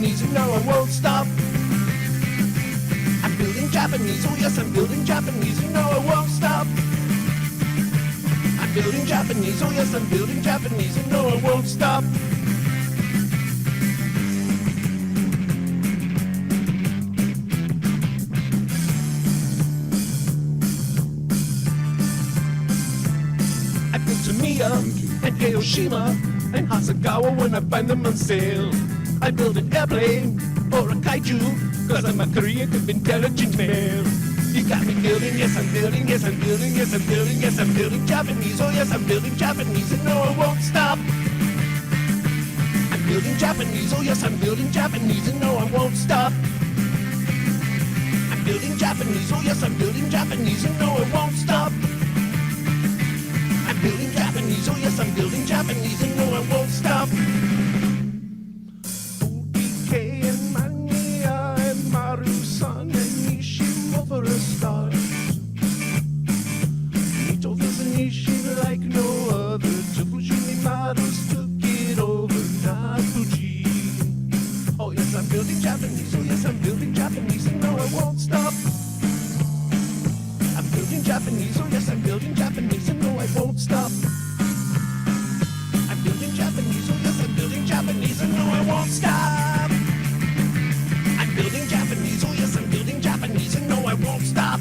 Japanese, and no, I won't stop. I'm building Japanese, oh yes, I'm building Japanese, and no, I won't stop. I'm building Japanese, oh yes, I'm building Japanese, and no, I won't stop. I built Tamiya and Hiroshima and Hasagawa when I find them on sale. I build an airplane or a kaiju, cause I'm a Korean intelligent male. You got me building, yes I'm building, yes I'm building, yes I'm building, yes I'm building Japanese, oh yes I'm building Japanese, and no I won't stop. I'm building Japanese, oh yes I'm building Japanese, and no I won't stop. I'm building Japanese, oh yes I'm building Japanese, and no I won't stop. I'm building Japanese, oh yes I'm building Japanese, and no I won't stop. ODK and Mania and Maru-san and Nishimo for a start. Nito is an issue like no other. Fukushima Maru's took it over, not Fuji. Oh yes I'm building Japanese, oh yes I'm building Japanese, and no I won't stop. I'm building Japanese, oh yes I'm building Japanese, and no I won't stop. I'm building Japanese, oh yes I'm building Japanese, and no I won't stop. I'm building Japanese, oh yes I'm building Japanese, and no I won't stop.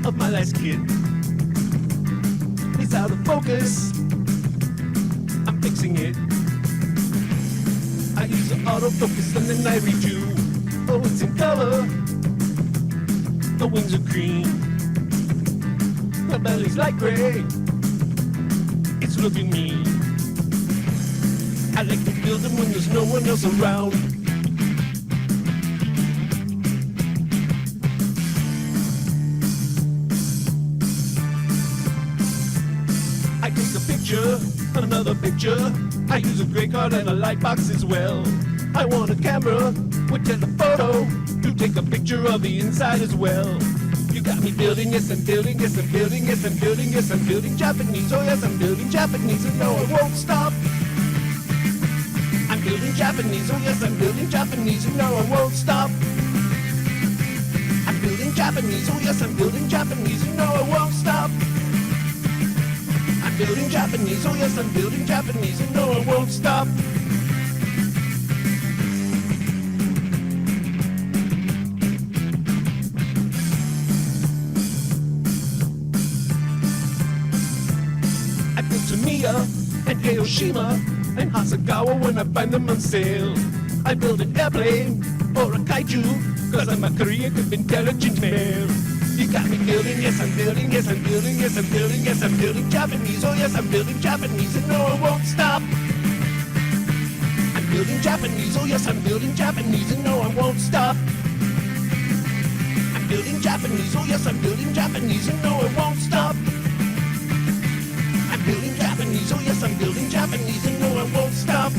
Of my last kid. It's out of focus. I'm fixing it. I use the autofocus and then I redo. Oh, it's in color. The wings are green. The belly's light gray. It's looking mean. I like to build them when there's no one else around. Another picture. I use a gray card and a light box as well. I want a camera with telephoto to take a picture of the inside as well. You got me building, yes I'm building, yes I'm building, yes I'm building, yes I'm building Japanese, oh yes I'm building Japanese, and no I won't stop. I'm building Japanese, oh yes I'm building Japanese, and no I won't stop. I'm building Japanese, oh yes I'm building Japanese, and no I won't stop. I'm building Japanese, oh yes I'm building Japanese, and no I won't stop. I built Tamiya and Hiroshima and Hasagawa when I find them on sale. I build an airplane or a kaiju, cause I'm a Korean intelligent male. You got me building, yes I'm building, yes I'm building, yes I'm building, yes I'm building Japanese, oh yes I'm building Japanese, and no I won't stop. I'm building Japanese, oh yes I'm building Japanese, and no I won't stop. I'm building Japanese, oh yes I'm building Japanese, and no I won't stop. I'm building Japanese, oh yes I'm building Japanese, and no I won't stop.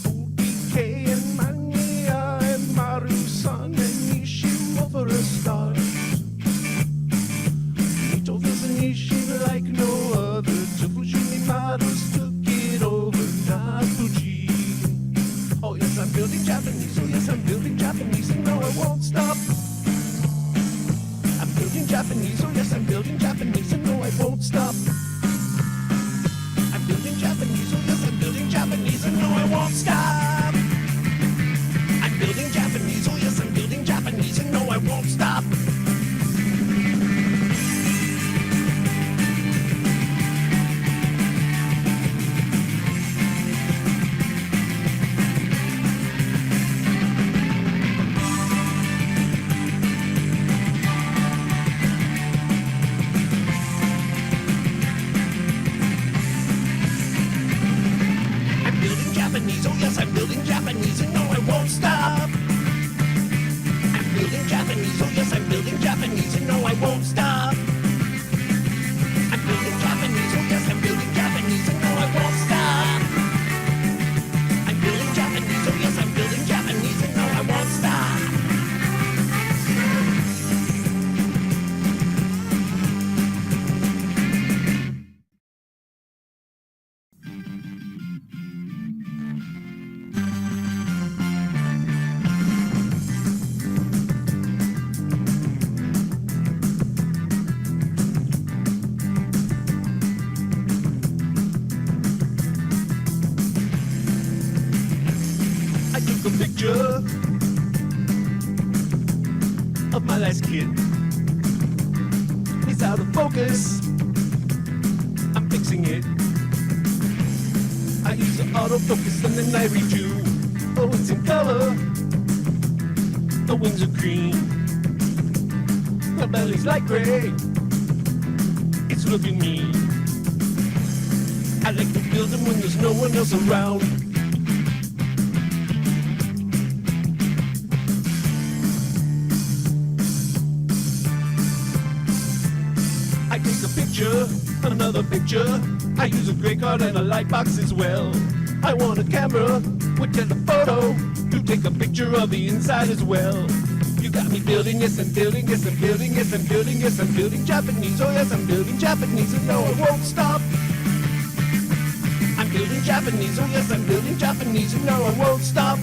ODK and Mania and Maru-san and Nishimo for a start. Nito is an issue like no other. Fukushima Maru's took it over, not Fuji. Oh yes I'm building Japanese. Japanese, oh yes, I'm building Japanese, and no, I won't stop. I'm building Japanese, oh yes, I'm building Japanese, and no, I won't stop. I'm building Japanese, oh yes, I'm building Japanese, and no, I won't stop. I'm building Japanese, oh yes, I'm building Japanese, and no, I won't stop. Oh yes, I'm building Japanese, and no, I won't stop. I'm building Japanese, oh yes, I'm building Japanese, and no, I won't stop. I'm building Japanese, oh yes, I'm building Japanese, and no, I won't stop. I'm building Japanese, oh yes, I'm building Japanese, and no, I won't stop. I took a picture of my last kid. It's out of focus. I'm fixing it. I use the autofocus and then I redo. Oh, it's in color. The wings are green. The belly's light gray. It's looking mean. I like to build them when there's no one else around. I take a picture, another picture. I use a gray card and a light box as well. I want a camera with telephoto to take a picture of the inside as well. You got me building, yes, I'm building, yes, I'm building, yes, I'm building, yes, I'm building Japanese. Oh yes, I'm building Japanese, and no, I won't stop. I'm building Japanese, oh yes, I'm building Japanese, and no, I won't stop.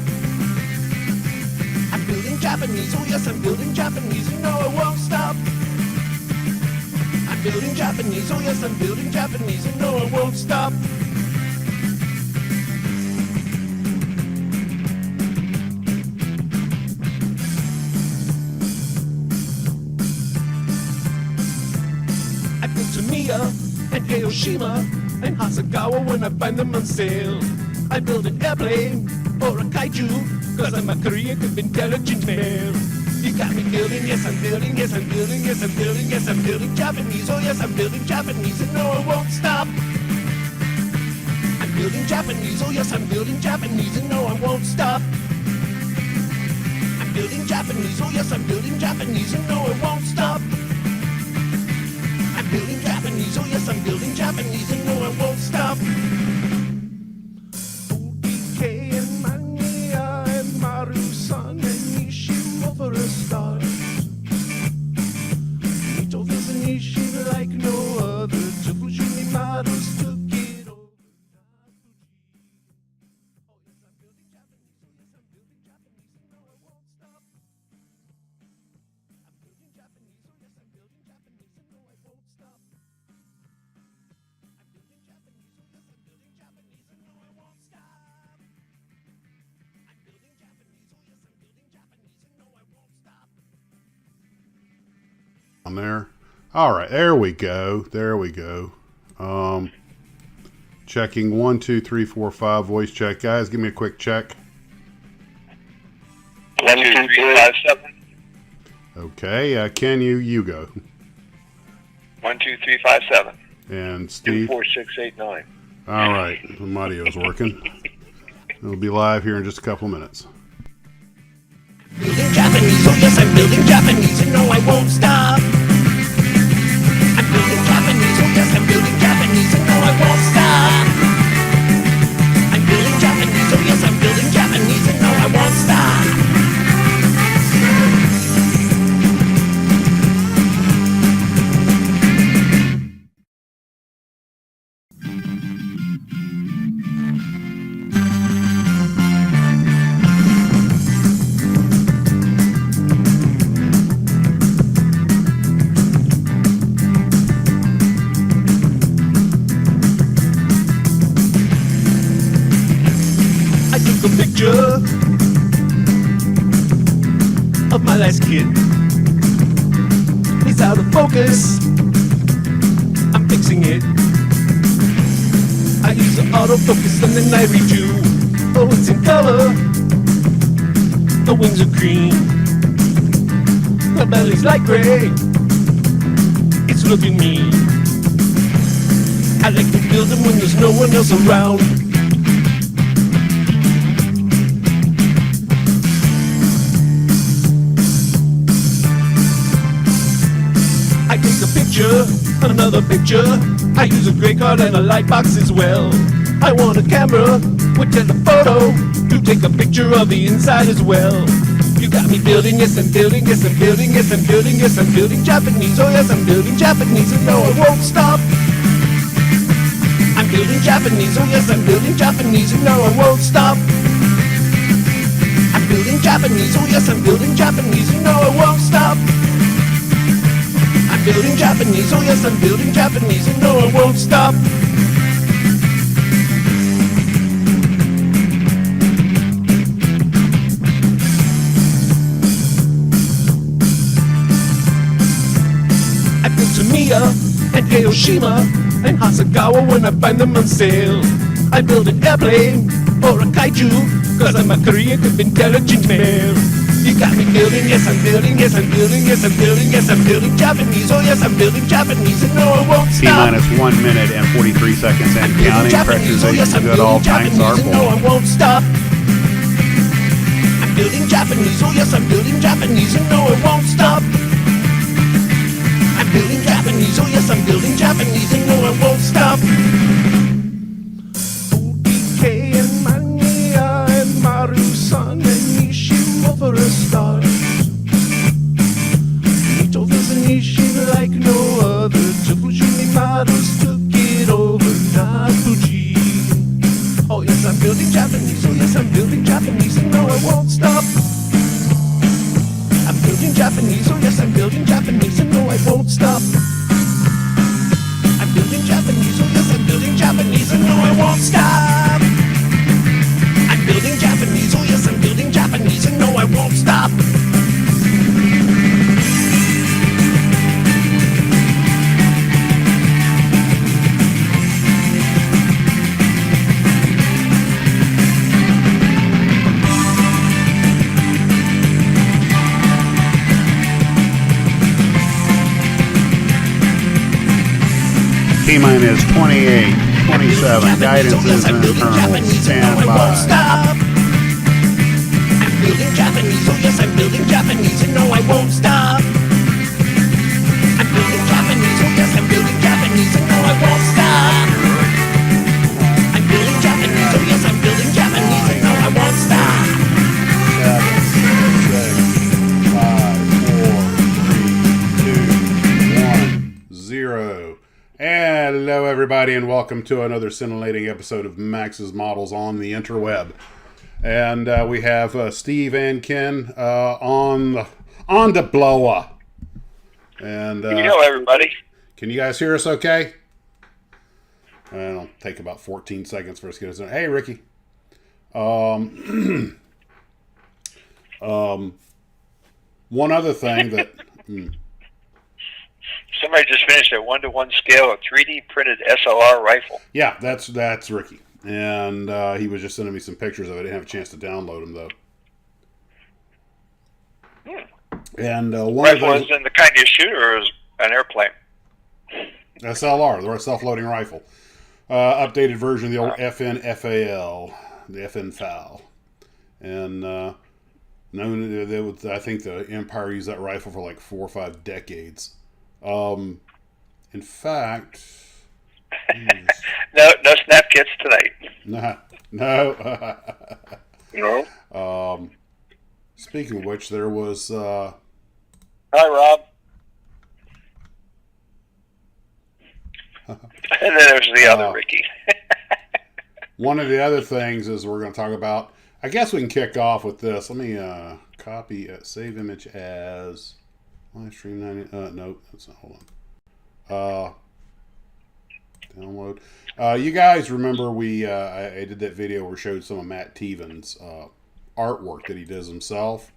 I'm building Japanese, oh yes, I'm building Japanese, and no, I won't stop. I'm building Japanese, oh yes, I'm building Japanese, and no, I won't stop. I built Tamiya and Hiroshima and Hasagawa when I find them on sale. I build an airplane or a kaiju, cause I'm a Korean intelligent male. You got me building, yes, I'm building, yes, I'm building, yes, I'm building, yes, I'm building Japanese, oh yes, I'm building Japanese, and no, I won't stop. I'm building Japanese, oh yes, I'm building Japanese, and no, I won't stop. I'm building Japanese, oh yes, I'm building Japanese, and no, I won't stop. I'm building Japanese, oh yes, I'm building Japanese, and no, I won't stop. ODK and Mania and Maru-san and Nishimo for a start. Nito is an issue like no other. Triple Jimmy models took it over. Oh yes, I'm building Japanese, oh yes, I'm building Japanese, and no, I won't stop. I'm building Japanese, oh yes, I'm building Japanese, and no, I won't stop. I'm building Japanese, oh yes, I'm building Japanese, and no, I won't stop. I'm building Japanese, oh yes, I'm building Japanese, and no, I won't stop. On there. All right, there we go. There we go. Checking 1, 2, 3, 4, 5. Voice check, guys. Give me a quick check. 1, 2, 3, 5, 7. Okay, Ken, you go. 1, 2, 3, 5, 7. And 2, Steve. 4, 6, 8, 9. All right, my audio's working. It'll be live here in just a couple minutes. Building Japanese, oh yes, I'm building Japanese, and no, I won't stop. I'm building Japanese, oh yes, I'm building Japanese, and no, I won't stop. I'm building Japanese, oh yes, I'm building Japanese, and no, I won't stop. of my last kid. It's out of focus. I'm fixing it. I use the autofocus and then I redo. Oh, it's in color. The wings are green. The belly's light gray. It's looking mean. I like to build them when there's no one else around. I take a picture, another picture. I use a gray card and a light box as well. I want a camera with telephoto to take a picture of the inside as well. You got me building, yes I'm building, yes I'm building, yes I'm building, yes I'm building Japanese. Oh yes I'm building Japanese and no I won't stop. I'm building Japanese, oh yes I'm building Japanese and no I won't stop. I'm building Japanese, oh yes I'm building Japanese and no I won't stop. I'm building Japanese, oh yes I'm building Japanese and no I won't stop. I built Tamiya and Hiroshima and Hasagawa when I find them on sale. I build an airplane or a kaiju, cause I'm a Korean intelligent male. You got me building, yes I'm building, yes I'm building, yes I'm building, yes I'm building Japanese. Oh yes I'm building Japanese and no I won't stop. T-minus 1 minute and 43 seconds and counting. Pressurization good, all tanks are full. No I won't stop. I'm building Japanese, oh yes I'm building Japanese and no I won't stop. I'm building Japanese, oh yes I'm building Japanese and no I won't stop. ODK and Mania and Maru-san and Nishimo for a start. Nito feels an issue like no other. Fukushima Maru's took it over, not Fuji. Oh yes I'm building Japanese, oh yes I'm building Japanese and no I won't stop. I'm building Japanese, oh yes I'm building Japanese and no I won't stop. I'm building Japanese, oh yes I'm building Japanese and no I won't stop. I'm building Japanese, oh yes I'm building Japanese and no I won't stop. T-minus 28, 27, guidance is internal, stand by. I'm building Japanese, oh yes I'm building Japanese and no I won't stop. I'm building Japanese, oh yes I'm building Japanese and no I won't stop. I'm building Japanese, oh yes I'm building Japanese and no I won't stop. 7, 6, 5, 4, 3, 2, 1, 0. Hello everybody and welcome to another scintillating episode of Max's Models on the Interweb. And we have Steve and Ken on the blower. And Hello, everybody. can you guys hear us okay? It'll take about 14 seconds for us to get us in. Hey Ricky. One other thing that Somebody just finished a 1-to-1 scale of 3D printed SLR rifle. yeah, that's Ricky. And he was just sending me some pictures of it. I didn't have a chance to download them though. And one of Rifle those is in the kind you shoot, or is an airplane? SLR, the self-loading rifle, updated version of the old FN FAL, the FN FAL, and I think the Empire used that rifle for like 4 or 5 decades. In fact, No snap kits tonight. no. No. Speaking of which, there was. Hi, Rob. And then there's the other Ricky. One of the other things is we're going to talk about. I guess we can kick off with this. Let me copy, save image as Livestream 90. No, that's not. Hold on. Download. You guys remember I did that video where we showed some of Matt Teven's artwork that he does himself.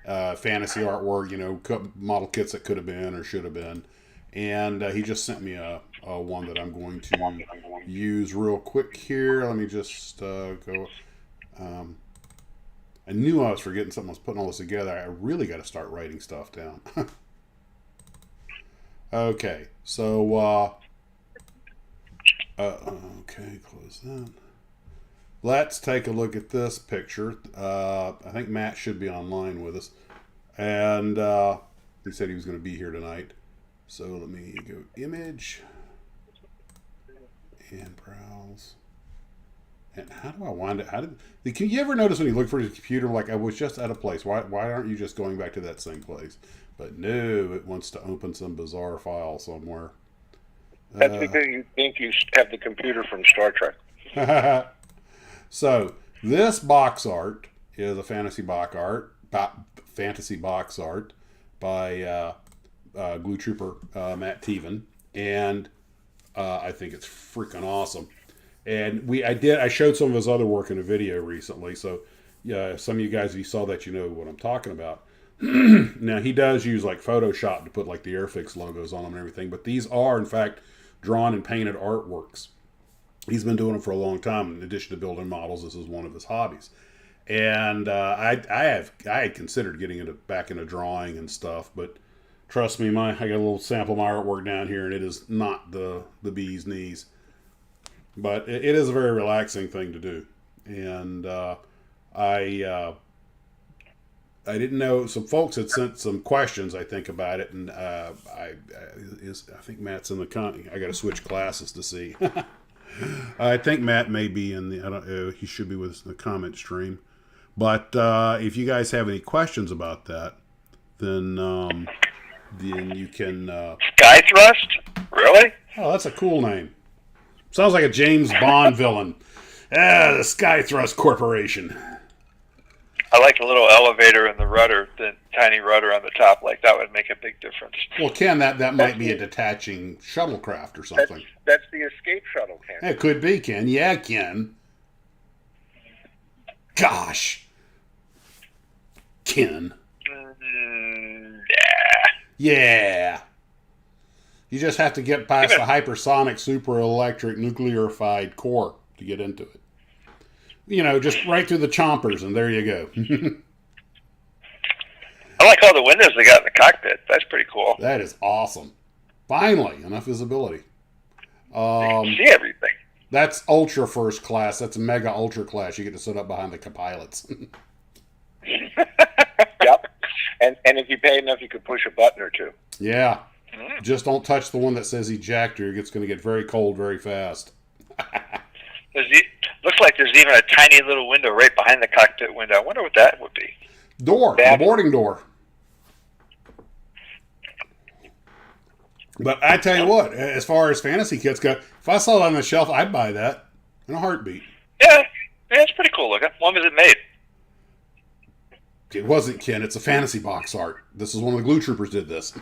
fantasy artwork, model kits that could have been or should have been. And he just sent me a one that I'm going to use real quick here. Let me just go. I knew I was forgetting something. I was putting all this together. I really got to start writing stuff down. Okay, so okay, close that. Let's take a look at this picture. I think Matt should be online with us, and he said he was going to be here tonight. So let me go image and browse. And how do I wind it? Can you ever notice when you look for your computer, like I was just at a place? Why aren't you just going back to that same place? But no, it wants to open some bizarre file somewhere. That's because you think you have the computer from Star Trek. So this box art is a fantasy box art by Glue Trooper Matt Teven, and I think it's freaking awesome. And I showed some of his other work in a video recently, so yeah, some of you guys, if you saw that, you know what I'm talking about. Now, he does use like Photoshop to put like the Airfix logos on them and everything, but these are, in fact, drawn and painted artworks. He's been doing them for a long time. In addition to building models, this is one of his hobbies. And I had considered getting back into drawing and stuff, but trust me, I got a little sample of my artwork down here, and it is not the bee's knees. But it is a very relaxing thing to do. And I didn't know, some folks had sent some questions, I think, about it, and I think Matt's in the I got to switch classes to see. I think Matt may be in the, I don't know, he should be with us in the comment stream. But if you guys have any questions about that, then you can... Sky Thrust? Really? Oh, that's a cool name. Sounds like a James Bond villain. The Skythrust Corporation. I like the little elevator and the rudder, the tiny rudder on the top. Like, that would make a big difference. Well, Ken, that might be a detaching shuttlecraft or something. That's the escape shuttle, Ken. It could be, Ken. Yeah, Ken. Gosh. Ken. Yeah. Yeah. You just have to get past the hypersonic, super electric, nuclearified core to get into it. Just right through the chompers, and there you go. I like all the windows they got in the cockpit. That's pretty cool. That is awesome. Finally, enough visibility. You can see everything. That's ultra first class. That's mega ultra class. You get to sit up behind the co-pilots. Yep. And if you pay enough, you could push a button or two. Yeah. Just don't touch the one that says eject, or it's going to get very cold very fast. Looks like there's even a tiny little window right behind the cockpit window. I wonder what that would be. The boarding door. But I tell you what, as far as fantasy kits go, if I saw it on the shelf, I'd buy that in a heartbeat. Yeah, it's pretty cool looking. When was it made? It wasn't, Ken. It's a fantasy box art. This is one of the Glue Troopers did this.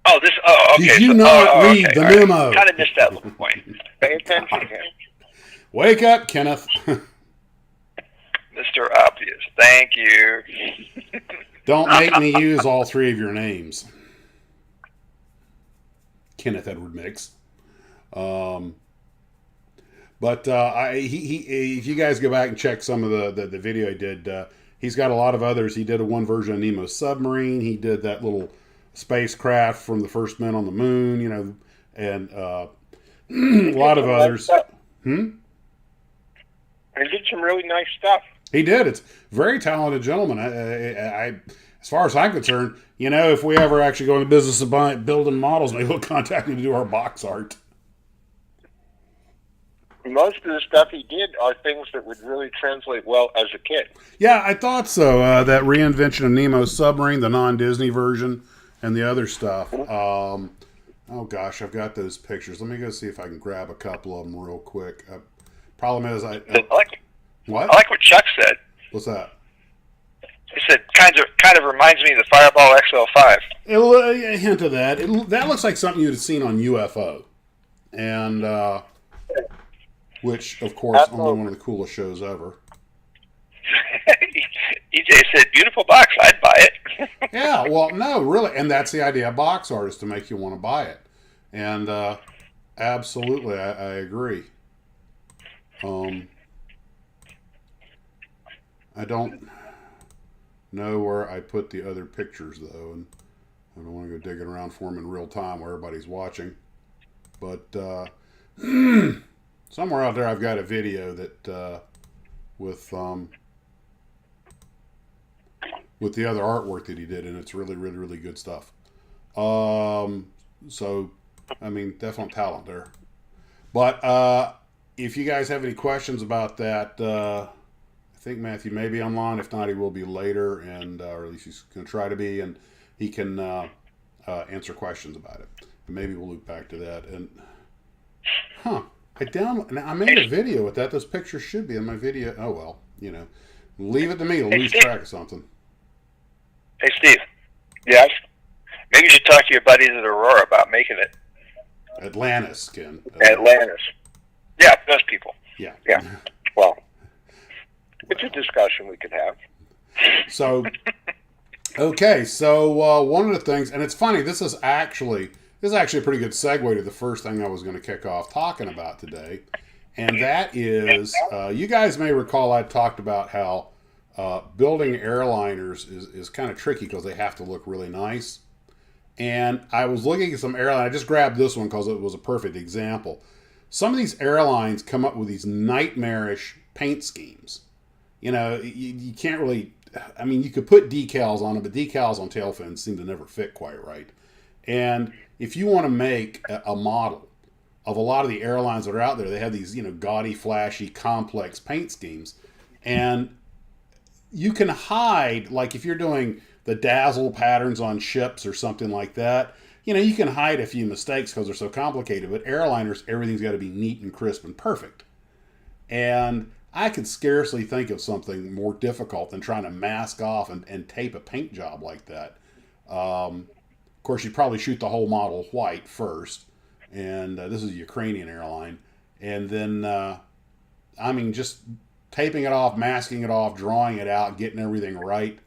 Okay. Did you not read the memo? Kind of missed that little point. Pay attention, Ken. Wake up, Kenneth. Mr. Obvious. Thank you. Don't make me use all three of your names. Kenneth Edward Mix. But if you guys go back and check some of the video he did, he's got a lot of others. He did one version of Nemo's submarine. He did that little spacecraft from the first men on the moon, and a lot of others. He did some really nice stuff. He did. It's very talented gentleman. I as far as I'm concerned, if we ever actually go in the business of building models, maybe we'll contact him to do our box art. Most of the stuff he did are things that would really translate well as a kid. Yeah, I thought so. That reinvention of Nemo's submarine, the non-Disney version, and the other stuff. Oh gosh, I've got those pictures. Let me go see if I can grab a couple of them real quick. Problem is, what? What? I like what Chuck said. What's that? He said kind of reminds me of the Fireball XL5. A hint of that. That looks like something you'd have seen on UFO, and which, of course, only one of the coolest shows ever. EJ said, beautiful box, I'd buy it. Yeah, well, no, really. And that's the idea of box art, is to make you want to buy it. And absolutely, I agree. I don't know where I put the other pictures, though, and I don't want to go digging around for them in real time where everybody's watching. But somewhere out there, I've got a video that with the other artwork that he did, and it's really, really, really good stuff. So, I mean, definite talent there. But if you guys have any questions about that, I think Matthew may be online. If not, he will be later, and or at least he's going to try to be, and he can answer questions about it. And maybe we'll loop back to that. And I made a video with that. Those pictures should be in my video. Oh well, leave it to me to lose track of something. Hey, Steve. Yes? Maybe you should talk to your buddies at Aurora about making it. Atlantis, Ken. Atlantis. Yeah, those people. Yeah. Yeah. Well, it's a discussion we could have. So, okay. So one of the things, and it's funny, this is actually a pretty good segue to the first thing I was going to kick off talking about today, and that is, you guys may recall I talked about how building airliners is kind of tricky because they have to look really nice. And I was looking at some airline. I just grabbed this one because it was a perfect example. Some of these airlines come up with these nightmarish paint schemes. You can't really. I mean, you could put decals on them, but decals on tail fins seem to never fit quite right. And if you want to make a model of a lot of the airlines that are out there, they have these, gaudy, flashy, complex paint schemes. And you can hide, like if you're doing the dazzle patterns on ships or something like that, you can hide a few mistakes because they're so complicated. But airliners, everything's got to be neat and crisp and perfect. And I could scarcely think of something more difficult than trying to mask off and tape a paint job like that. Of course, you'd probably shoot the whole model white first. And this is a Ukrainian airline. And then, just taping it off, masking it off, drawing it out, getting everything right.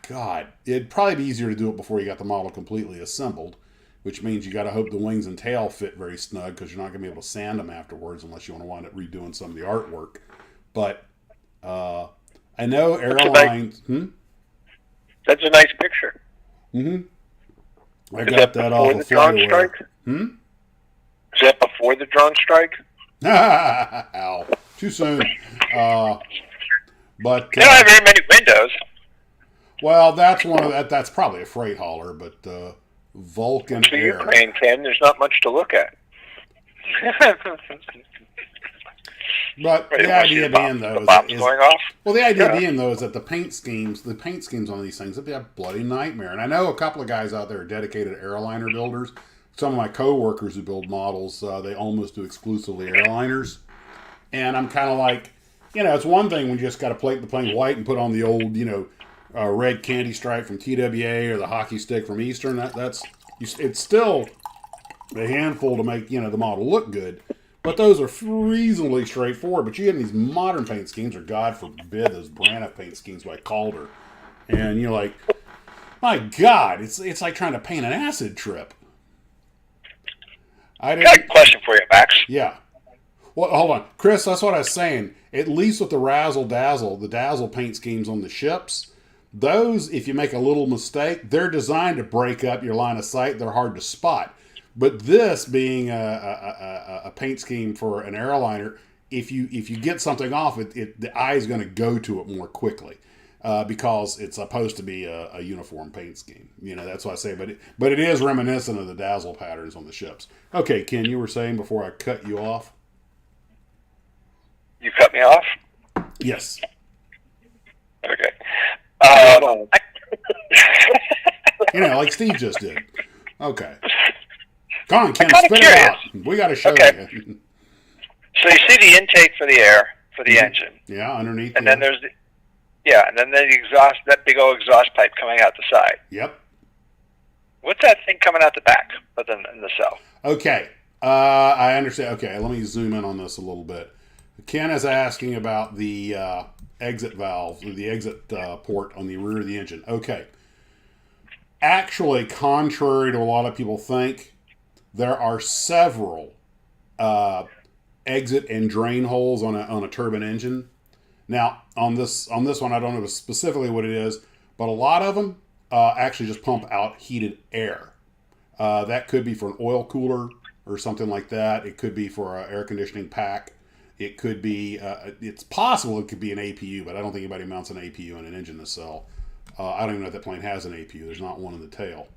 God, it'd probably be easier to do it before you got the model completely assembled, which means you got to hope the wings and tail fit very snug because you're not going to be able to sand them afterwards unless you want to wind up redoing some of the artwork. But I know airlines... That's a nice picture. Mm-hmm. I got that off of drone strike? Hmm? Is that before the drone strike? Ow. Too soon. But They don't have very many windows. Well, that's that's probably a freight hauler, but Vulcan To Air. Ukraine, Ken, there's not much to look at. But Right, the idea being though the bomb's going off. Well, the idea being though is that the paint schemes on these things would be a bloody nightmare. And I know a couple of guys out there are dedicated airliner builders. Some of my coworkers who build models, they almost do exclusively airliners. And I'm kind of like, it's one thing when you just got to plate the plane white and put on the old, red candy stripe from TWA or the hockey stick from Eastern. It's still a handful to make, the model look good. But those are reasonably straightforward. But you get these modern paint schemes, or God forbid, those Braniff paint schemes by Calder. And you're like, my God, it's like trying to paint an acid trip. I got a question for you, Max. Yeah. Well, hold on. Chris, that's what I was saying. At least with the razzle-dazzle, the dazzle paint schemes on the ships, those, if you make a little mistake, they're designed to break up your line of sight. They're hard to spot. But this being a paint scheme for an airliner, if you get something off, the eye is going to go to it more quickly because it's supposed to be a uniform paint scheme. That's what I say. But it is reminiscent of the dazzle patterns on the ships. Okay, Ken, you were saying before I cut you off? You cut me off? Yes. Okay. Like Steve just did. Okay. Come on, Ken, I'm spit curious. it out. We got to show Okay. you. So you see the intake for the air, for the engine. Yeah, underneath. And then there's the exhaust, that big old exhaust pipe coming out the side. Yep. What's that thing coming out the back, in the cell? Okay. I understand. Okay, let me zoom in on this a little bit. Ken is asking about the exit valve, the exit port on the rear of the engine. Okay. Actually, contrary to a lot of people think, there are several exit and drain holes on a turbine engine. Now, on this one, I don't know specifically what it is, but a lot of them actually just pump out heated air. That could be for an oil cooler or something like that. It could be for an air conditioning pack. It could be, it's possible it could be an APU, but I don't think anybody mounts an APU in an engine nacelle. I don't even know if that plane has an APU. There's not one in the tail.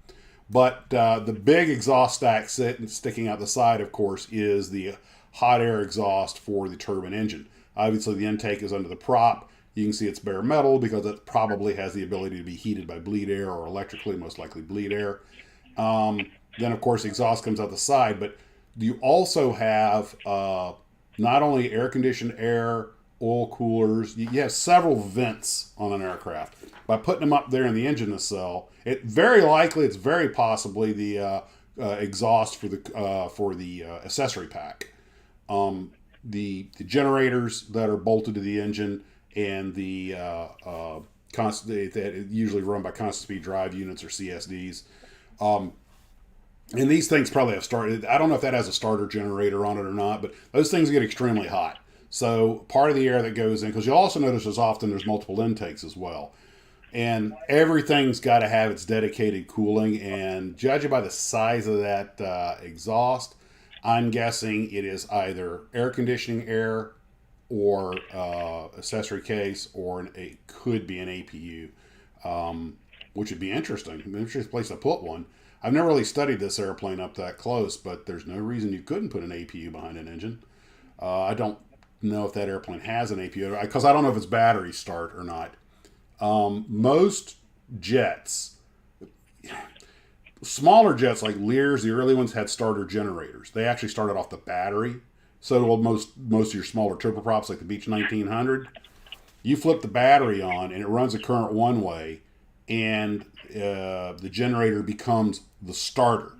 But the big exhaust stack sticking out the side, of course, is the hot air exhaust for the turbine engine. Obviously, the intake is under the prop. You can see it's bare metal because it probably has the ability to be heated by bleed air or electrically, most likely bleed air. Then, of course, exhaust comes out the side. But you also have not only air-conditioned air, oil coolers. You have several vents on an aircraft. By putting them up there in the engine nacelle, it's very possibly the exhaust for the accessory pack. The generators that are bolted to the engine and the that usually run by constant speed drive units or CSDs. And these things probably have started. I don't know if that has a starter generator on it or not, but those things get extremely hot. So part of the air that goes in, because you'll also notice as often there's multiple intakes as well. And everything's got to have its dedicated cooling. And judging by the size of that exhaust, I'm guessing it is either air conditioning air or accessory case, or it could be an APU, which would be interesting. An interesting place to put one. I've never really studied this airplane up that close, but there's no reason you couldn't put an APU behind an engine. I don't know if that airplane has an APU, because I don't know if it's battery start or not. Most jets, smaller jets like Lear's, the early ones had starter generators. They actually started off the battery. So will most of your smaller turboprops like the Beech 1900. You flip the battery on and it runs a current one way, and the generator becomes the starter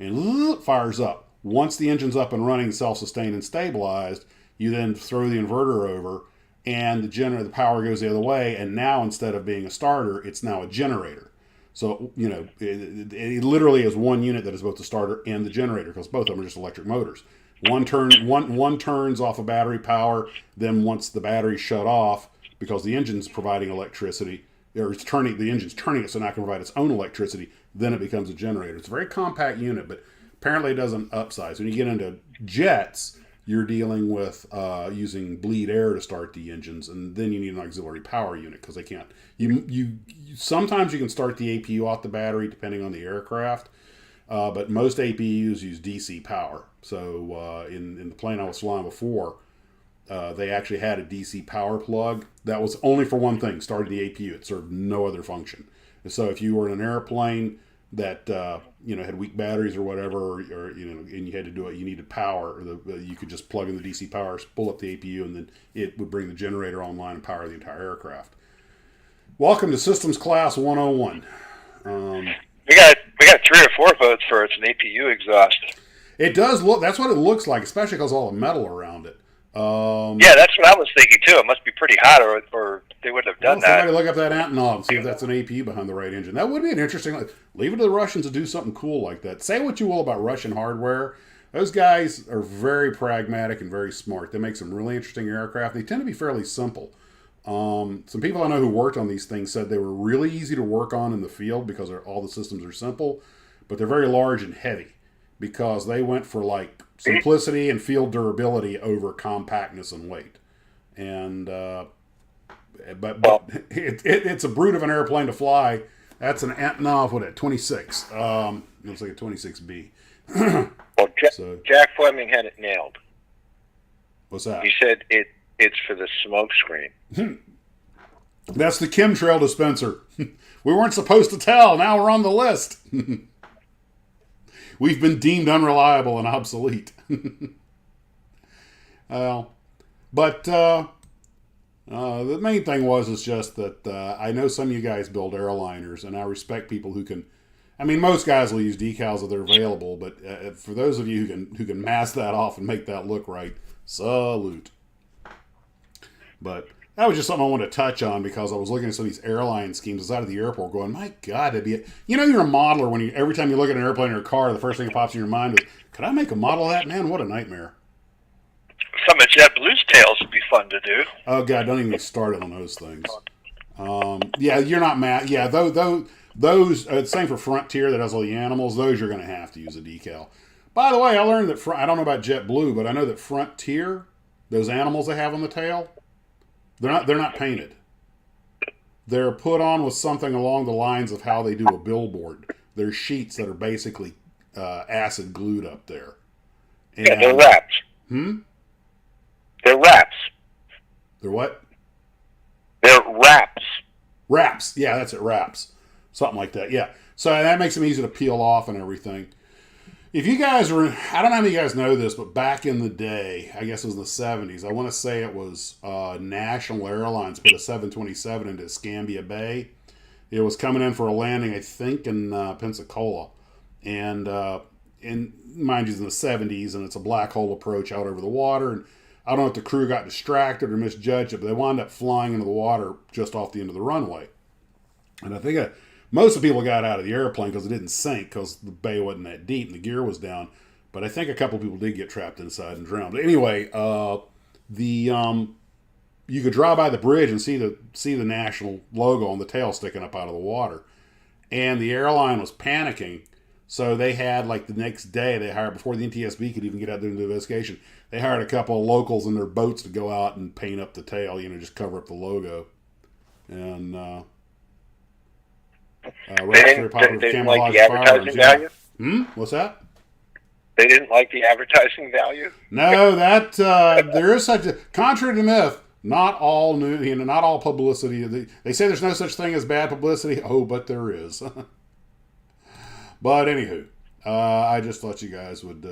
and fires up. Once the engine's up and running, self-sustained and stabilized, you then throw the inverter over, and the power goes the other way. And now, instead of being a starter, it's now a generator. So, it literally is one unit that is both the starter and the generator, because both of them are just electric motors. One turns off of battery power. Then once the battery's shut off, because the engine's providing electricity, or the engine's turning it so now it can provide its own electricity, then it becomes a generator. It's a very compact unit, but apparently it doesn't upsize. When you get into jets, you're dealing with using bleed air to start the engines, and then you need an auxiliary power unit because they can't. Sometimes you can start the APU off the battery depending on the aircraft, but most APUs use DC power. So in the plane I was flying before, they actually had a DC power plug that was only for one thing: started the APU. It served no other function. And so if you were in an airplane that had weak batteries or whatever, or and you had to do it, you needed power, you could just plug in the DC power, pull up the APU, and then it would bring the generator online and power the entire aircraft. Welcome to Systems Class 101. We got 3 or 4 votes for it's an APU exhaust. It does look. That's what it looks like, especially because all the metal around it. Yeah, that's what I was thinking too. It must be pretty hot, or they wouldn't have done that. Somebody look up that Antonov and see if that's an APU behind the right engine. That would be an interesting. Leave it to the Russians to do something cool like that. Say what you will about Russian hardware. Those guys are very pragmatic and very smart. They make some really interesting aircraft. They tend to be fairly simple. Some people I know who worked on these things said they were really easy to work on in the field because all the systems are simple, but they're very large and heavy because they went for like simplicity and field durability over compactness and weight. And but it's a brute of an airplane to fly. That's an Antonov, what, at 26? Looks like a 26B. Well, Jack Fleming had it nailed. What's that? He said it's for the smoke screen. That's the chemtrail dispenser. We weren't supposed to tell. Now we're on the list. We've been deemed unreliable and obsolete. But the main thing is just that I know some of you guys build airliners, and I respect people who can. I mean, most guys will use decals if they're available, but for those of you who can mask that off and make that look right, salute. But that was just something I wanted to touch on because I was looking at some of these airline schemes inside of the airport going, my God, that'd be it. You know, you're a modeler when every time you look at an airplane or a car, the first thing that pops in your mind is, could I make a model of that? Man, what a nightmare. Some of JetBlue's tails would be fun to do. Oh, God, don't even get started on those things. Yeah, you're not mad. Yeah, those same for Frontier that has all the animals. Those you're going to have to use a decal. By the way, I learned that, I don't know about JetBlue, but I know that Frontier, those animals they have on the tail, they're not painted. They're put on with something along the lines of how they do a billboard. They're sheets that are basically acid glued up there. And, Yeah, they're wraps. They're wraps. They're what? They're wraps. Wraps. Yeah, that's it, wraps. Something like that, yeah. So that makes them easy to peel off and everything. If you guys are, I don't know how many of you guys know this, but back in the day, I guess it was in the 70s, I want to say it was National Airlines put a 727 into Escambia Bay. It was coming in for a landing, I think, in Pensacola. And mind you, it's in the 70s, and it's a black hole approach out over the water. And I don't know if the crew got distracted or misjudged it, but they wound up flying into the water just off the end of the runway. And I think most of the people got out of the airplane because it didn't sink because the bay wasn't that deep and the gear was down. But I think a couple of people did get trapped inside and drowned. But anyway, you could drive by the bridge and see the national logo on the tail sticking up out of the water. And the airline was panicking. So they had, like, the next day, they hired, before the NTSB could even get out there and do the investigation, they hired a couple of locals in their boats to go out and paint up the tail, just cover up the logo. And, They didn't like the advertising value? What's that? They didn't like the advertising value? No, that, there is such a, contrary to myth, not all not all publicity. They say there's no such thing as bad publicity. Oh, but there is. But anywho, I just thought you guys would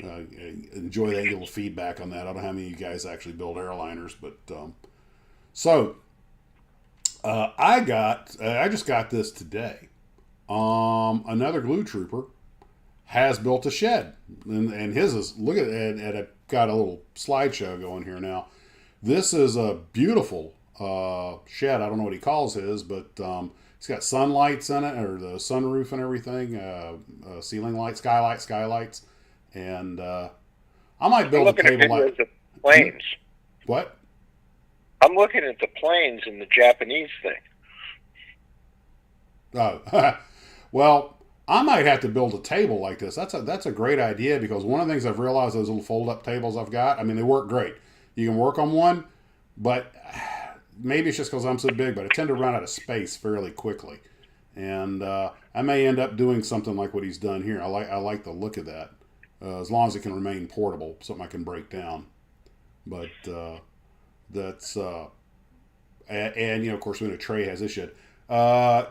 enjoy that little feedback on that. I don't know how many of you guys actually build airliners, but I just got this today. Another glue trooper has built a shed, and his is, look at it, and I've got a little slideshow going here now. This is a beautiful shed. I don't know what he calls his, but it's got sunlights in it, or the sunroof and everything, ceiling lights, skylights, and I might build a table like the planes. What? I'm looking at the planes in the Japanese thing. Oh, well, I might have to build a table like this. That's a great idea, because one of the things I've realized, those little fold-up tables I've got, I mean, they work great. You can work on one, but maybe it's just because I'm so big, but I tend to run out of space fairly quickly. And I may end up doing something like what he's done here. I like the look of that, as long as it can remain portable, something I can break down. But that's and of course, we know Trey has this shit.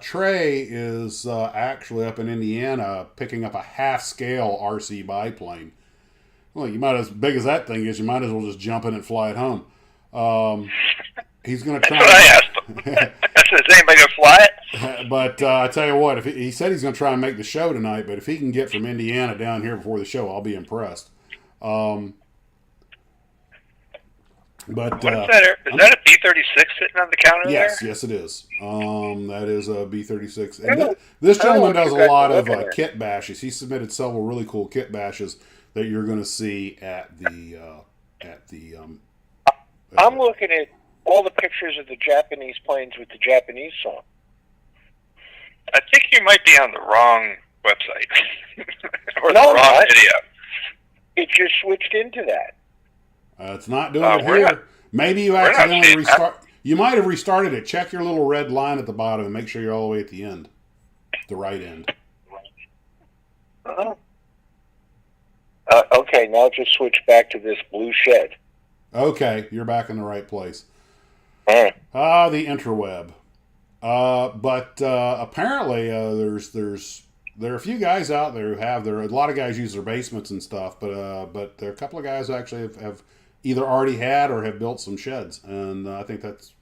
Trey is actually up in Indiana picking up a half-scale RC biplane. Well, you might, as big as that thing is, you might as well just jump in and fly it home. He's going to try. That's what I asked him. I said, "Is anybody going to fly it?" But I tell you what, if he said he's going to try and make the show tonight, but if he can get from Indiana down here before the show, I'll be impressed. But what is that? Is that a B-36 sitting on the counter there? Yes, it is. That is a B-36. And this gentleman does a lot of kit bashes. He submitted several really cool kit bashes that you're going to see at the I'm looking at all the pictures of the Japanese planes with the Japanese song. I think you might be on the wrong website or No, the wrong video. It just switched into that. It's not doing it here. Maybe you accidentally restart. You might have restarted it. Check your little red line at the bottom and make sure you're all the way at the end, the right end. Okay, now just switch back to this blue shed. Okay, you're back in the right place. All right. The interweb. But apparently there are a few guys out there who have a lot of guys use their basements and stuff, but there are a couple of guys who actually have either already had or have built some sheds, and I think that's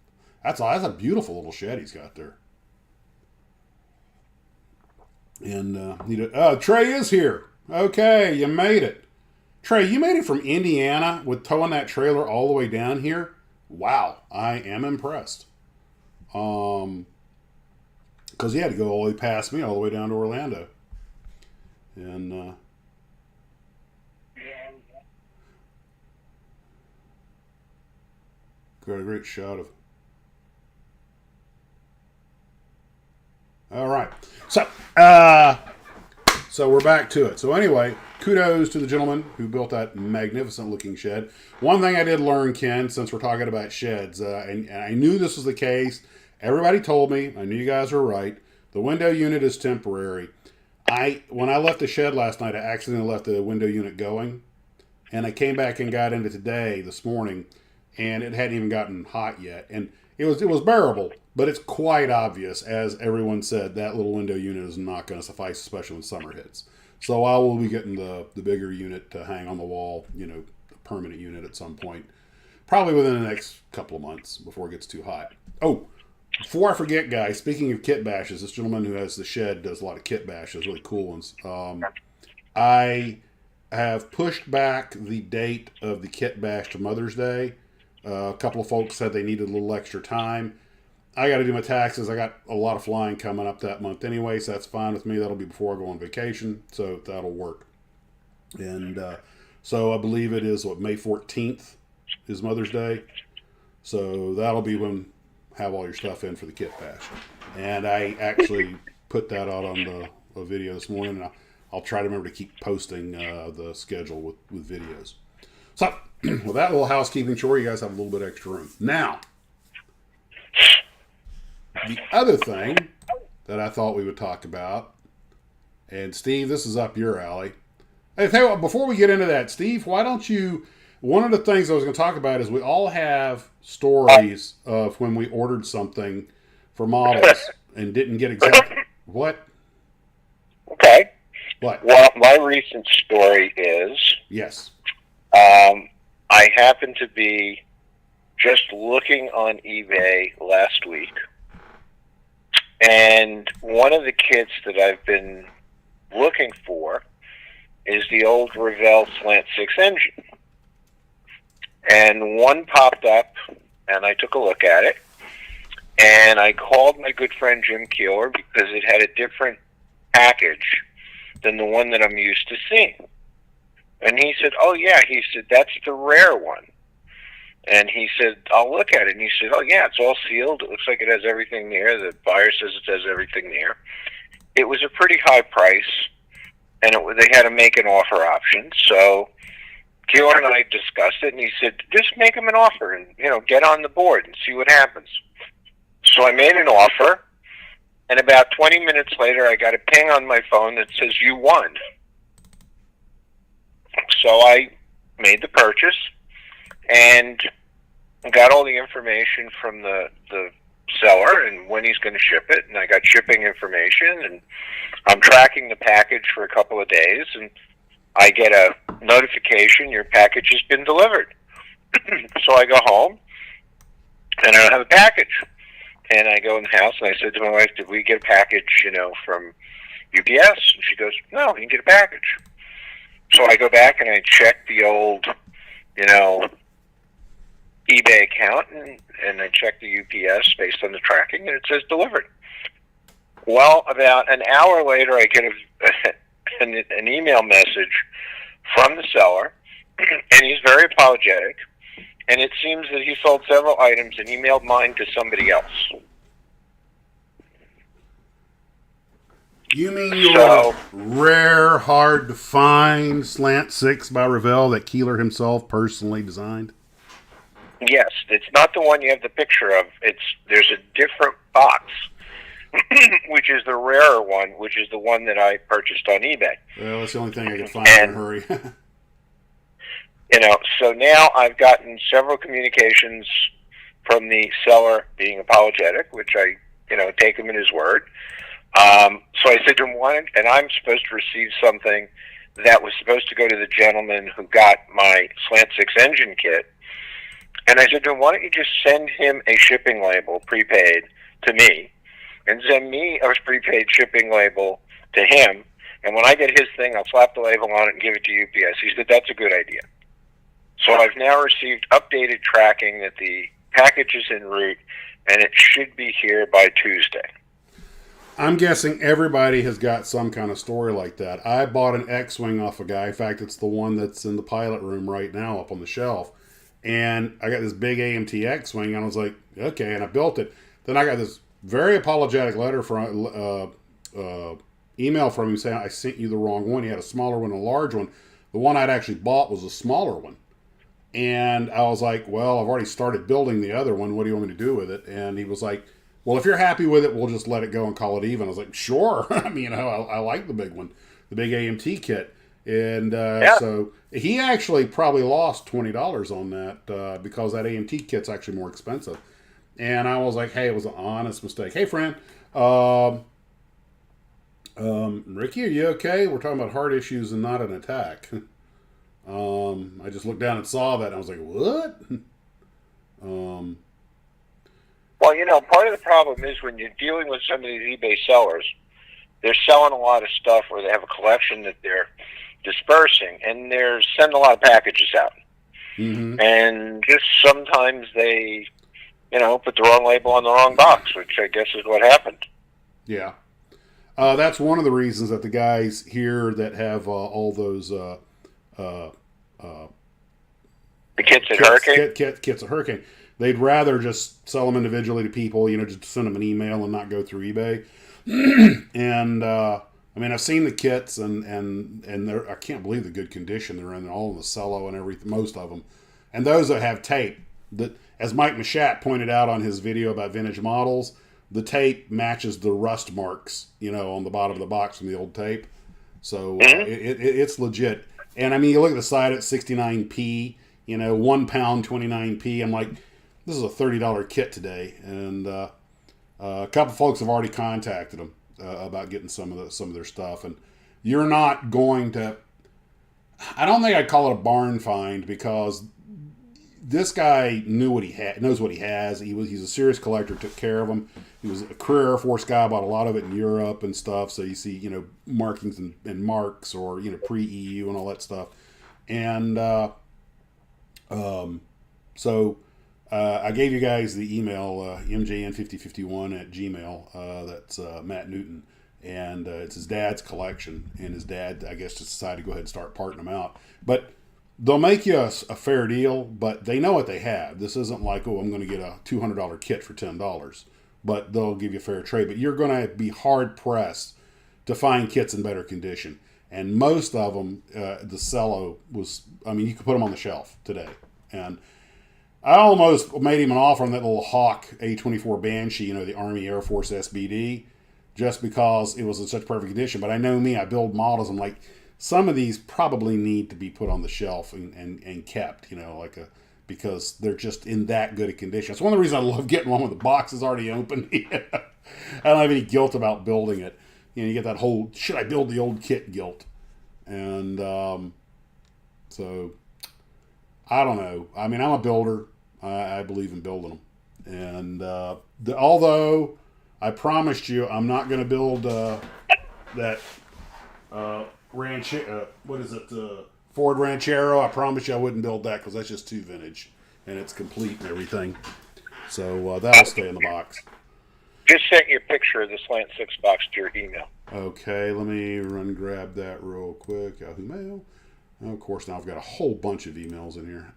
a beautiful little shed he's got there. And Trey is here. Okay, you made it. Trey, you made it from Indiana with towing that trailer all the way down here. wow, I am impressed. Because he had to go all the way past me, all the way down to Orlando. And got a great shot of. All right, so we're back to it. So anyway, kudos to the gentleman who built that magnificent-looking shed. One thing I did learn, Ken, since we're talking about sheds, and I knew this was the case. Everybody told me. I knew you guys were right. The window unit is temporary. When I left the shed last night, I accidentally left the window unit going, and I came back and got into this morning, and it hadn't even gotten hot yet, and it was bearable, but it's quite obvious, as everyone said, that little window unit is not going to suffice, especially when summer hits. So I will be getting the bigger unit to hang on the wall, a permanent unit at some point, probably within the next couple of months before it gets too hot. Oh, before I forget, guys, speaking of kit bashes, this gentleman who has the shed does a lot of kit bashes, really cool ones. I have pushed back the date of the kit bash to Mother's Day. A couple of folks said they needed a little extra time. I got to do my taxes. I got a lot of flying coming up that month anyway, so that's fine with me. That'll be before I go on vacation, so that'll work. And so I believe it is, May 14th is Mother's Day. So that'll be when have all your stuff in for the kit bash. And I actually put that out on the video this morning, and I'll try to remember to keep posting the schedule with videos. So, with that little housekeeping chore, you guys have a little bit extra room. Now, the other thing that I thought we would talk about, and Steve, this is up your alley. Hey, tell you what, before we get into that, Steve, why don't you, one of the things I was going to talk about is we all have stories of when we ordered something for models and didn't get exactly what? Okay. What? Well, my recent story is Yes. I happened to be just looking on eBay last week, and one of the kits that I've been looking for is the old Revell Slant 6 engine. And one popped up, and I took a look at it, and I called my good friend Jim Keeler because it had a different package than the one that I'm used to seeing. And he said, oh, yeah. He said, that's the rare one. And he said, I'll look at it. And he said, oh, yeah, it's all sealed. It looks like it has everything there. The buyer says it has everything there. It was a pretty high price, and they had to make an offer option. So Keeler and I discussed it, and he said, just make him an offer and, get on the board and see what happens. So I made an offer, and about 20 minutes later, I got a ping on my phone that says, you won. So I made the purchase and got all the information from the seller and when he's going to ship it, and I got shipping information, and I'm tracking the package for a couple of days, and I get a notification, your package has been delivered. So I go home, and I don't have a package. And I go in the house, and I said to my wife, did we get a package, from UPS? And she goes, no, you didn't get a package. So I go back and I check the old, eBay account, and I check the UPS based on the tracking, and it says delivered. Well, about an hour later, I get an email message from the seller, and he's very apologetic, and it seems that he sold several items and emailed mine to somebody else. You mean your rare, hard to find Slant 6 by Revell that Keeler himself personally designed? Yes, it's not the one you have the picture of. There's a different box, which is the rarer one, which is the one that I purchased on eBay. Well, that's the only thing I could find in a hurry. So now I've gotten several communications from the seller being apologetic, which I, take him in his word. So I said to him, and I'm supposed to receive something that was supposed to go to the gentleman who got my Slant 6 engine kit. And I said to him, why don't you just send him a shipping label, prepaid, to me, and send me a prepaid shipping label to him, and when I get his thing, I'll slap the label on it and give it to UPS. He said, that's a good idea. So I've now received updated tracking that the Package is en route, and it should be here by Tuesday. I'm guessing everybody has got some kind of story like that. I bought an X-Wing off a guy. In fact, it's the one that's in the pilot room right now up on the shelf. And I got this big AMT X-Wing, and I was like, okay, and I built it. Then I got this very apologetic letter from email from him saying I sent you the wrong one. He had a smaller one and a large one. The one I'd actually bought was a smaller one. And I was like, well, I've already started building the other one. What do you want me to do with it? And he was like, well, if you're happy with it, we'll just let it go and call it even. I was like, sure. I mean, I like the big one, the big AMT kit. And so he actually probably lost $20 on that because that AMT kit's actually more expensive. And I was like, hey, it was an honest mistake. Hey, friend, Ricky, are you okay? We're talking about heart issues and not an attack. I just looked down and saw that, and I was like, what? Well, you know, part of the problem is when you're dealing with some of these eBay sellers, they're selling a lot of stuff where they have a collection that they're dispersing, and they're sending a lot of packages out. Mm-hmm. And just sometimes they, you know, put the wrong label on the wrong box, which I guess is what happened. Yeah. That's one of the reasons that the guys here that have all those The kits at Hurricane? Kits at Hurricane, they'd rather just sell them individually to people, you know, just send them an email and not go through eBay. And I mean, I've seen the kits, and they're, I can't believe the good condition they're in. They're all in the cello and everything, most of them. And those that have tape, that, as Mike Mashat pointed out on his video about vintage models, the tape matches the rust marks, you know, on the bottom of the box from the old tape. So it's legit. And I mean, you look at the side at 69p, you know, 1 pound, 29p. I'm like, this is a $30 kit today. And a couple folks have already contacted them about getting some of their stuff. And you're not going to, I don't think I'd call it a barn find, because this guy knows what he has. He's a serious collector, took care of them. He was a career Air Force guy, bought a lot of it in Europe and stuff. So you see, you know, markings and marks, or, you know, pre-EU and all that stuff. And so I gave you guys the email, mjn5051@gmail. That's Matt Newton. And it's his dad's collection. And his dad, I guess, just decided to go ahead and start parting them out. But they'll make you a fair deal, but they know what they have. This isn't like, oh, I'm going to get a $200 kit for $10. But they'll give you a fair trade. But you're going to be hard-pressed to find kits in better condition. And most of them, the cello was, I mean, you could put them on the shelf today. And I almost made him an offer on that little Hawk A24 Banshee, you know, the Army Air Force SBD, just because it was in such perfect condition. But I know me, I build models. I'm like, some of these probably need to be put on the shelf and kept, you know, because they're just in that good a condition. It's one of the reasons I love getting one with the box is already open. I don't have any guilt about building it. You know, you get that whole, should I build the old kit guilt? And so, I don't know. I mean, I'm a builder. I believe in building them. And although I promised you I'm not going to build that Ford Ranchero. I promised you I wouldn't build that because that's just too vintage, and it's complete and everything. So that'll stay in the box. Just sent you a picture of the Slant 6 box to your email. Okay, let me grab that real quick. Yahoo Mail. Oh, of course, now I've got a whole bunch of emails in here.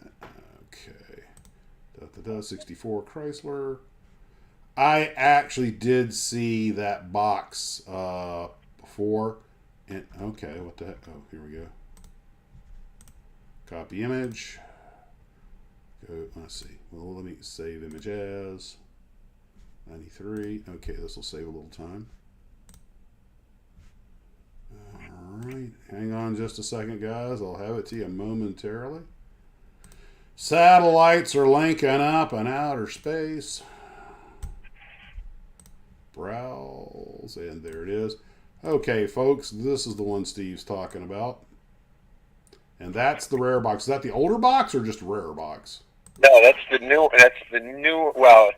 Okay. 64 Chrysler. I actually did see that box before. And, okay, what the heck? Oh, here we go. Copy image. Go, let's see. Well, let me save image as 93. Okay, this will save a little time. Alright, hang on just a second, guys. I'll have it to you momentarily. Satellites are linking up in outer space. Browse, and there it is. Okay, folks, this is the one Steve's talking about. And that's the rare box. Is that the older box or just a rarer box? No, that's the new, well,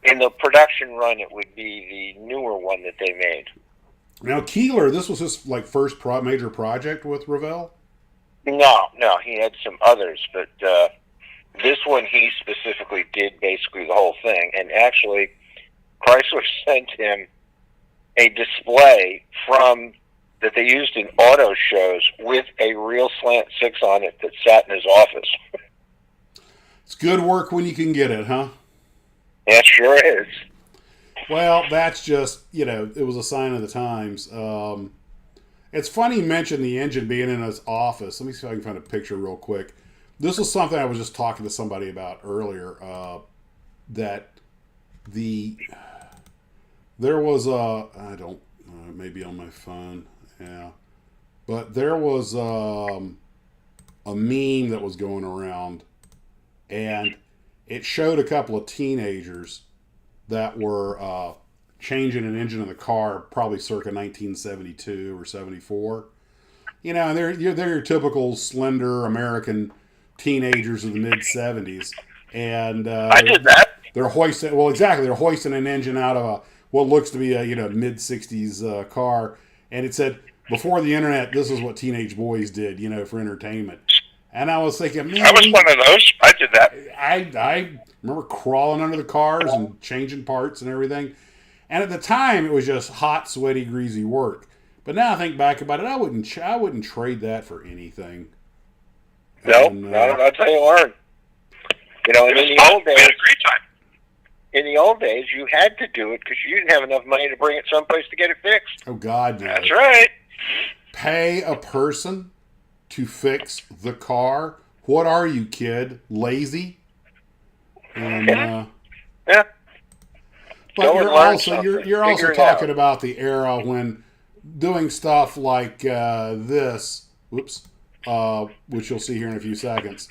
in the production run, it would be the newer one that they made. Now, Keeler, this was his first major project with Revell? No, he had some others, but this one, he specifically did basically the whole thing. And actually, Chrysler sent him a display that they used in auto shows with a real slant 6 on it that sat in his office. It's good work when you can get it, huh? It sure is. Well, that's just, it was a sign of the times. It's funny you mentioned the engine being in his office. Let me see if I can find a picture real quick. This was something I was just talking to somebody about earlier, that there was maybe on my phone, yeah. But there was a meme that was going around, and it showed a couple of teenagers that were changing an engine in the car, probably circa 1972 or 74. And they're your typical slender American teenagers of the mid 70s, and I did that. They're hoisting. Well, exactly. They're hoisting an engine out of what looks to be a mid 60s car, and it said, before the internet, this is what teenage boys did, for entertainment. And I was thinking, man, I was one of those. I did that. I remember crawling under the cars and changing parts and everything. And at the time, it was just hot, sweaty, greasy work. But now I think back about it, I wouldn't trade that for anything. No, that's how you learn. And in the old days, we had a great time. In the old days, you had to do it because you didn't have enough money to bring it someplace to get it fixed. Oh God, no. That's right. Pay a person to fix the car. What are you, kid? Lazy? And Yeah. but you're also talking about the era when doing stuff like this. Whoops. Which you'll see here in a few seconds.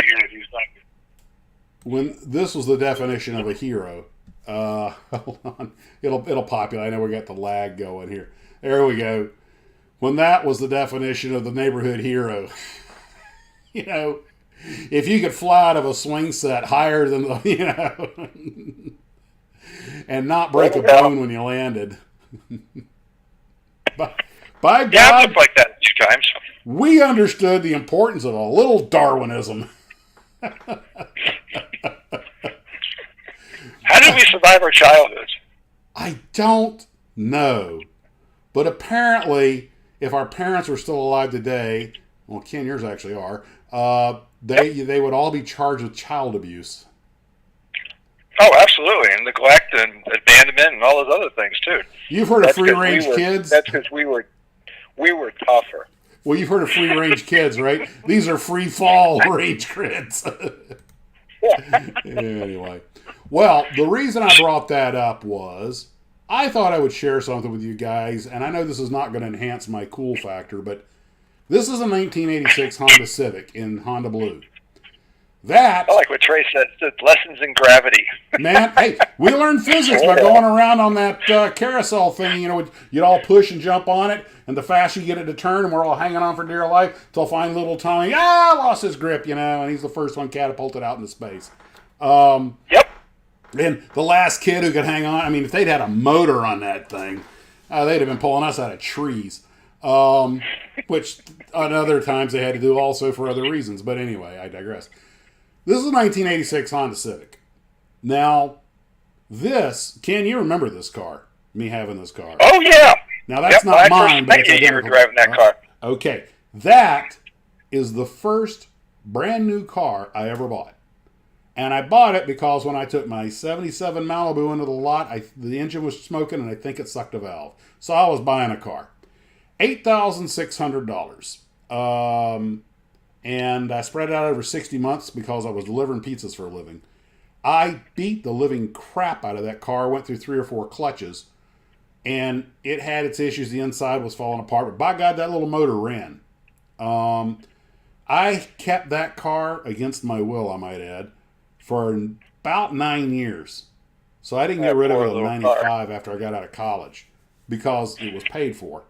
When this was the definition of a hero. Hold on. It'll populate. I know we got the lag going here. There we go. When that was the definition of the neighborhood hero. If you could fly out of a swing set higher than the, and not break a bone when you landed. By God, Yeah, I've like that a few times. we understood the importance of a little Darwinism. How did we survive our childhoods? I don't know. But apparently, if our parents were still alive today, well, Ken, yours actually are, they would all be charged with child abuse. Oh, absolutely. And neglect and abandonment and all those other things, too. You've heard of free-range kids? That's because we were tougher. Well, you've heard of free-range kids, right? These are free-fall range kids. Anyway. Well, the reason I brought that up was I thought I would share something with you guys, and I know this is not going to enhance my cool factor, but this is a 1986 Honda Civic in Honda Blue. That, I like what Trey said. It's lessons in gravity. man, hey, we learned physics by going around on that carousel thing. You'd all push and jump on it, and the faster you get it to turn, and we're all hanging on for dear life, till finally little Tommy, lost his grip, and he's the first one catapulted out into space. Yep. And the last kid who could hang on, if they'd had a motor on that thing, they'd have been pulling us out of trees. Which on other times they had to do also for other reasons. But anyway, I digress. This is a 1986 Honda Civic. Now, Ken, you remember this car, me having this car. Oh, yeah. Now, that's not mine, but it's you were driving that car. Okay. That is the first brand new car I ever bought. And I bought it because when I took my 77 Malibu into the lot, the engine was smoking, and I think it sucked a valve. So I was buying a car. $8,600. And I spread it out over 60 months because I was delivering pizzas for a living. I beat the living crap out of that car, went through 3 or 4 clutches, and it had its issues. The inside was falling apart, but by God, that little motor ran. I kept that car against my will, I might add, for about 9 years. So I didn't get rid of it in 95 after I got out of college because it was paid for.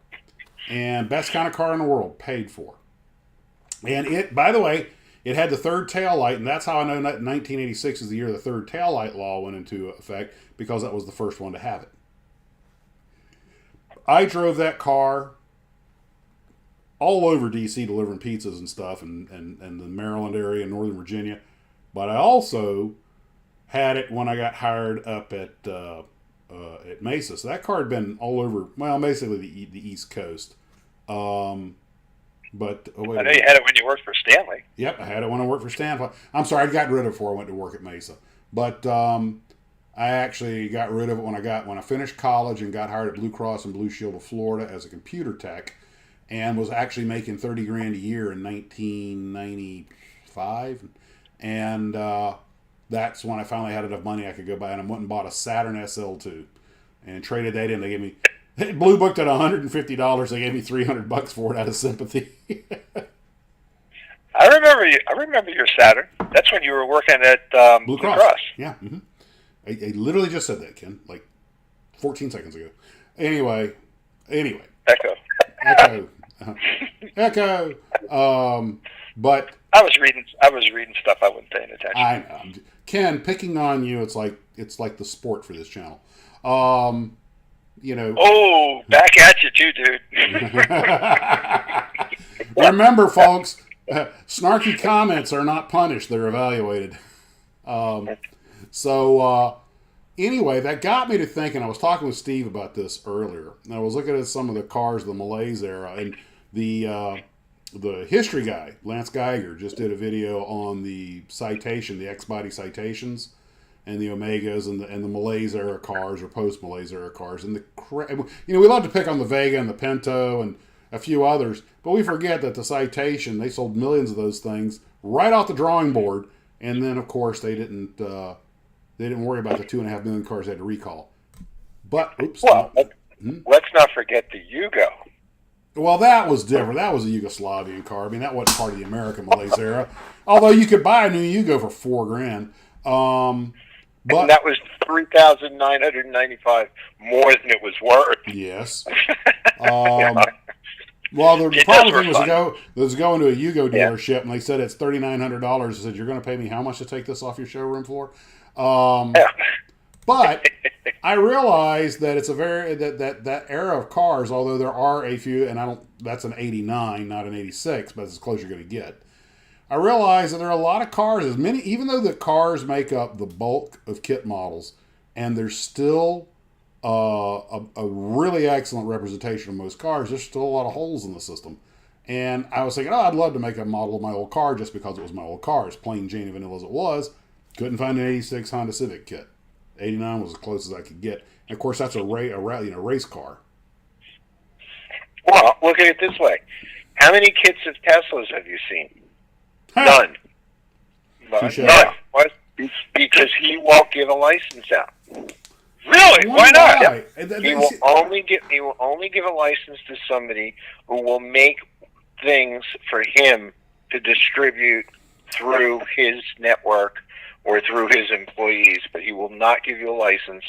And best kind of car in the world, paid for. And it, by the way, it had the third tail light, and that's how I know 1986 is the year the third tail light law went into effect, because that was the first one to have it. I drove that car all over D.C. delivering pizzas and stuff, and the Maryland area and Northern Virginia. But I also had it when I got hired up at Mesa. So that car had been all over, well, basically the East Coast. But I know you had it when you worked for Stanley. Yep, I had it when I worked for Stanley. I'm sorry, I got rid of it before I went to work at Mesa. But I actually got rid of it when I finished college and got hired at Blue Cross and Blue Shield of Florida as a computer tech, and was actually making $30,000 a year in 1995. And that's when I finally had enough money I could go buy, and I went and bought a Saturn SL2 and traded that in. They gave me, Blue booked at $150. They gave me $300 for it out of sympathy. I remember your Saturn. That's when you were working at Blue Cross. Yeah. Mm-hmm. I literally just said that, Ken, like 14 seconds ago. Anyway. Echo. Echo. But I was reading stuff. I wasn't paying attention. I know, Ken, picking on you. It's like the sport for this channel. You know. Oh, back at you too, dude. Remember, folks, snarky comments are not punished; they're evaluated. Anyway, that got me to thinking. I was talking with Steve about this earlier, and I was looking at some of the cars of the malaise era, and the history guy, Lance Geiger, just did a video on the citation, the X-body citations, and the Omegas, and the malaise era cars or post malaise era cars, and we love to pick on the Vega and the Pinto and a few others, but we forget that the citation, they sold millions of those things right off the drawing board, and then of course they didn't worry about the 2.5 million cars they had to recall. But let's not forget the Yugo. Well, that was different. That was a Yugoslavian car. I mean, that wasn't part of the American malaise era. Although you could buy a new Yugo for $4,000. But and that was $3,995 more than it was worth. Yes. Well, the problem was going to a Yugo dealership, and they said it's $3,900. I said, "You're going to pay me how much to take this off your showroom floor?" But I realized that it's a very that era of cars. Although there are a few, and that's an '89, not an '86, but it's as close as you're going to get. I realized that there are a lot of cars, even though the cars make up the bulk of kit models, and there's still a really excellent representation of most cars, there's still a lot of holes in the system. And I was thinking, I'd love to make a model of my old car just because it was my old car, as plain Jane and vanilla as it was. Couldn't find an '86 Honda Civic kit. '89 was as close as I could get. And of course, that's a race car. Well, look at it this way: how many kits of Teslas have you seen? None. None. What? Because he won't give a license out. Really? Why not? Yep. He will only give a license to somebody who will make things for him to distribute through his network or through his employees, but he will not give you a license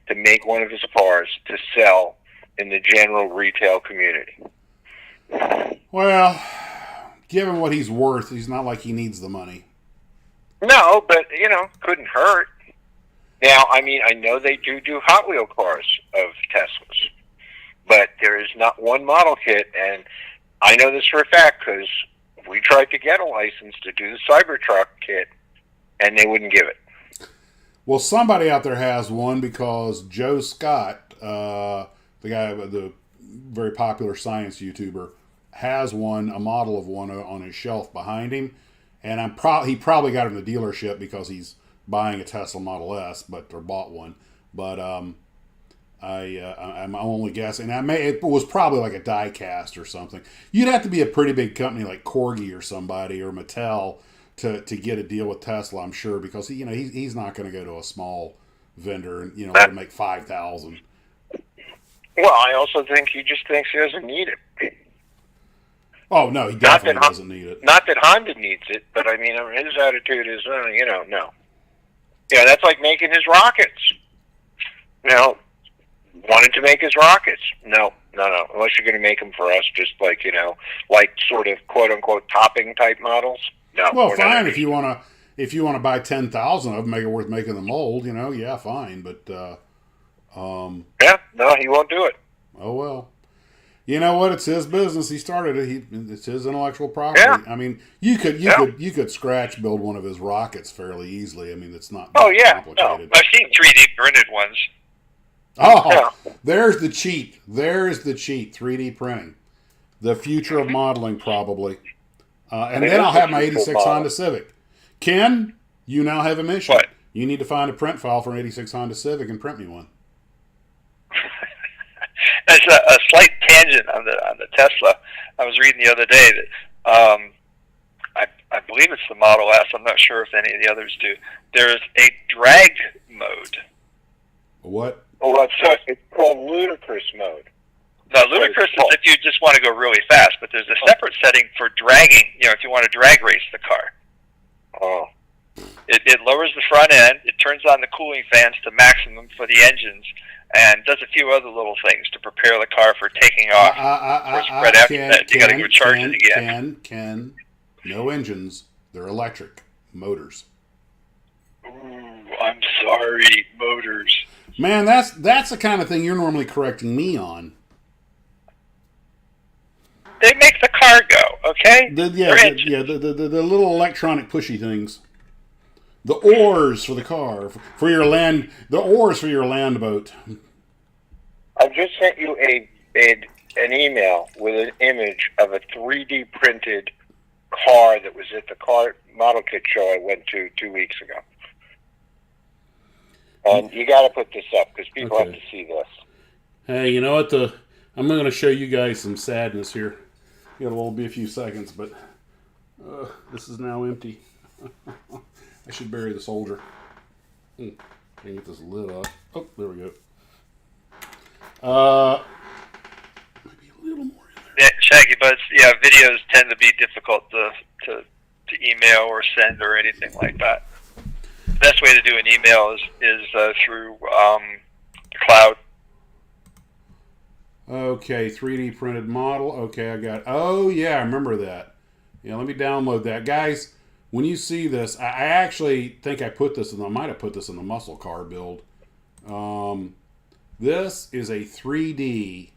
to make one of his cars to sell in the general retail community. Well, given what he's worth, he's not like he needs the money. No, but, couldn't hurt. Now, I mean, I know they do Hot Wheel cars of Teslas, but there is not one model kit, and I know this for a fact because we tried to get a license to do the Cybertruck kit, and they wouldn't give it. Well, somebody out there has one because Joe Scott, the guy, the very popular science YouTuber, has one, a model of one on his shelf behind him, and he probably got it in the dealership because he's buying a Tesla Model S, or bought one. But I'm only guessing. It was probably like a die cast or something. You'd have to be a pretty big company like Corgi or somebody or Mattel to get a deal with Tesla, I'm sure, because he's not going to go to a small vendor and let him make 5,000. Well, I also think he just thinks he doesn't need it. Oh no, he definitely doesn't need it. Not that Honda needs it, but I mean, his attitude is, no. Yeah, that's like making his rockets. Wanted to make his rockets. No. Unless you're going to make them for us, just like sort of quote unquote topping type models. No. Well, fine if you want to buy 10,000 of them, make it worth making the mold. Yeah, fine. But yeah, no, he won't do it. Oh well. You know what? It's his business. He started it. It's his intellectual property. Yeah. I mean, you could scratch build one of his rockets fairly easily. I mean, it's not complicated. No. I've seen 3D printed ones. Oh, there's the cheat. There's the cheat. 3D printing, the future of modeling, probably. And then I'll have my '86 Honda Civic. Ken, you now have a mission. What? You need to find a print file for an '86 Honda Civic and print me one. That's a slight tangent on the Tesla. I was reading the other day that I believe it's the Model S. I'm not sure if any of the others do. There's a drag mode. What? Oh, it's called ludicrous mode. Now, ludicrous is if you just want to go really fast, but there's a separate setting for dragging. If you want to drag race the car. Oh. It lowers the front end. It turns on the cooling fans to maximum for the engines, and does a few other little things to prepare the car for taking off. Of course, right after that, you got to go charge it again. Ken, no engines. They're electric motors. Ooh, I'm sorry, motors. Man, that's the kind of thing you're normally correcting me on. They make the car go, okay? The little electronic pushy things. The oars for the car, for your land. The oars for your land boat. I just sent you an email with an image of a 3D printed car that was at the car model kit show I went to 2 weeks ago. And you got to put this up because people have to see this. Hey, you know what? I'm going to show you guys some sadness here. It'll only be a few seconds, but this is now empty. I should bury the soldier. Can get this lid off. Oh, there we go. Maybe a little more in there. Yeah, Shaggy Buzz. Yeah, videos tend to be difficult to email or send or anything like that. The best way to do an email is through the cloud. Okay, 3D printed model. Okay, I got. Oh yeah, I remember that. Yeah, let me download that, guys. When you see this, I actually think I might have put this in the muscle car build. This is a 3D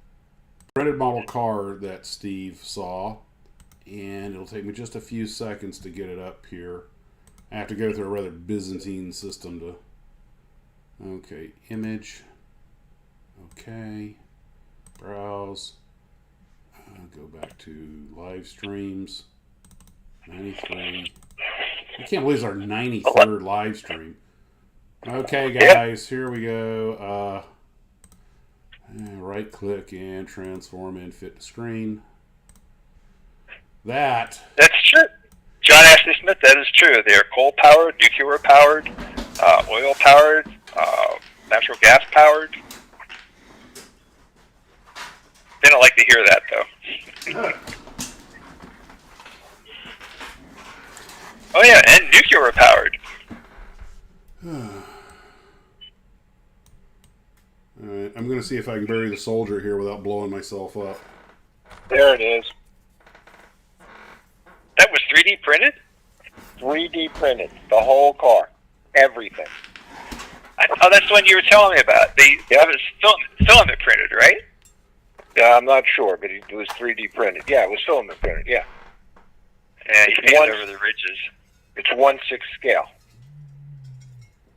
printed model car that Steve saw, and it'll take me just a few seconds to get it up here. I have to go through a rather Byzantine system to. Okay, image. Okay, browse. Go back to live streams. 93. I can't believe it's our 93rd live stream. Okay, guys, here we go. Right click and transform and fit to screen. That's true. John Ashley Smith, that is true. They are coal powered, nuclear powered, oil powered, natural gas powered. They don't like to hear that, though. Oh yeah, and nuclear powered. Alright, I'm going to see if I can bury the soldier here without blowing myself up. There it is. That was 3D printed? 3D printed. The whole car. Everything. Oh, that's the one you were telling me about. It was filament printed, right? Yeah, I'm not sure, but it was 3D printed. Yeah, it was filament printed, yeah. Yeah, you painted over the ridges. It's 1/6 scale.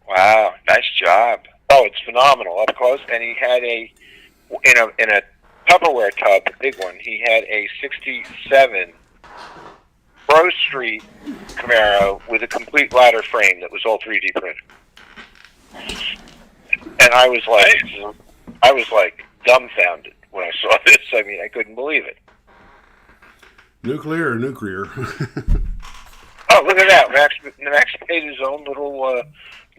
Wow, nice job. Oh, it's phenomenal up close. And he had in a Tupperware tub, the big one, he had a 67 Pro Street Camaro with a complete ladder frame that was all 3D printed. And I was like dumbfounded when I saw this. I mean, I couldn't believe it. Nuclear. Oh, look at that. Max made his own little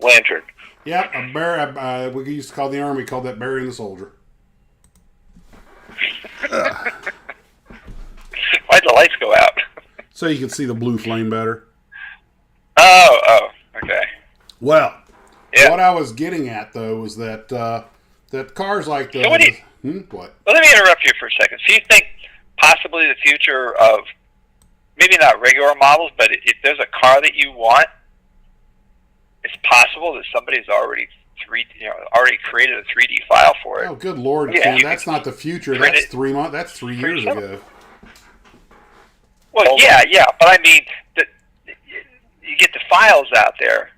lantern. Yeah, we used to call the Army, called that burying the soldier. Why'd the lights go out? So you can see the blue flame better. Oh, okay. Well, yeah. What I was getting at, though, was that that cars like the... So what? What? Well, let me interrupt you for a second. So you think possibly the future of, maybe not regular models, but if there's a car that you want, it's possible that somebody's already already created a 3D file for it. Oh, good Lord, Ken, that's not the future. That's 3 months. That's 3 years ago. Well, yeah, but I mean, you get the files out there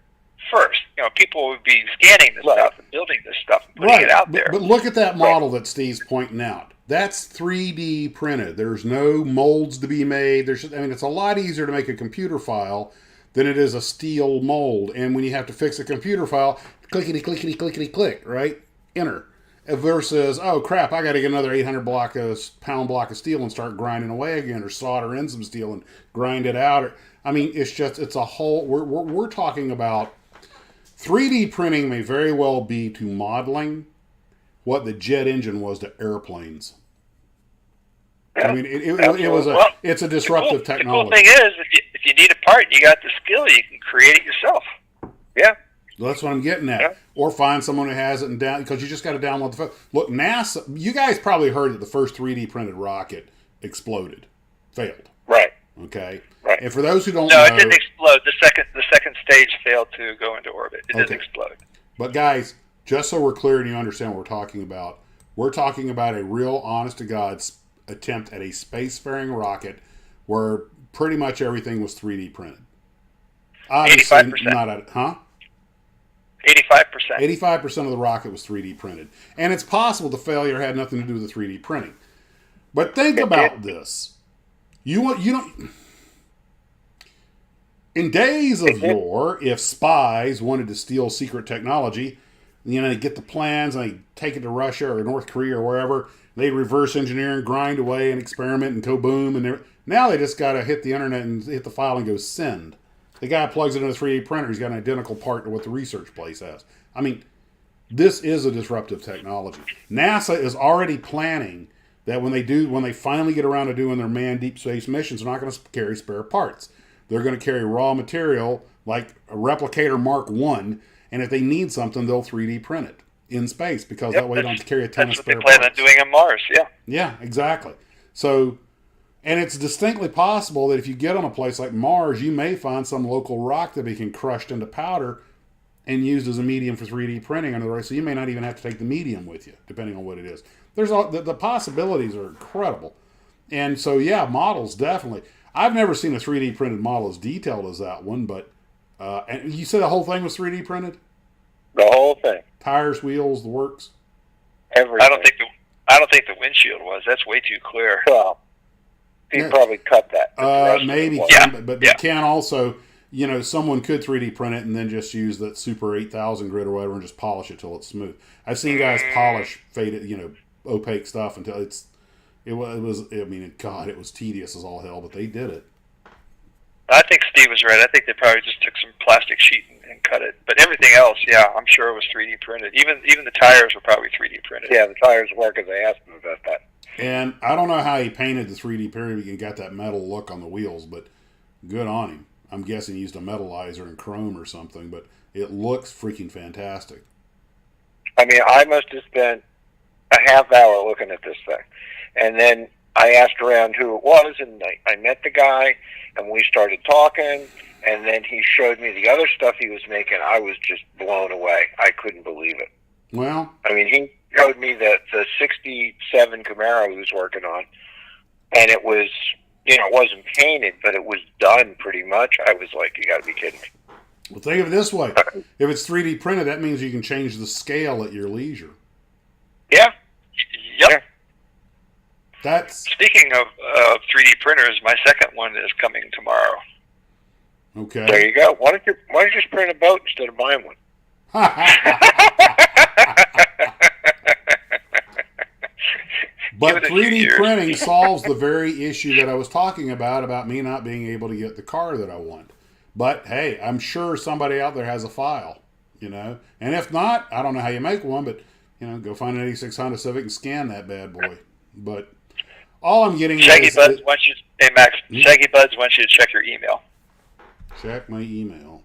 first. People would be scanning this stuff and building this stuff and putting it out there. But look at that model that Steve's pointing out. That's 3D printed. There's no molds to be made. It's a lot easier to make a computer file than it is a steel mold. And when you have to fix a computer file, clickety, clickety, clickety, click, right? Enter. Versus, oh crap, I got to get another 800-pound block of steel and start grinding away again, or solder in some steel and grind it out. It's a whole. We're talking about 3D printing may very well be to modeling what the jet engine was to airplanes. Yeah, it's a disruptive technology. The cool thing is, if you need a part and you got the skill, you can create it yourself. Yeah. That's what I'm getting at. Yeah. Or find someone who has it because you just got to download the phone. Look, NASA, you guys probably heard that the first 3D printed rocket exploded. Failed. Right. Okay. Right. And for those who don't know... No, it didn't explode. The second stage failed to go into orbit. It didn't explode. But guys, just so we're clear and you understand what we're talking about a real honest-to-God attempt at a spacefaring rocket where pretty much everything was 3D printed. Obviously, 85%. not at... Huh? 85%. 85% of the rocket was 3D printed. And it's possible the failure had nothing to do with the 3D printing. But think about this. You don't... In days of yore, if spies wanted to steal secret technology, they get the plans and they take it to Russia or North Korea or wherever, they reverse engineer and grind away and experiment and go boom. And now they just got to hit the internet and hit the file and go send. The guy plugs it into a 3D printer. He's got an identical part to what the research place has. This is a disruptive technology. NASA is already planning that when they finally get around to doing their manned deep space missions, they're not going to carry spare parts. They're going to carry raw material like a replicator Mark I, and if they need something, they'll 3D print it in space because that way they don't have to carry a ton of spare parts. That's what they plan on doing on Mars, yeah. Yeah, exactly. So... And it's distinctly possible that if you get on a place like Mars, you may find some local rock that became crushed into powder and used as a medium for 3D printing. So you may not even have to take the medium with you, depending on what it is. The possibilities are incredible. And so, yeah, models, definitely. I've never seen a 3D printed model as detailed as that one, but and you said the whole thing was 3D printed? The whole thing. Tires, wheels, the works? Everything. I don't think the windshield was. That's way too clear. Well, he probably cut that. Maybe, but they can also, someone could 3D print it and then just use that Super 8000 grid or whatever and just polish it till it's smooth. I've seen guys polish faded, opaque stuff until it was tedious as all hell, but they did it. I think Steve was right. I think they probably just took some plastic sheet and cut it. But everything else, yeah, I'm sure it was 3D printed. Even the tires were probably 3D printed. Yeah, the tires were because they asked him about that. And I don't know how he painted the 3D printing and got that metal look on the wheels, but good on him. I'm guessing he used a metallizer and chrome or something, but it looks freaking fantastic. I must have spent a half hour looking at this thing. And then I asked around who it was, and I met the guy, and we started talking, and then he showed me the other stuff he was making. I was just blown away. I couldn't believe it. Well... he showed me the 67 Camaro he was working on, and it was, it wasn't painted, but it was done pretty much. I was like, you got to be kidding me. Well, think of it this way. If it's 3D printed, that means you can change the scale at your leisure. Yeah. Yep. Yeah. Speaking of 3D printers, my second one is coming tomorrow. Okay. There you go. Why don't you just print a boat instead of buying one? But 3D printing solves the very issue that I was talking about me not being able to get the car that I want. But, hey, I'm sure somebody out there has a file, And if not, I don't know how you make one, but, go find an 86 Honda Civic and scan that bad boy. But all I'm getting Shaggy Buds wants you to check your email. Check my email.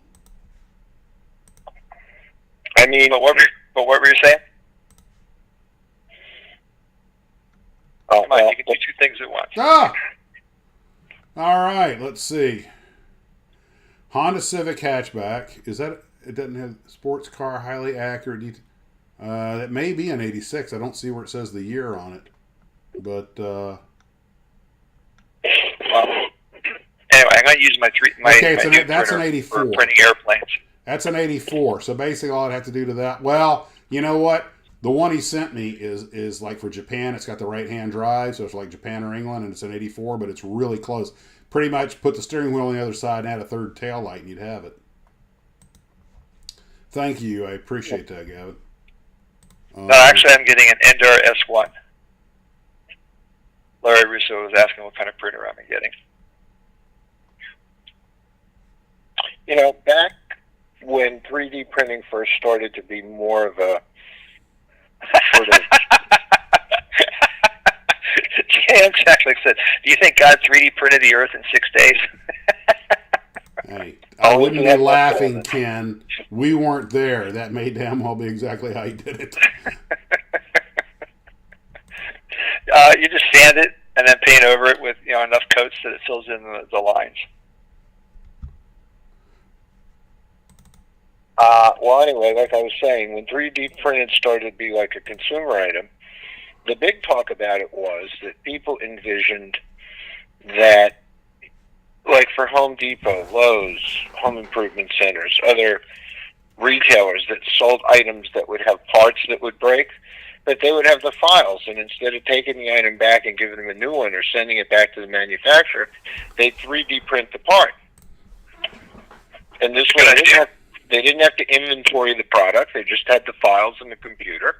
But what were you saying? Oh, come on, you can do two things at once. Ah! All right, let's see. Honda Civic hatchback. Is that it doesn't have sports car, highly accurate. It may be an 86. I don't see where it says the year on it. But, well, anyway, I'm going to use my that's an 84. For printing airplanes. That's an 84. So basically all I'd have to do to that, well, you know what? The one he sent me is like for Japan. It's got the right-hand drive, so it's like Japan or England, and it's an 84, but it's really close. Pretty much put the steering wheel on the other side and add a third tail light, and you'd have it. Thank you. I appreciate that, Gavin. No, actually, I'm getting an Endor S1. Larry Russo was asking what kind of printer I'm getting. You know, back when 3D printing first started to be more of a sort of... Jan Jacklick said, do you think God 3D printed the Earth in 6 days? Hey, I wouldn't be laughing, Ken. We weren't there. That may damn well be exactly how he did it. You just sand it and then paint over it with enough coats that it fills in the lines. Well, anyway, like I was saying, when 3D printed started to be like a consumer item, the big talk about it was that people envisioned that, like for Home Depot, Lowe's, home improvement centers, other retailers that sold items that would have parts that would break, that they would have the files, and instead of taking the item back and giving them a new one or sending it back to the manufacturer, they'd 3D print the part. And this way, they didn't have to inventory the product. They just had the files in the computer,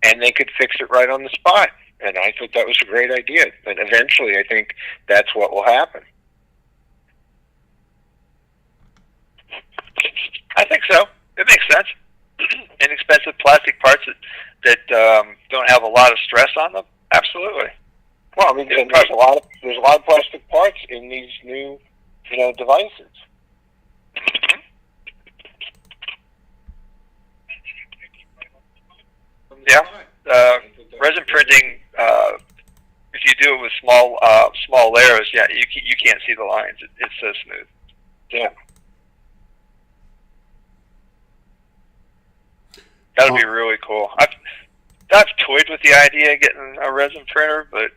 and they could fix it right on the spot. And I thought that was a great idea. And eventually, I think that's what will happen. I think so. It makes sense. Inexpensive plastic parts that don't have a lot of stress on them. Absolutely. Well, I mean, there's a lot of plastic parts in these new, devices. Yeah. Resin printing. If you do it with small layers, you can't see the lines. It's so smooth. Yeah. That would be really cool. I've toyed with the idea of getting a resin printer, but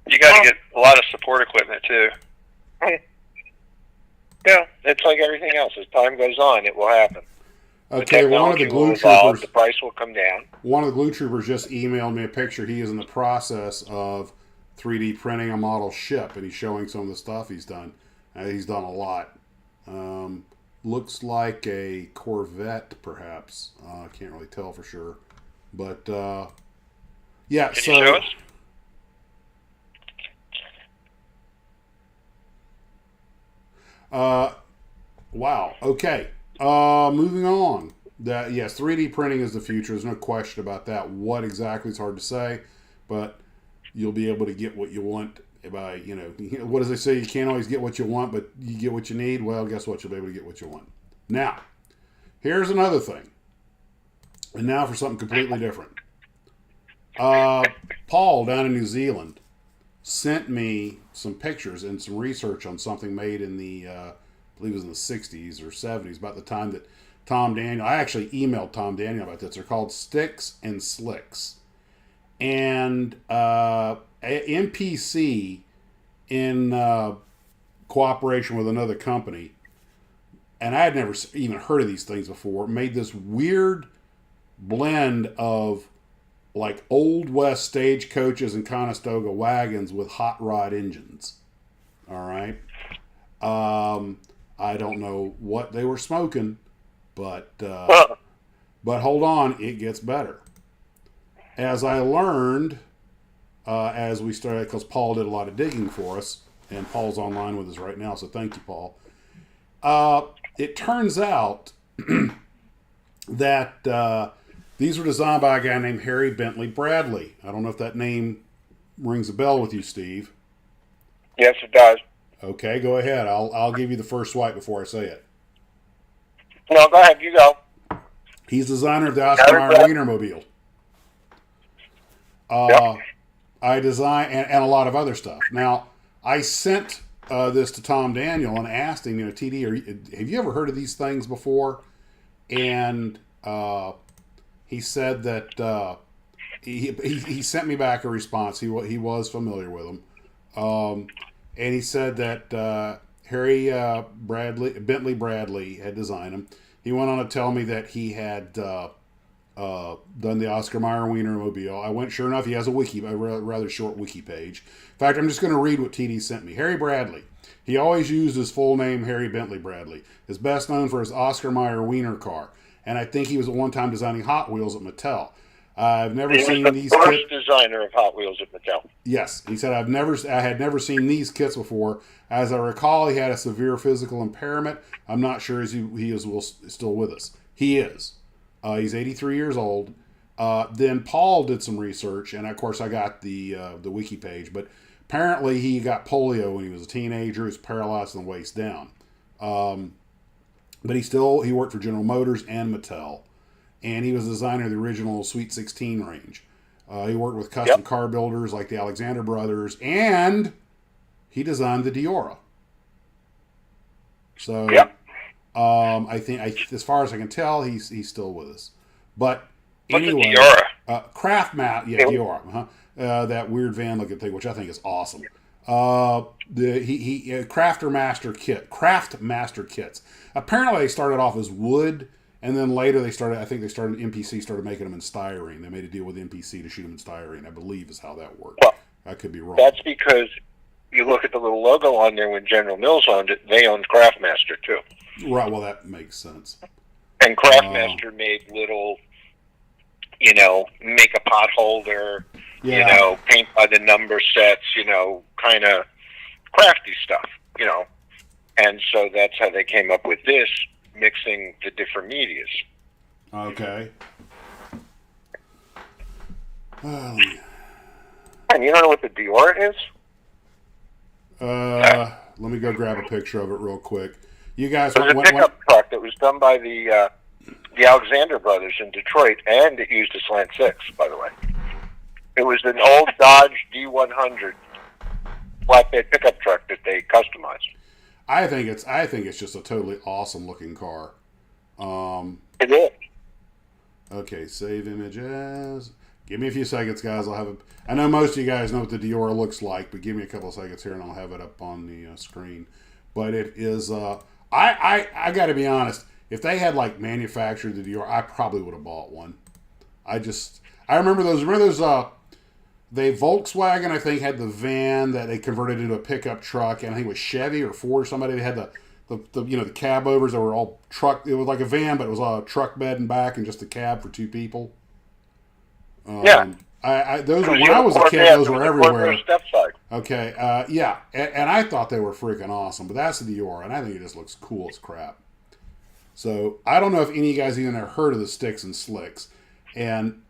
you got to get a lot of support equipment too. Yeah, it's like everything else. As time goes on, it will happen. Okay, one of the glue troopers. The price will come down. One of the glue troopers just emailed me a picture. He is in the process of 3D printing a model ship, and he's showing some of the stuff he's done. He's done a lot. Looks like a Corvette, perhaps. I can't really tell for sure, but yeah. Can you show us? Wow. Okay. Moving on. Yes, 3D printing is the future. There's no question about that. What exactly is hard to say, but you'll be able to get what you want by, what does they say? You can't always get what you want, but you get what you need. Well, guess what? You'll be able to get what you want. Now, here's another thing. And now for something completely different. Paul down in New Zealand sent me some pictures and some research on something made in the, I believe it was in the 60s or 70s, about the time that Tom Daniel, I actually emailed Tom Daniel about this. They're called Sticks and Slicks. And MPC, in cooperation with another company, and I had never even heard of these things before, made this weird blend of like Old West stagecoaches and Conestoga wagons with hot rod engines. All right. I don't know what they were smoking, but hold on, it gets better. As I learned, as we started, because Paul did a lot of digging for us, and Paul's online with us right now, so thank you, Paul. It turns out that these were designed by a guy named Harry Bentley Bradley. I don't know if that name rings a bell with you, Steve. Yes, it does. Okay, go ahead. I'll give you the first swipe before I say it. No, go ahead. You go. He's designer of the Oscar Mayer Wienermobile. Yep. I design and a lot of other stuff. Now, I sent this to Tom Daniel and asked him, TD, have you ever heard of these things before? and he said that he sent me back a response. He was familiar with him, and he said that Harry Bentley Bradley had designed him. He went on to tell me that he had done the Oscar Mayer Wienermobile. I went, sure enough, he has a rather short wiki page. In fact, I'm just going to read what TD sent me. Harry Bradley. He always used his full name, Harry Bentley Bradley. Is best known for his Oscar Mayer Wiener car. And I think he was at one time designing Hot Wheels at Mattel. I've never seen these kits. He was the first designer of Hot Wheels at Mattel. Yes. He said, I had never seen these kits before. As I recall, he had a severe physical impairment. I'm not sure if he is still with us. He is. He's 83 years old. Then Paul did some research, and of course I got the wiki page, but apparently he got polio when he was a teenager. He was paralyzed from the waist down. But he worked for General Motors and Mattel, and he was the designer of the original Sweet 16 range. He worked with custom car builders like the Alexander Brothers, and he designed the Diorama. So, I think, as far as I can tell, he's still with us. But anyway, Diorama, that weird van-looking thing, which I think is awesome. Crafter Master kits. Apparently, they started off as wood, and then later MPC started making them in styrene. They made a deal with MPC to shoot them in styrene, I believe is how that worked. Well, I could be wrong. That's because you look at the little logo on there. When General Mills owned it, they owned Craftmaster too. Right. Well, that makes sense. And Craftmaster made little, make a pot holder, paint by the number sets, kind of crafty stuff, And so that's how they came up with this, mixing the different medias. Okay. And you don't know what the Dior is? Let me go grab a picture of it real quick. You guys, it was a pickup truck that was done by the Alexander Brothers in Detroit, and it used a slant six, by the way. It was an old Dodge D100 flatbed pickup truck that they customized. I think it's just a totally awesome looking car. It is. Okay, save images. Give me a few seconds, guys. I know most of you guys know what the Dior looks like, but give me a couple of seconds here, and I'll have it up on the screen. But it is. I got to be honest. If they had manufactured the Dior, I probably would have bought one. I remember those. They Volkswagen, I think, had the van that they converted into a pickup truck, and I think it was Chevy or Ford or somebody. They had the cab overs that were all truck. It was like a van, but it was a truck bed and back, and just a cab for two people. When I was a kid, those were everywhere. Okay, and I thought they were freaking awesome, but that's the Dior, and I think it just looks cool as crap. So I don't know if any of you guys even have heard of the Sticks and Slicks, and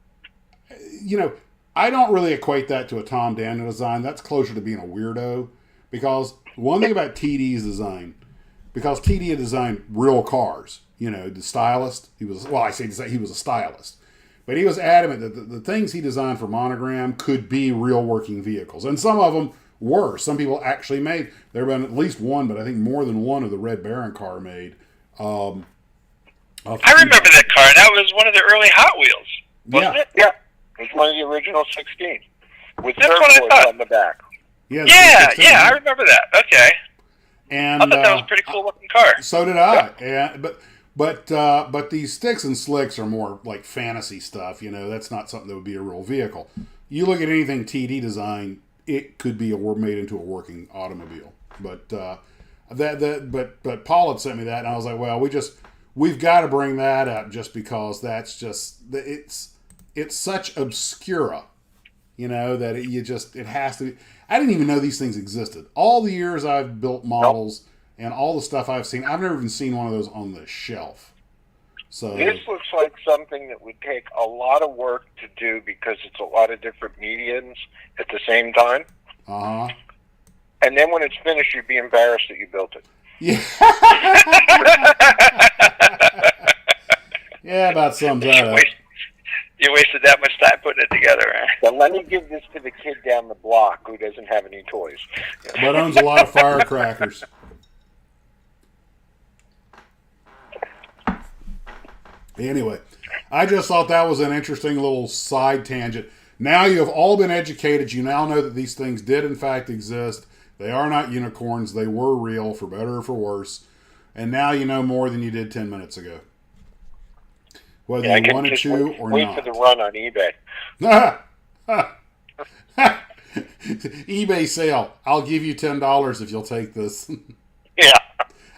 I don't really equate that to a Tom Daniel design. That's closer to being a weirdo, because one thing about TD's design, because TD had designed real cars, the stylist, he was a stylist, but he was adamant that the things he designed for Monogram could be real working vehicles, and some of them were. Some people actually made, there have been at least one, but I think more than one of the Red Baron car made. I remember that car. That was one of the early Hot Wheels, wasn't it? Yeah. It was one of the original 16 with That's what I thought. On the back. Yeah, I remember that. Okay. And I thought that was a pretty cool looking car. So did I. Yeah. But these Sticks and Slicks are more like fantasy stuff. That's not something that would be a real vehicle. You look at anything TD design, it could be made into a working automobile. But but Paul had sent me that, and I was like, well, we've got to bring that up just because that's just it's such obscura, that it has to be. I didn't even know these things existed. All the years I've built models and all the stuff I've seen, I've never even seen one of those on the shelf. So this looks like something that would take a lot of work to do because it's a lot of different mediums at the same time. Uh-huh. And then when it's finished, you'd be embarrassed that you built it. Yeah. Yeah, about sums that up. You wasted that much time putting it together, man. Well, let me give this to the kid down the block who doesn't have any toys. But owns a lot of firecrackers. Anyway, I just thought that was an interesting little side tangent. Now you have all been educated. You now know that these things did in fact exist. They are not unicorns. They were real, for better or for worse. And now you know more than you did 10 minutes ago. Whether you wanted to or wait not. Wait for the run on eBay. eBay sale. I'll give you $10 if you'll take this. Yeah.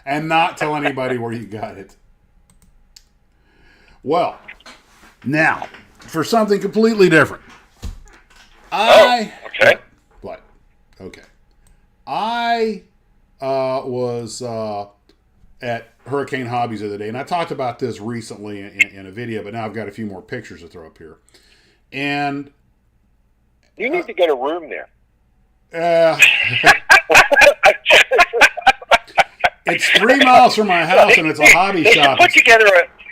And not tell anybody where you got it. Well, now, for something completely different. Okay. What? Okay. I was at Hurricane Hobbies the other day, and I talked about this recently in a video, but now I've got a few more pictures to throw up here. And you need to get a room there. It's 3 miles from my house, and it's a hobby shop. Put together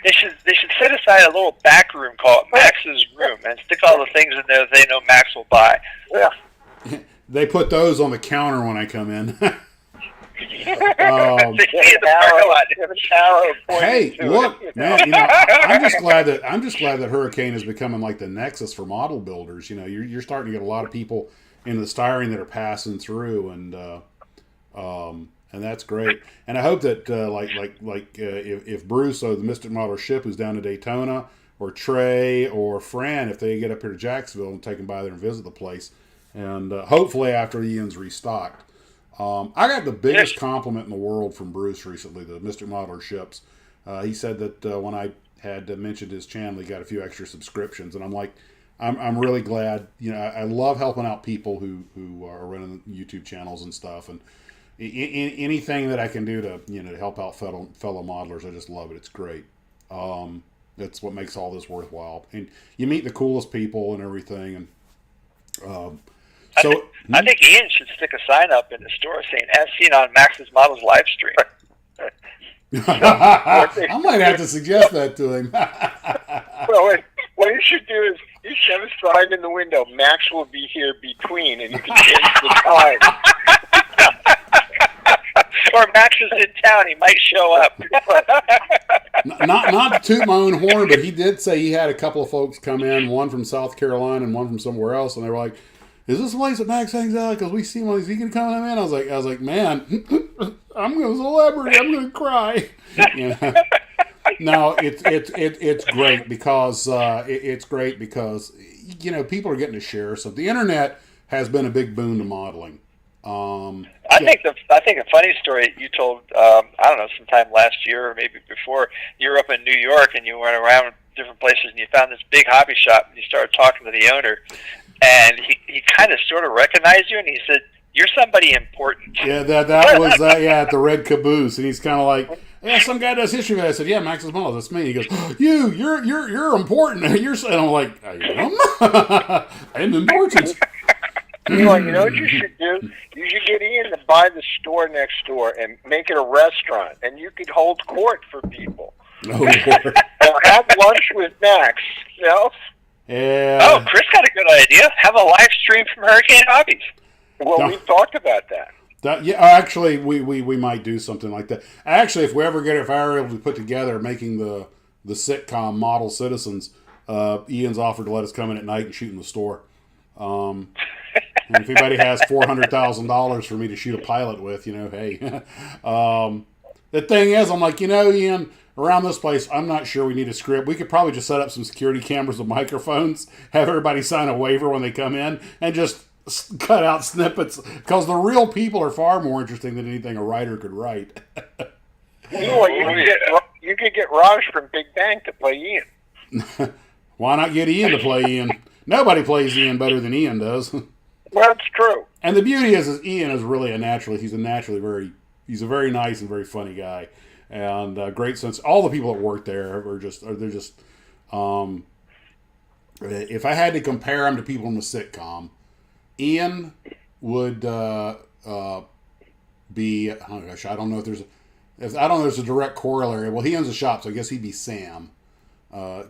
they should set aside a little back room called Max's room and stick all the things in there that they know Max will buy. Yeah. They put those on the counter when I come in. Hey, look, man! I'm just glad that Hurricane is becoming like the nexus for model builders. You're starting to get a lot of people in the styrene that are passing through, and that's great. And I hope that if Bruce or the Mystic Model ship who's down to Daytona, or Trey or Fran, if they get up here to Jacksonville and take them by there and visit the place, and hopefully after Ian's restocked. I got the biggest compliment in the world from Bruce recently, the Mystic Modeler ships. He said that when I had mentioned his channel, he got a few extra subscriptions, and I'm like, I'm really glad. I love helping out people who are running YouTube channels and stuff, and anything that I can do to help out fellow modelers, I just love it. It's great. That's what makes all this worthwhile, and you meet the coolest people and everything, and I think Ian should stick a sign up in the store saying, as seen on Max's Models live stream. I might have to suggest that to him. Well, what you should do is you should have a sign in the window, Max will be here between, and you can change the time. Or Max is in town, he might show up. Not to toot my own horn, but he did say he had a couple of folks come in, one from South Carolina and one from somewhere else, and they were like, is this the place that Max hangs out? Because we see one of these. He can come in. I was like, man, I'm a celebrity. I'm gonna cry. No, it's great because people are getting to share. So the internet has been a big boon to modeling. I think a funny story you told, I don't know, sometime last year or maybe before, you were up in New York and you went around different places and you found this big hobby shop and you started talking to the owner. And he kind of sort of recognized you, and he said, "You're somebody important." Yeah, that was at the Red Caboose, and he's kind of like, "Yeah, some guy does history." I said, "Yeah, Max's Models, that's me." He goes, "You're important." And I'm like, "I am. I'm important." You know what you should do? You should get Ian to buy the store next door and make it a restaurant, and you could hold court for people. Oh, Lord. Or have lunch with Max. Yeah. Oh, Chris got a good idea. Have a live stream from Hurricane Hobbies. Well, we've talked about that. Actually, we might do something like that. Actually, if I were able to put together making the sitcom Model Citizens, Ian's offered to let us come in at night and shoot in the store. And if anybody has $400,000 for me to shoot a pilot with, hey. The thing is, I'm like, Ian, around this place, I'm not sure we need a script. We could probably just set up some security cameras with microphones, have everybody sign a waiver when they come in, and just cut out snippets, because the real people are far more interesting than anything a writer could write. You could get Raj from Big Bang to play Ian. Why not get Ian to play Ian? Nobody plays Ian better than Ian does. Well, that's true. And the beauty is Ian is really he's a very nice and very funny guy. And great sense. All the people that work there they're just. If I had to compare them to people in the sitcom, Ian would be. Oh gosh, I don't know if there's a direct corollary. Well, he owns a shop, so I guess he'd be Sam.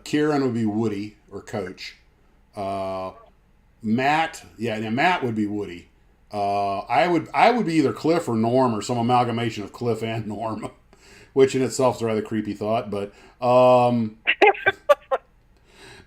Kieran would be Woody or Coach. Matt would be Woody. I would be either Cliff or Norm or some amalgamation of Cliff and Norm. which in itself is a rather creepy thought. But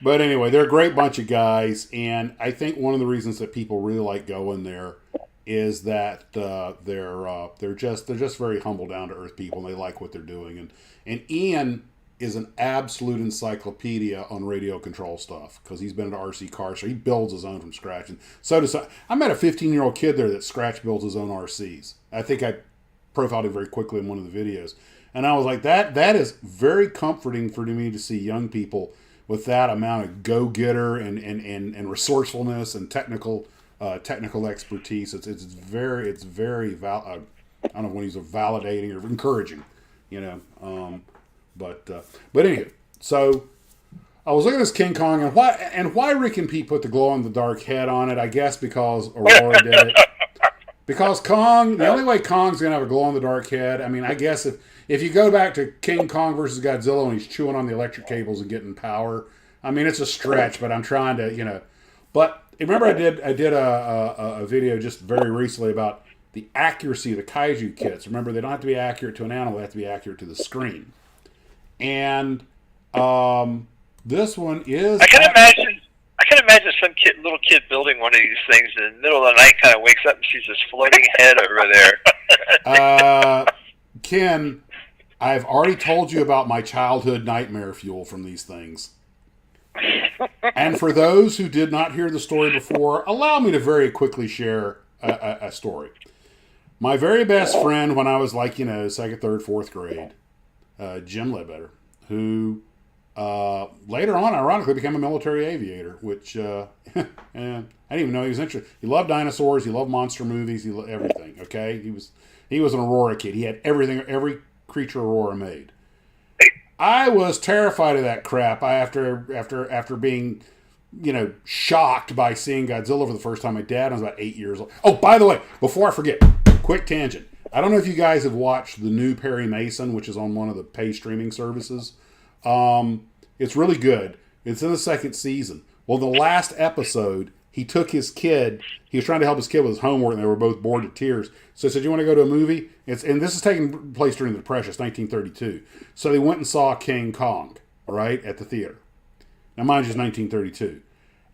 but anyway, they're a great bunch of guys, and I think one of the reasons that people really like going there is that they're just very humble, down to earth people, and they like what they're doing. And Ian is an absolute encyclopedia on radio control stuff because he's been into RC cars, so he builds his own from scratch. And so does I met a 15-year-old kid there that scratch builds his own RCs. I think I profiled him very quickly in one of the videos, and I was like, that is very comforting for me to see young people with that amount of go-getter and resourcefulness and technical expertise. It's very I don't know when he's validating or encouraging, But anyway, so I was looking at this King Kong, and why Rick and Pete put the glow in the dark head on it. I guess because Aurora did it. Because Kong, the only way Kong's gonna have a glow in the dark head. I mean, I guess if you go back to King Kong versus Godzilla when he's chewing on the electric cables and getting power, I mean, it's a stretch, but I'm trying to, But remember, I did a video just very recently about the accuracy of the Kaiju kits. Remember, they don't have to be accurate to an animal; they have to be accurate to the screen. And this one is. I can imagine some little kid building one of these things in the middle of the night, kind of wakes up and sees this floating head over there. Ken, I've already told you about my childhood nightmare fuel from these things. And for those who did not hear the story before, allow me to very quickly share a story. My very best friend when I was like, second, third, fourth grade, Jim Ledbetter, who later on, ironically, became a military aviator, which and I didn't even know he was interested. He loved dinosaurs. He loved monster movies. He loved everything. Okay, he was an Aurora kid. He had every creature Aurora made. I was terrified of that crap after being, shocked by seeing Godzilla for the first time. My dad was about 8 years old. Oh, by the way, before I forget, quick tangent. I don't know if you guys have watched the new Perry Mason, which is on one of the pay streaming services. It's really good. It's in the second season. Well, the last episode, he took his kid. He was trying to help his kid with his homework, and they were both bored to tears. So he said, "You want to go to a movie?" And this is taking place during the Depression. It's 1932. So they went and saw King Kong, right, at the theater. Now, mind you, it's 1932.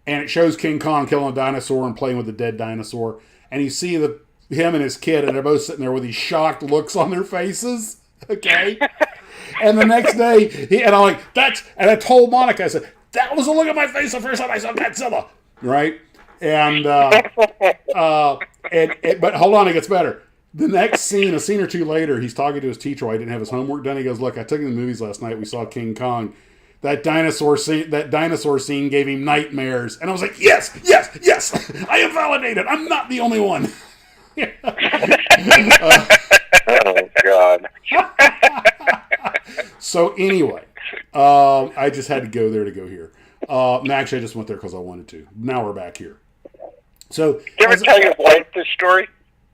And it shows King Kong killing a dinosaur and playing with a dead dinosaur. And you see him and his kid, and they're both sitting there with these shocked looks on their faces. Okay? And the next day, and I told Monica, I said, that was a look at my face the first time I saw Godzilla. Right? And, but hold on, it gets better. The next scene, a scene or two later, he's talking to his teacher while he didn't have his homework done. He goes, "Look, I took him to the movies last night. We saw King Kong. That dinosaur scene gave him nightmares." And I was like, yes, I am validated. I'm not the only one. Oh, God. So anyway, I just had to go there to go here. Actually, I just went there because I wanted to. Now we're back here. So, did you ever tell your wife this story?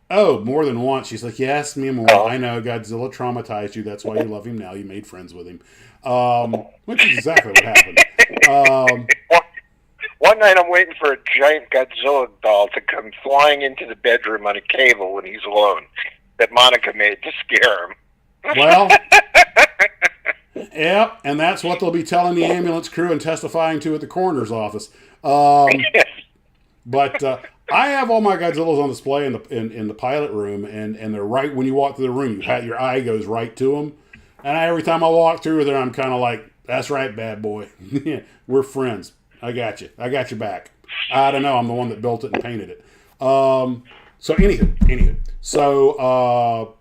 Oh, more than once. She's like, "Yes, me more. Oh. I know Godzilla traumatized you. That's why you love him now. You made friends with him." Which is exactly what happened. One night I'm waiting for a giant Godzilla doll to come flying into the bedroom on a cable when he's alone that Monica made to scare him. Well, yep, and that's what they'll be telling the ambulance crew and testifying to at the coroner's office. But I have all my Godzillas on display in the pilot room, and they're right when you walk through the room. Your eye goes right to them, and every time I walk through there, I'm kind of like, "That's right, bad boy. We're friends. I got you. I got your back." I don't know. I'm the one that built it and painted it. So anywho, so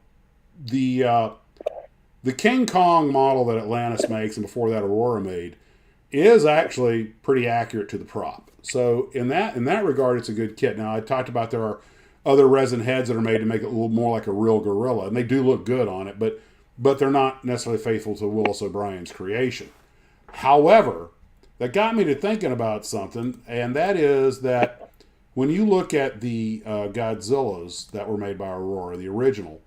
the King Kong model that Atlantis makes, and before that Aurora made, is actually pretty accurate to the prop. So in that regard, it's a good kit. Now, I talked about there are other resin heads that are made to make it a little more like a real gorilla, and they do look good on it, but they're not necessarily faithful to Willis O'Brien's creation. However, that got me to thinking about something, and that is that when you look at the Godzillas that were made by Aurora, the original,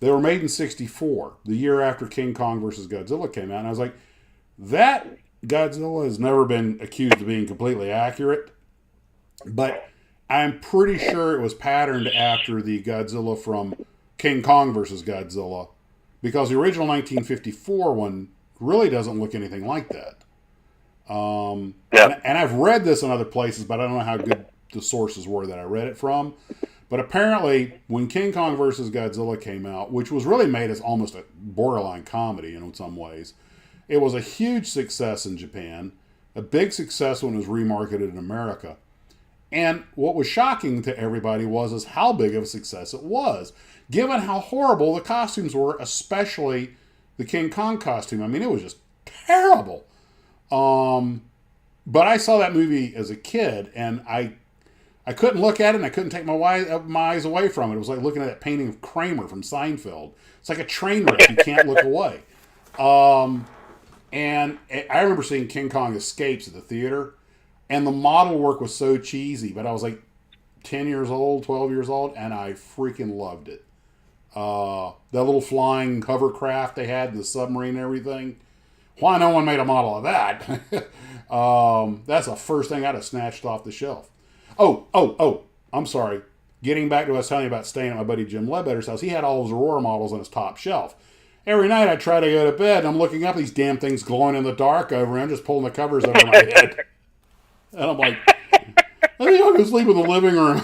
they were made in 1964, the year after King Kong versus Godzilla came out, and I was like, that Godzilla has never been accused of being completely accurate, but I'm pretty sure it was patterned after the Godzilla from King Kong versus Godzilla, because the original 1954 one really doesn't look anything like that. And I've read this in other places, but I don't know how good the sources were that I read it from. But apparently, when King Kong versus Godzilla came out, which was really made as almost a borderline comedy in some ways, it was a huge success in Japan, a big success when it was remarketed in America. And what was shocking to everybody was how big of a success it was, given how horrible the costumes were, especially the King Kong costume. I mean, it was just terrible. But I saw that movie as a kid, and I couldn't look at it, and I couldn't take my eyes away from it. It was like looking at that painting of Kramer from Seinfeld. It's like a train wreck. You can't look away. And I remember seeing King Kong Escapes at the theater, and the model work was so cheesy, but I was like 10 years old, 12 years old, and I freaking loved it. That little flying hovercraft they had in the submarine and everything. Why no one made a model of that? That's the first thing I'd have snatched off the shelf. Oh, I'm sorry. Getting back to what I was telling you about staying at my buddy Jim Ledbetter's house, he had all those Aurora models on his top shelf. Every night I try to go to bed, and I'm looking up, these damn things glowing in the dark over, and I'm just pulling the covers over my head. And I'm like, I think I'll go sleep in the living room.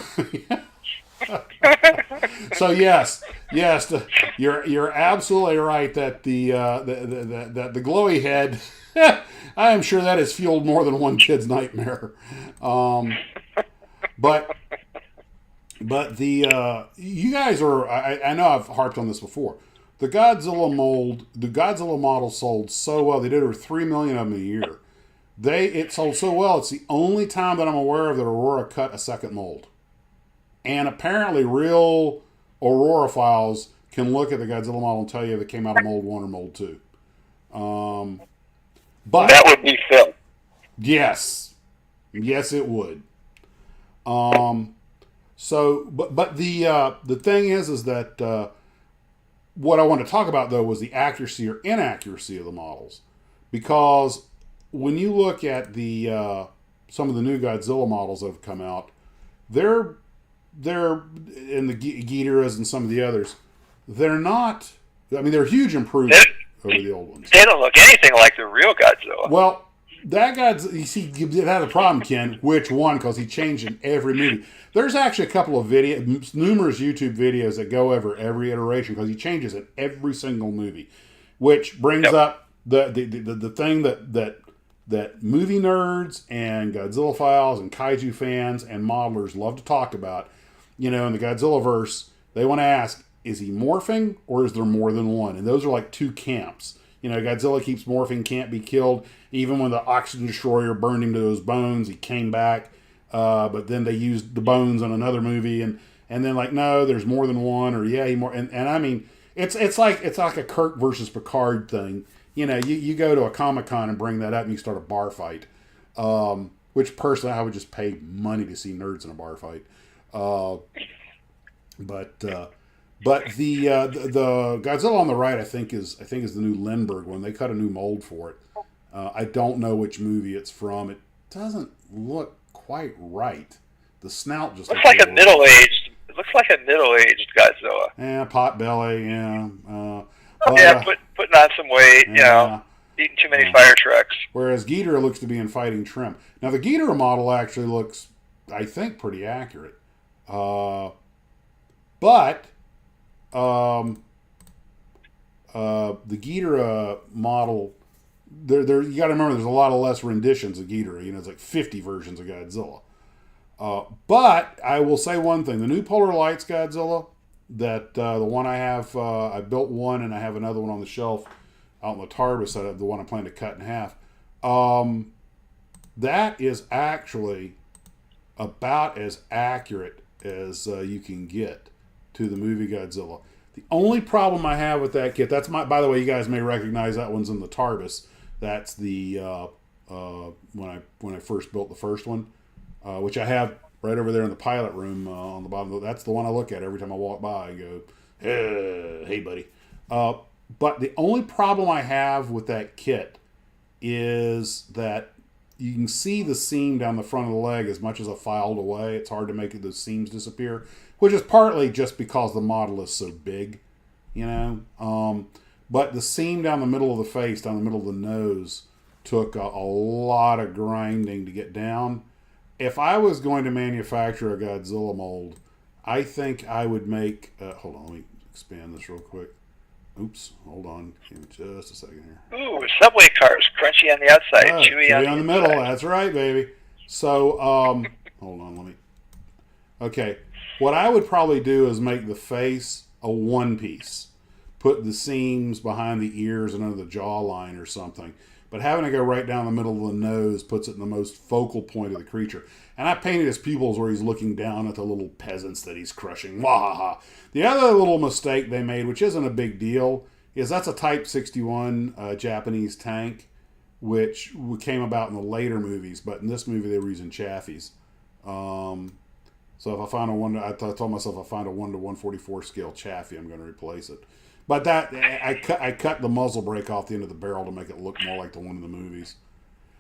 So yes, you're absolutely right that the glowy head, I am sure that has fueled more than one kid's nightmare. But the you guys are, I know I've harped on this before. The Godzilla model sold so well. They did over 3 million of them a year. It sold so well. It's the only time that I'm aware of that Aurora cut a second mold. And apparently, real Aurora files can look at the Godzilla model and tell you if it came out of mold 1 or mold 2. But that would be Phil. Yes, it would. So, but the thing is that what I want to talk about though was the accuracy or inaccuracy of the models, because when you look at the some of the new Godzilla models that have come out, they're in the Ghidorahs and some of the others, they're not. I mean, they're huge improvements over the old ones. They don't look anything like the real Godzilla. Well, that Godzilla, you see, you had a problem, Ken. Which one? Because he changed in every movie. There's actually a couple of numerous YouTube videos that go over every iteration because he changes in every single movie, which brings up the thing that movie nerds and Godzilla files and Kaiju fans and modelers love to talk about. You know, in the Godzilla verse, they want to ask, is he morphing or is there more than one? And those are like two camps. You know, Godzilla keeps morphing, can't be killed. Even when the oxygen destroyer burned him to his bones, he came back. But then they used the bones on another movie, and then like, no, there's more than one, or yeah, and I mean, it's like a Kirk versus Picard thing. You know, you go to a Comic-Con and bring that up, and you start a bar fight. Which personally, I would just pay money to see nerds in a bar fight. But the Godzilla on the right, I think is the new Lindbergh one. They cut a new mold for it. I don't know which movie it's from. It doesn't look quite right. The snout just looks like a middle-aged. It looks like a middle-aged Godzilla. Yeah, pot belly. Yeah. Putting on some weight. You know, eating too many fire trucks. Whereas Ghidorah looks to be in fighting trim. Now the Ghidorah model actually looks, I think, pretty accurate. But the Ghidorah model, there you got to remember there's a lot of less renditions of Ghidorah. You know, it's like 50 versions of Godzilla. But I will say one thing: the new Polar Lights Godzilla, that the one I have, I built one and I have another one on the shelf out in the Tarbis. The one I plan to cut in half. That is actually about as accurate as you can get to the movie Godzilla. The only problem I have with that kit, by the way, you guys may recognize that one's in the Tarbis. That's the when I first built the first one, which I have right over there in the pilot room on the bottom. That's the one I look at every time I walk by and go, hey buddy. But the only problem I have with that kit is that you can see the seam down the front of the leg as much as I filed away. It's hard to make those seams disappear, which is partly just because the model is so big, you know. But the seam down the middle of the face, down the middle of the nose, took a lot of grinding to get down. If I was going to manufacture a Godzilla mold, I think I would make... hold on, let me expand this real quick. Oops, hold on. Give me just a second here. Ooh, subway cars, crunchy on the outside, chewy on the middle. That's right, baby. So, hold on, let me... Okay, what I would probably do is make the face a one piece. Put the seams behind the ears and under the jawline or something. But having to go right down the middle of the nose puts it in the most focal point of the creature. And I painted his pupils where he's looking down at the little peasants that he's crushing. Wahaha. The other little mistake they made, which isn't a big deal, is that's a Type 61 Japanese tank, which came about in the later movies. But in this movie, they were using Chaffies. So if I find I told myself if I find a 1 to 144 scale Chaffee, I'm going to replace it. But that I cut the muzzle brake off the end of the barrel to make it look more like the one in the movies.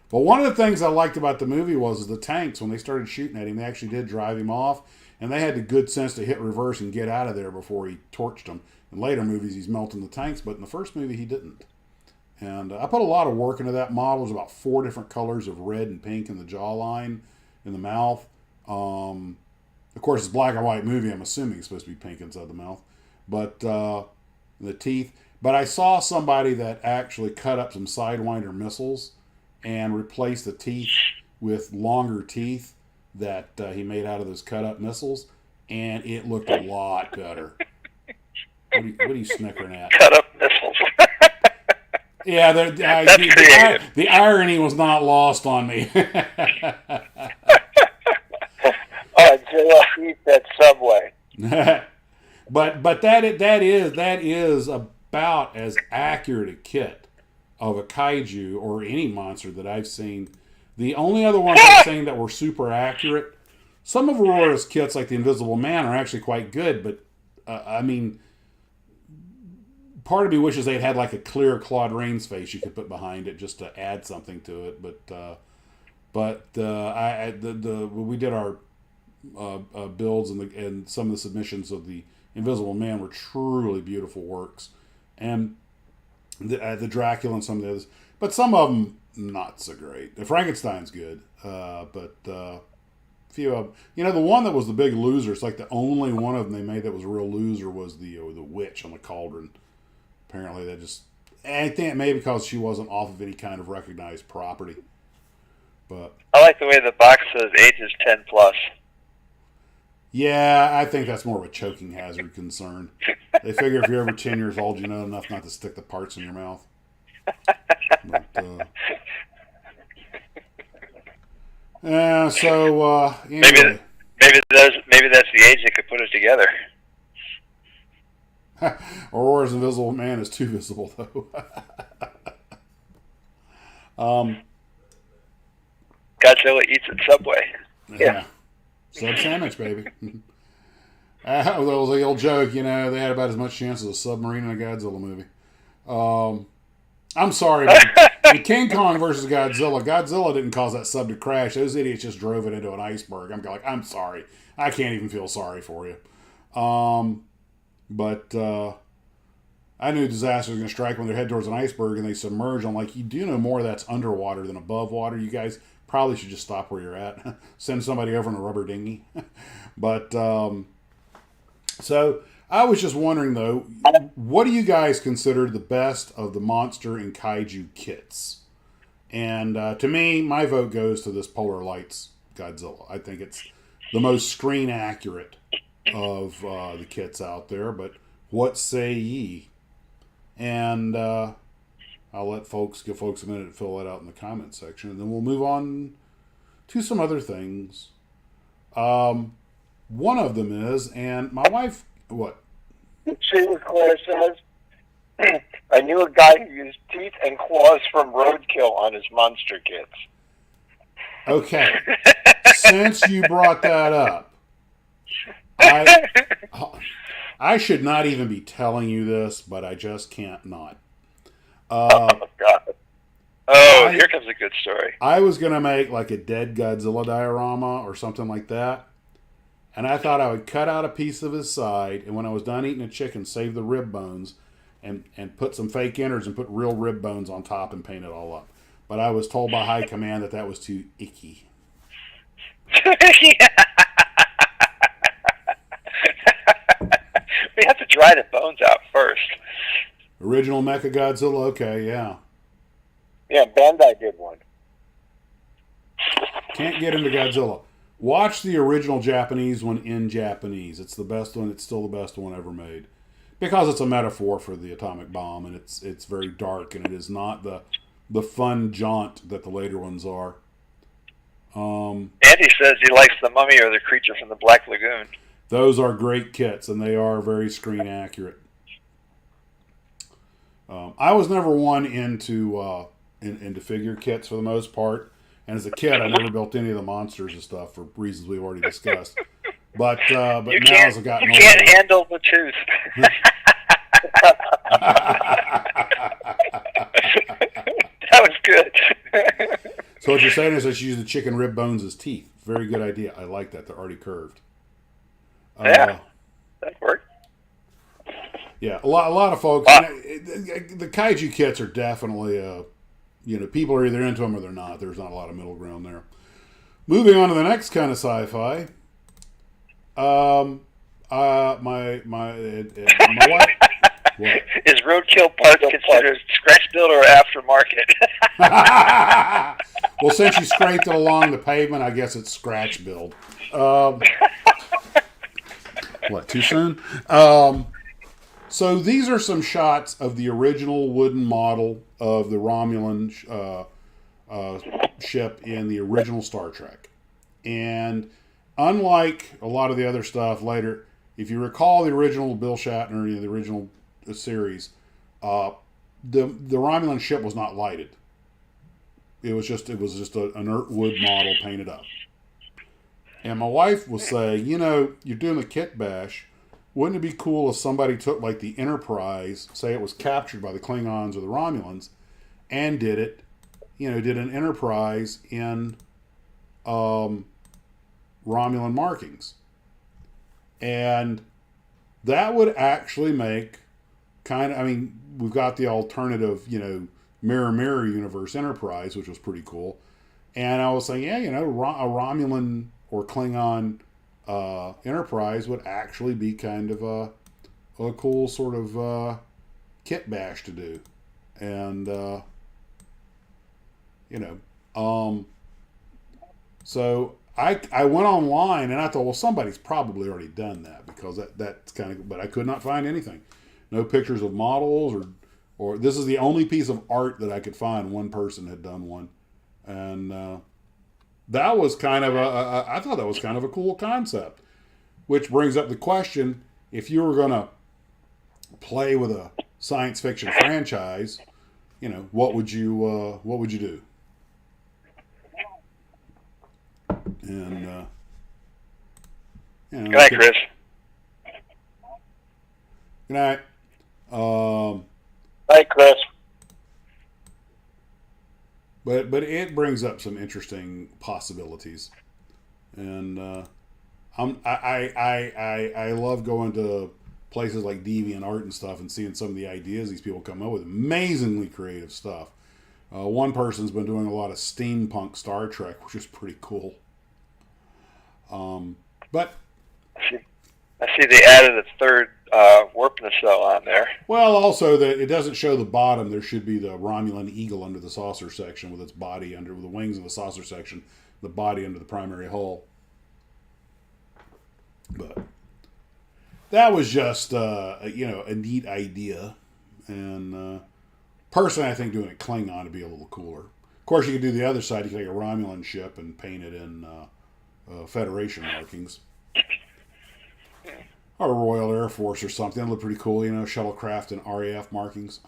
But one of the things I liked about the movie was the tanks, when they started shooting at him, they actually did drive him off, and they had the good sense to hit reverse and get out of there before he torched them. In later movies, he's melting the tanks, but in the first movie, he didn't. And I put a lot of work into that model. There's about 4 different colors of red and pink in the jawline, in the mouth. Of course, it's a black and white movie. I'm assuming it's supposed to be pink inside the mouth. But the teeth. But I saw somebody that actually cut up some Sidewinder missiles and replaced the teeth with longer teeth that he made out of those cut up missiles, and it looked a lot better. What are you snickering at? Cut up missiles. Yeah, the irony was not lost on me. Godzilla eat that subway. But that is about as accurate a kit of a kaiju or any monster that I've seen. The only other ones I've seen that were super accurate, some of Aurora's kits, like the Invisible Man, are actually quite good. But I mean, part of me wishes they'd had like a clear Claude Rains face you could put behind it just to add something to it. But we did our builds and some of the submissions of the Invisible Man were truly beautiful works, and the Dracula and some of the others, but some of them not so great. The Frankenstein's good, but a few of them, the one that was the big loser, it's like the only one of them they made that was a real loser was the witch on the cauldron. Apparently I think maybe because she wasn't off of any kind of recognized property. But I like the way the box says ages 10 plus. Yeah, I think that's more of a choking hazard concern. They figure if you're over 10 years old, you know enough not to stick the parts in your mouth. But, anyway. Maybe that's the age they could put it together. Aurora's Invisible Man is too visible, though. Godzilla eats at Subway. Yeah. Sub sandwich, baby. That was the old joke, they had about as much chance as a submarine in a Godzilla movie. I'm sorry, but in King Kong versus Godzilla didn't cause that sub to crash. Those idiots just drove it into an iceberg. I'm sorry. I can't even feel sorry for you. But I knew disaster was going to strike when they're headed towards an iceberg and they submerge. I'm like, you do know more that's underwater than above water. You guys probably should just stop where you're at. Send somebody over in a rubber dinghy. But, so I was just wondering, though, what do you guys consider the best of the monster and kaiju kits? And to me, my vote goes to this Polar Lights Godzilla. I think it's the most screen accurate of the kits out there. But what say ye? And I'll give folks a minute to fill that out in the comment section, and then we'll move on to some other things. One of them is, and my wife, what? See what Claire says? I knew a guy who used teeth and claws from roadkill on his monster kits. Okay. Since you brought that up, I should not even be telling you this, but I just can't not. Oh, God. Here comes a good story. I was going to make like a dead Godzilla diorama or something like that. And I thought I would cut out a piece of his side, and when I was done eating a chicken, save the rib bones, and put some fake innards and put real rib bones on top and paint it all up. But I was told by high command that was too icky. We have to dry the bones out first. Original Mecha Godzilla, okay, yeah. Yeah, Bandai did one. Can't get into Godzilla. Watch the original Japanese one in Japanese. It's the best one. It's still the best one ever made. Because it's a metaphor for the atomic bomb, and it's very dark, and it is not the fun jaunt that the later ones are. Andy says he likes the Mummy or the Creature from the Black Lagoon. Those are great kits, and they are very screen accurate. I was never one into figure kits for the most part, and as a kid, I never built any of the monsters and stuff for reasons we've already discussed. But now as I've gotten older, you can't handle the tooth. That was good. So what you're saying is I should use the chicken rib bones as teeth. Very good idea. I like that. They're already curved. Yeah, that worked. Yeah, a lot of folks. The kaiju kits are definitely, people are either into them or they're not. There's not a lot of middle ground there. Moving on to the next kind of sci-fi. My wife. What? Is roadkill parts considered scratch build or aftermarket? Well, since you scraped it along the pavement, I guess it's scratch build. What, too soon? So these are some shots of the original wooden model of the Romulan ship in the original Star Trek. And unlike a lot of the other stuff later, if you recall the original Bill Shatner, the original series, the Romulan ship was not lighted. It was just an inert wood model painted up. And my wife was saying, you're doing a kitbash. Wouldn't it be cool if somebody took like the Enterprise, say it was captured by the Klingons or the Romulans, and did an Enterprise in Romulan markings. And that would actually make we've got the alternative, Mirror Universe Enterprise, which was pretty cool. And I was saying, a Romulan or Klingon Enterprise would actually be kind of a cool sort of kit bash to do. And, so I went online and I thought, well, somebody's probably already done that because that's kind of, but I could not find anything. No pictures of models or this is the only piece of art that I could find. One person had done one. And, that was kind of I thought that was kind of a cool concept, which brings up the question: if you were going to play with a science fiction franchise, what would you do? And good night, Chris. Good night. Hi, Chris. But it brings up some interesting possibilities, and I love going to places like DeviantArt and stuff and seeing some of the ideas these people come up with. Amazingly creative stuff. One person's been doing a lot of steampunk Star Trek, which is pretty cool. But I see they added a third warp nacelle on there. Well, also that it doesn't show the bottom. There should be the Romulan eagle under the saucer section with its body with the wings in the saucer section, the body under the primary hull. But that was just a neat idea, and personally, I think doing it Klingon would be a little cooler. Of course, you could do the other side. You could take a Romulan ship and paint it in Federation markings. Or a Royal Air Force or something. That'd look pretty cool, shuttlecraft and RAF markings.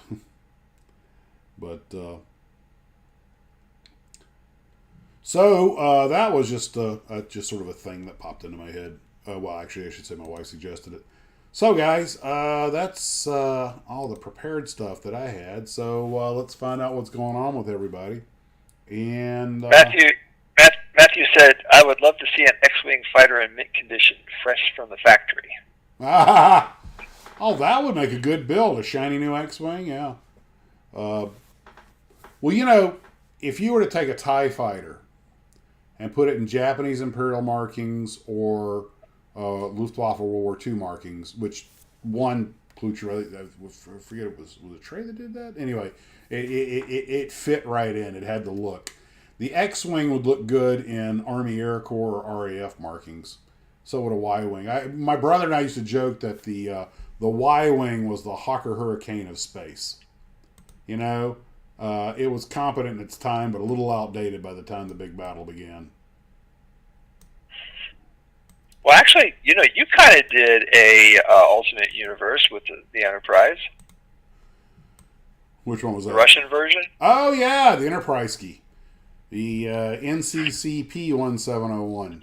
But, so, that was just sort of a thing that popped into my head. Well, actually, I should say my wife suggested it. So, guys, that's all the prepared stuff that I had. So, let's find out what's going on with everybody. And Matthew said, I would love to see an X-Wing fighter in mint condition, fresh from the factory. Oh, that would make a good build. A shiny new X-Wing, yeah. Well, you know, if you were to take a TIE fighter and put it in Japanese Imperial markings or Luftwaffe World War II markings, which one Plucher, I forget it was it Trey that did that? Anyway, it fit right in. It had the look. The X-Wing would look good in Army Air Corps or RAF markings. So would a Y-Wing. My brother and I used to joke that the Y-Wing was the Hawker Hurricane of space. You know, it was competent in its time, but a little outdated by the time the big battle began. Well, actually, you know, you kind of did a alternate universe with the Enterprise. Which one was that? The Russian version? Oh, yeah, the Enterprise ski. The NCCP 1701.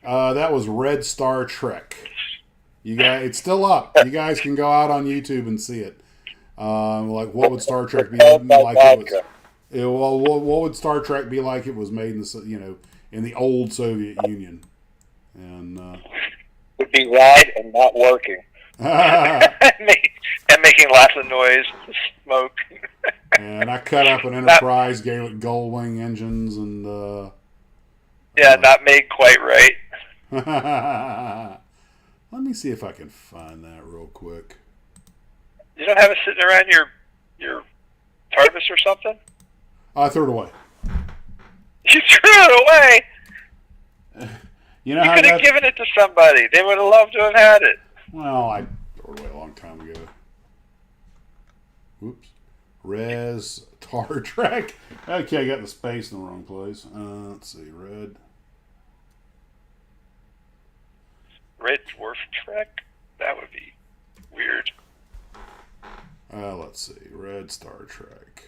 That was Red Star Trek. You guys, it's still up. You guys can go out on YouTube and see it. Like, what would Star Trek be like? What would Star Trek be like? It was made in the in the old Soviet Union, and would be wide and not working, and making lots of noise, smoke. And I cut up an Enterprise, gave it gold wing engines, and not made quite right. Let me see if I can find that real quick. You don't have it sitting around your TARDIS or something? I threw it away. You threw it away? You know, you could have given it to somebody. They would have loved to have had it. Well, I threw it away a long time ago. Whoops. Res Star Trek. Okay, I got the space in the wrong place. Let's see. Red Dwarf Trek? That would be weird. Let's see. Red Star Trek.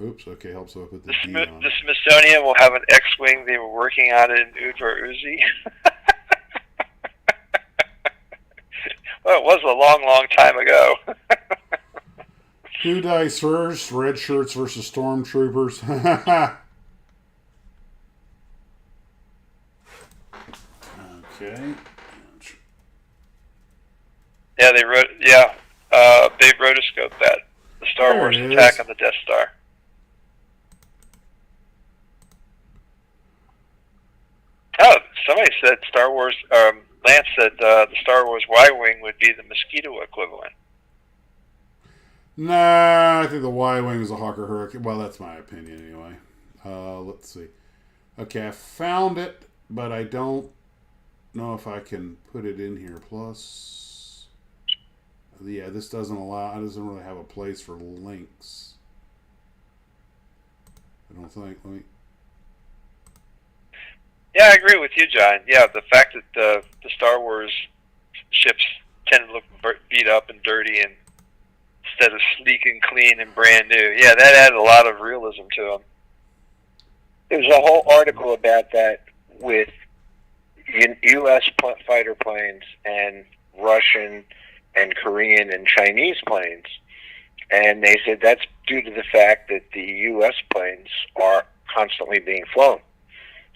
Oops. Okay, helps up with the D on the Smithsonian will have an X-Wing they were working on in Udvar Uzi. Well, it was a long, long time ago. Who dies first? Red shirts versus stormtroopers. Okay. Yeah, they rotoscoped that. The Star Wars attack on the Death Star. Oh, somebody said Star Wars. Lance said the Star Wars Y-wing would be the mosquito equivalent. Nah, I think the Y-wing is a Hawker Hurricane. Well, that's my opinion anyway. Let's see. Okay, I found it, but I don't know if I can put it in here. Plus, yeah, this doesn't really have a place for links. I don't think. Yeah, I agree with you, John. Yeah, the fact that the Star Wars ships tend to look beat up and dirty and instead of sleek and clean and brand new. Yeah, that added a lot of realism to them. There's a whole article about that with U.S. fighter planes and Russian and Korean and Chinese planes. And they said that's due to the fact that the U.S. planes are constantly being flown,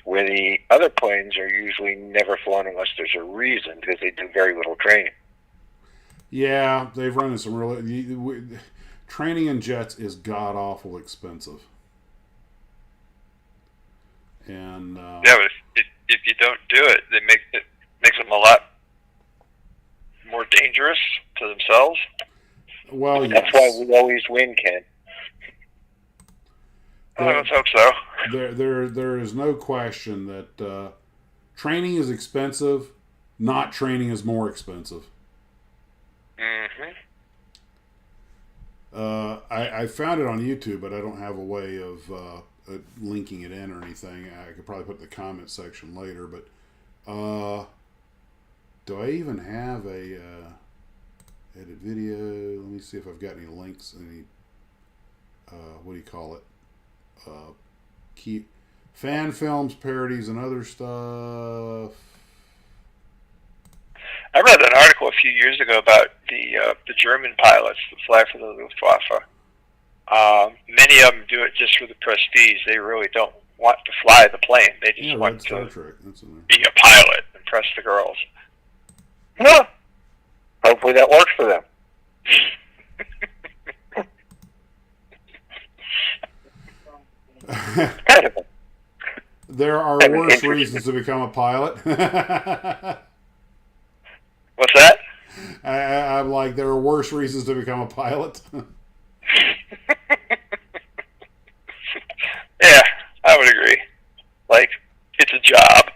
where the other planes are usually never flown unless there's a reason, because they do very little training. Yeah, they've run into some really... Training in jets is god-awful expensive. And yeah, but if you don't do it, it makes them a lot more dangerous to themselves. Well, yes. That's why we always win, Ken. Let's hope so. There is no question that training is expensive. Not training is more expensive. Mm-hmm. I found it on YouTube, but I don't have a way of linking it in or anything. I could probably put it in the comment section later. But do I even have a edit video? Let me see if I've got any links. Any what do you call it? Keep fan films, parodies, and other stuff. I read an article a few years ago about the German pilots that fly for the Luftwaffe. Many of them do it just for the prestige. They really don't want to fly the plane. They just want Star to Trek. That's in there. be a pilot, impress the girls. Huh. Hopefully that works for them. There are worse reasons to become a pilot. What's that? I'm like, there are worse reasons to become a pilot. Yeah, I would agree. Like, it's a job.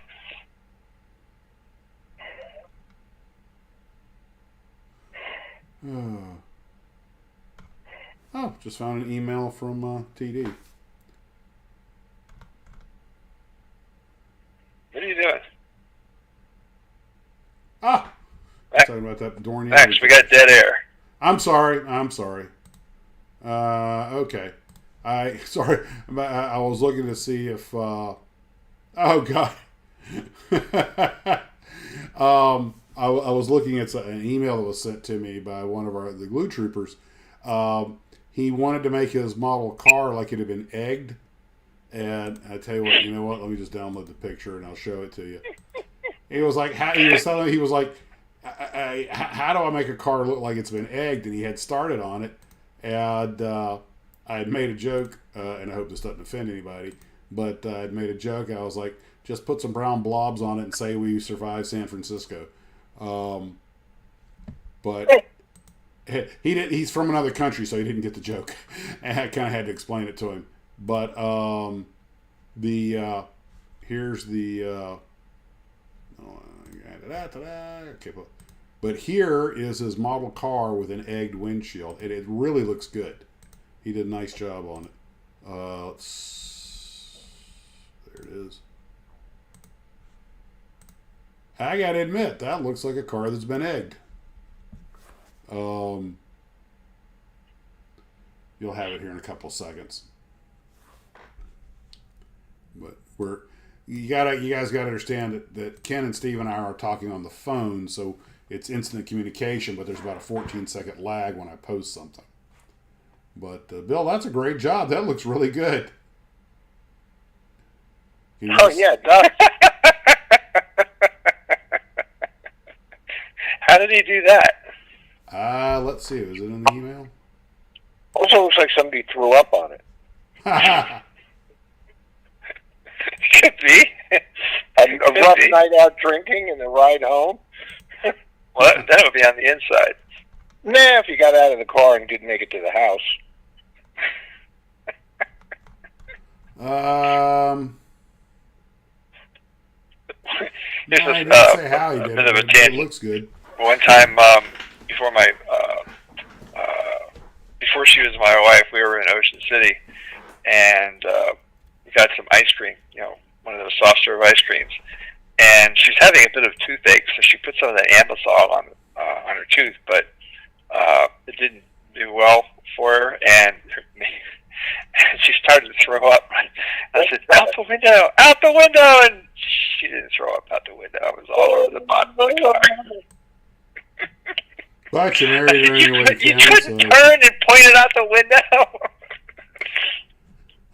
Oh, just found an email from TD. What are you doing? Talking about that Dornier. Max, we got dead air. I'm sorry. Okay. Sorry. I was looking to see if. Oh God. I was looking at an email that was sent to me by one of the glue troopers. He wanted to make his model car like it had been egged. And I tell you what, let me just download the picture and I'll show it to you. He was like, how do I make a car look like it's been egged? And he had started on it. And I had made a joke, and I hope this doesn't offend anybody, but I had made a joke. I was like, just put some brown blobs on it and say we survived San Francisco. But he's from another country, so he didn't get the joke. And I kind of had to explain it to him. But here's the okay, but here is his model car with an egged windshield, and it really looks good. He did a nice job on it. There it is. I gotta admit, that looks like a car that's been egged. You'll have it here in a couple seconds. But you guys gotta understand that Ken and Steve and I are talking on the phone, so it's instant communication, but there's about a 14-second lag when I post something. But Bill, that's a great job. That looks really good. Yeah, it does. How did he do that? Let's see. Is it in the email? Also looks like somebody threw up on it. Could be. A rough night out drinking and the ride home. Well, that would be on the inside. Nah, if you got out of the car and didn't make it to the house. This I is didn't say how he did bit of a it tangent. looks good. One time, before she was my wife, we were in Ocean City, and we got some ice cream. One of those soft serve ice creams, and she's having a bit of toothache, so she put some of that Ambisol on her tooth, but it didn't do well for her, and she started to throw up. I said, "Out the window! Out the window!" And she didn't throw up out the window. It was all over the bottom of the car. But you married her anyway, You couldn't turn and point it out the window.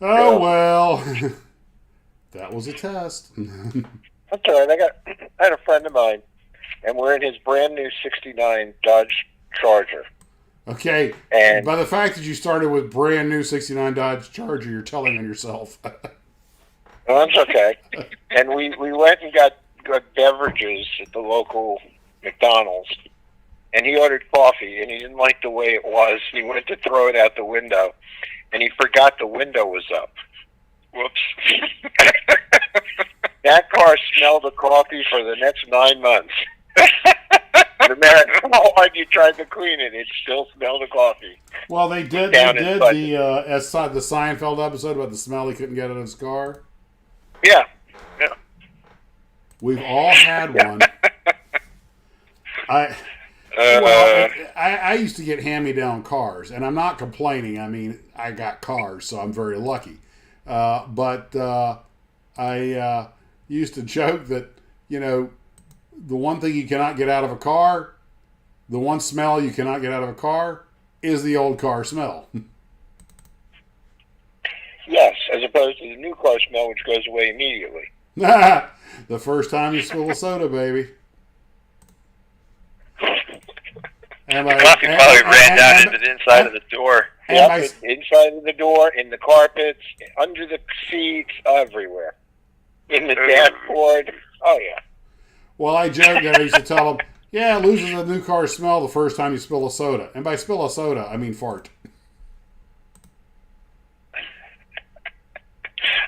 Oh, well. That was a test. That's all right. I had a friend of mine, and we're in his brand new '69 Dodge Charger. Okay. And by the fact that you started with brand new '69 Dodge Charger, you're telling on yourself. Well, that's okay. And we went and got beverages at the local McDonald's, and he ordered coffee, and he didn't like the way it was. He went to throw it out the window, and he forgot the window was up. Whoops. That car smelled of coffee for the next 9 months. No matter how hard you tried to clean it, it still smelled of coffee. Well, they did the Seinfeld episode about the smell he couldn't get out of his car. Yeah. We've all had one. I used to get hand-me-down cars, and I'm not complaining. I mean, I got cars, so I'm very lucky. But I used to joke that, the one thing you cannot get out of a car, the one smell you cannot get out of a car, is the old car smell. Yes, as opposed opposed to the new car smell, which goes away immediately. The first time you spill a soda, baby. The coffee probably ran down into the inside of the door. Yep, inside of the door, in the carpets, under the seats, everywhere. In the dashboard. Oh, yeah. Well, I joked that I used to tell them, yeah, it loses a new car smell the first time you spill a soda. And by spill a soda, I mean fart.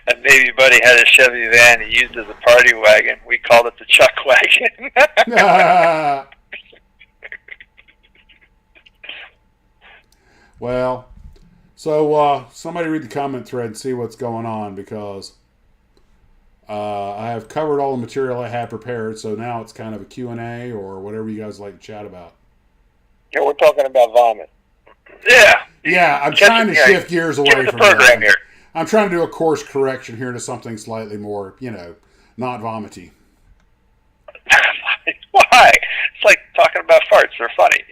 A Navy buddy had a Chevy van he used as a party wagon. We called it the Chuck Wagon. Well, so somebody read the comment thread and see what's going on, because I have covered all the material I had prepared, so now it's kind of a Q&A or whatever you guys like to chat about. Yeah, we're talking about vomit. Yeah. Yeah, I'm trying to shift gears away from the program here. I'm trying to do a course correction here to something slightly more, not vomity. Why? It's like talking about farts. They're funny,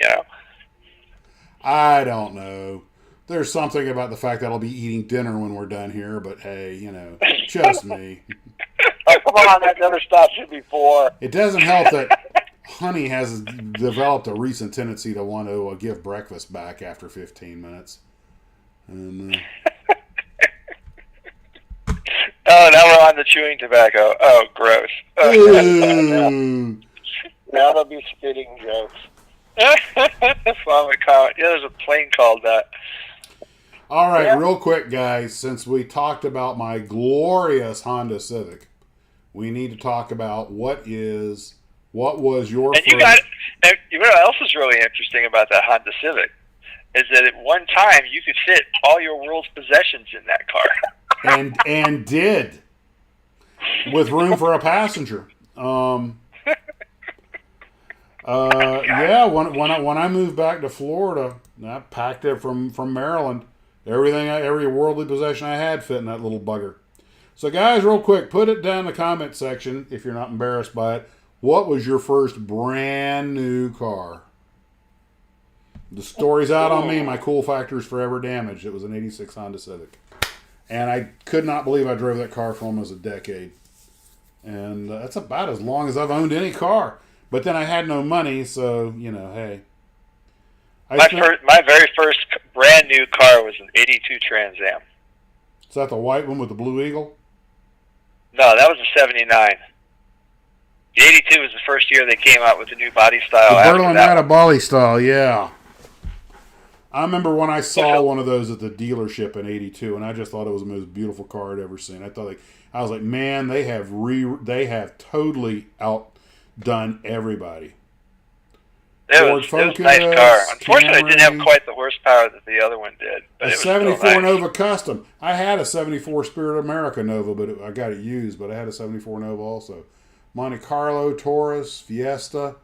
I don't know. There's something about the fact that I'll be eating dinner when we're done here, but hey, just me. Oh, come on, that never stopped you before. It doesn't help that Honey has developed a recent tendency to want to give breakfast back after 15 minutes. And, oh, now we're on the chewing tobacco. Oh, gross. Now they'll be spitting jokes. Vomit comment. Yeah, there's a plane called that. All right, real quick, guys. Since we talked about my glorious Honda Civic, we need to talk about what was your and first... you know what else is really interesting about that Honda Civic is that at one time you could fit all your world's possessions in that car. and did, with room for a passenger. Yeah, when I moved back to Florida, I packed it from Maryland. Every worldly possession I had fit in that little bugger. So, guys, real quick, put it down in the comment section if you're not embarrassed by it. What was your first brand new car? The story's out on me. My cool factor is forever damaged. It was an '86 Honda Civic. And I could not believe I drove that car for almost a decade. And that's about as long as I've owned any car. But then I had no money, so, hey. My very first brand new car was an '82 Trans Am. Is that the white one with the blue eagle? No, that was a '79. The '82 was the first year they came out with the new body style. The Berlinetta body style, yeah. I remember when I saw one of those at the dealership in '82, and I just thought it was the most beautiful car I'd ever seen. I was like, man, they have totally outdone everybody. It was a nice car. Unfortunately, it didn't have quite the horsepower that the other one did. But a 74 Nova Custom. I had a 74 Spirit America Nova, but I got it used. But I had a 74 Nova also. Monte Carlo, Taurus, Fiesta.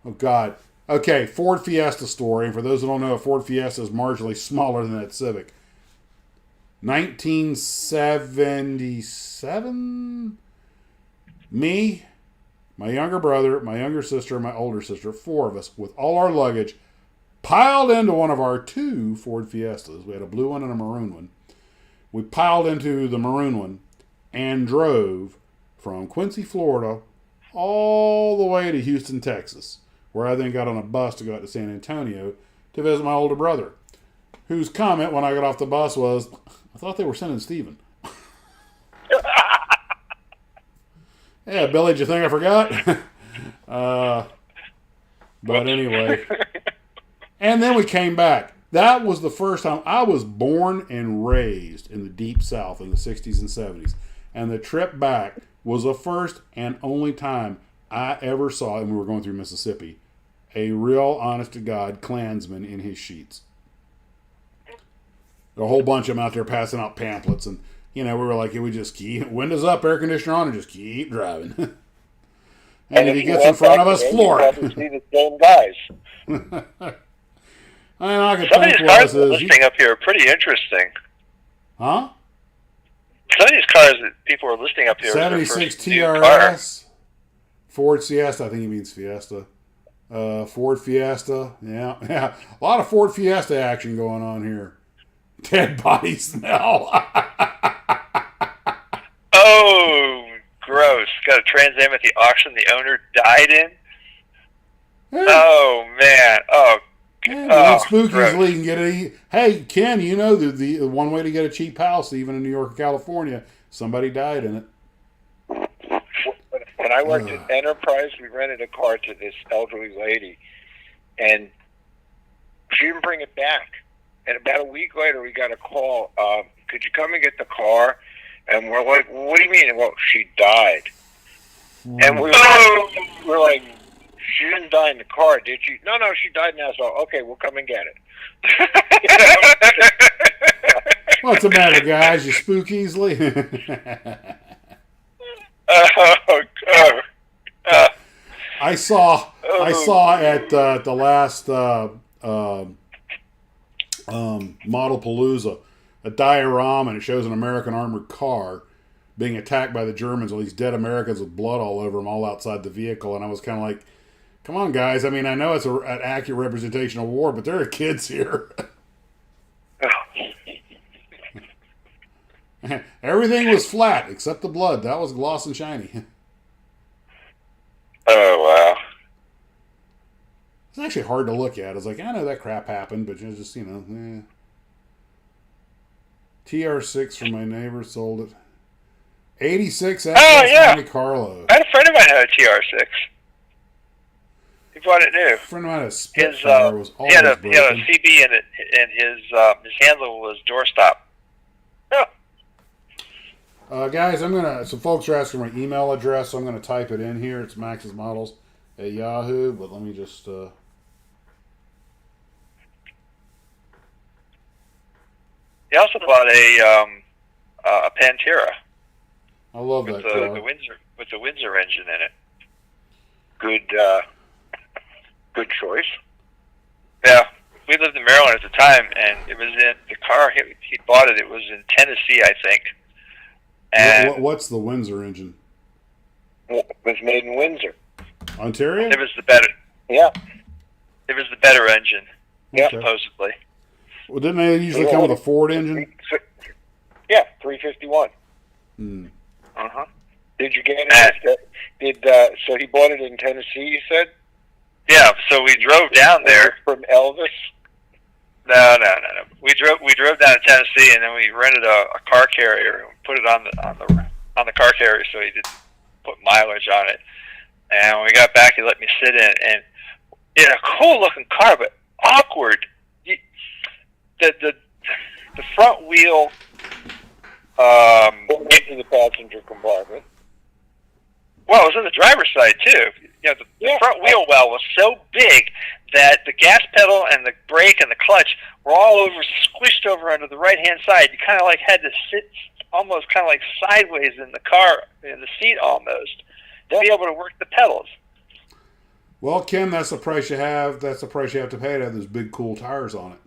Oh, God. Okay, Ford Fiesta story. And for those who don't know, a Ford Fiesta is marginally smaller than that Civic. 1977? Me, my younger brother, my younger sister, and my older sister, 4 of us, with all our luggage, piled into one of our 2 Ford Fiestas. We had a blue one and a maroon one. We piled into the maroon one and drove from Quincy, Florida, all the way to Houston, Texas, where I then got on a bus to go out to San Antonio to visit my older brother, whose comment when I got off the bus was, I thought they were sending Steven. Yeah, Billy, did you think I forgot? But anyway. And then we came back. That was the first time. I was born and raised in the Deep South in the 60s and 70s. And the trip back was the first and only time I ever saw, and we were going through Mississippi, a real, honest-to-God Klansman in his sheets. A whole bunch of them out there passing out pamphlets, and we were like, we just keep windows up, air conditioner on, and just keep driving. And if he gets in front of us, floor it. You see the same guys. I could some of think these cars listing up here are pretty interesting. Huh? Some of these cars that people are listing up here 76 TRS, Ford Fiesta, I think he means Fiesta. Ford Fiesta, yeah. A lot of Ford Fiesta action going on here. Dead body smell. gross. Got a Trans Am at the auction the owner died in. Oh, man. Oh, Spookies gross. can get Hey, Ken, you know the one way to get a cheap house, even in New York or California, somebody died in it. When I worked at Enterprise, we rented a car to this elderly lady, and she didn't bring it back. And about a week later, we got a call. Could you come and get the car? And we're like, what do you mean? Well, she died. And we were like, she didn't die in the car, did she? No, she died now. So, okay, we'll come and get it. What's the matter, guys? You spook easily? I saw at the last Modelpalooza a diorama, and it shows an American armored car being attacked by the Germans, all these dead Americans with blood all over them, all outside the vehicle. And I was kind of like, come on, guys. I mean, I know it's an accurate representation of war, but there are kids here. Everything was flat except the blood. That was gloss and shiny. Oh, wow. It's actually hard to look at. It's like, I know that crap happened, but just, TR6 from my neighbor sold it. 86 Monte Carlo. I had a friend of mine had a TR6. He bought it new. A friend of mine had a Spitfire. Was always broken. He had a CB in it, and his handle was doorstop. Guys, some folks are asking my email address, so I'm going to type it in here. It's Max's Models at Yahoo, but let me just... He also bought a Pantera. I love that car. With the Windsor engine in it. Good choice. Yeah, we lived in Maryland at the time, and it was in the car. He bought it. It was in Tennessee, I think. And what's the Windsor engine? It was made in Windsor, Ontario. It was the better. Yeah. It was the better engine. Yeah. Supposedly. Well, didn't they usually come with a Ford engine? Yeah, 351. Uh-huh. Did you get it? So he bought it in Tennessee, you said? Yeah, so we drove down there. From Elvis? No. We drove down to Tennessee, and then we rented a car carrier and put it on the car carrier so he didn't put mileage on it. And when we got back, he let me sit in a cool looking car, but awkward. The front wheel into the passenger compartment. Well, it was on the driver's side too. The front wheel well was so big that the gas pedal and the brake and the clutch were all squished over onto the right hand side. You kind of like had to sit almost kind of like sideways in the car, in the seat almost, to be able to work the pedals. Well, Kim, that's the price you have. That's the price you have to pay to have those big, cool tires on it.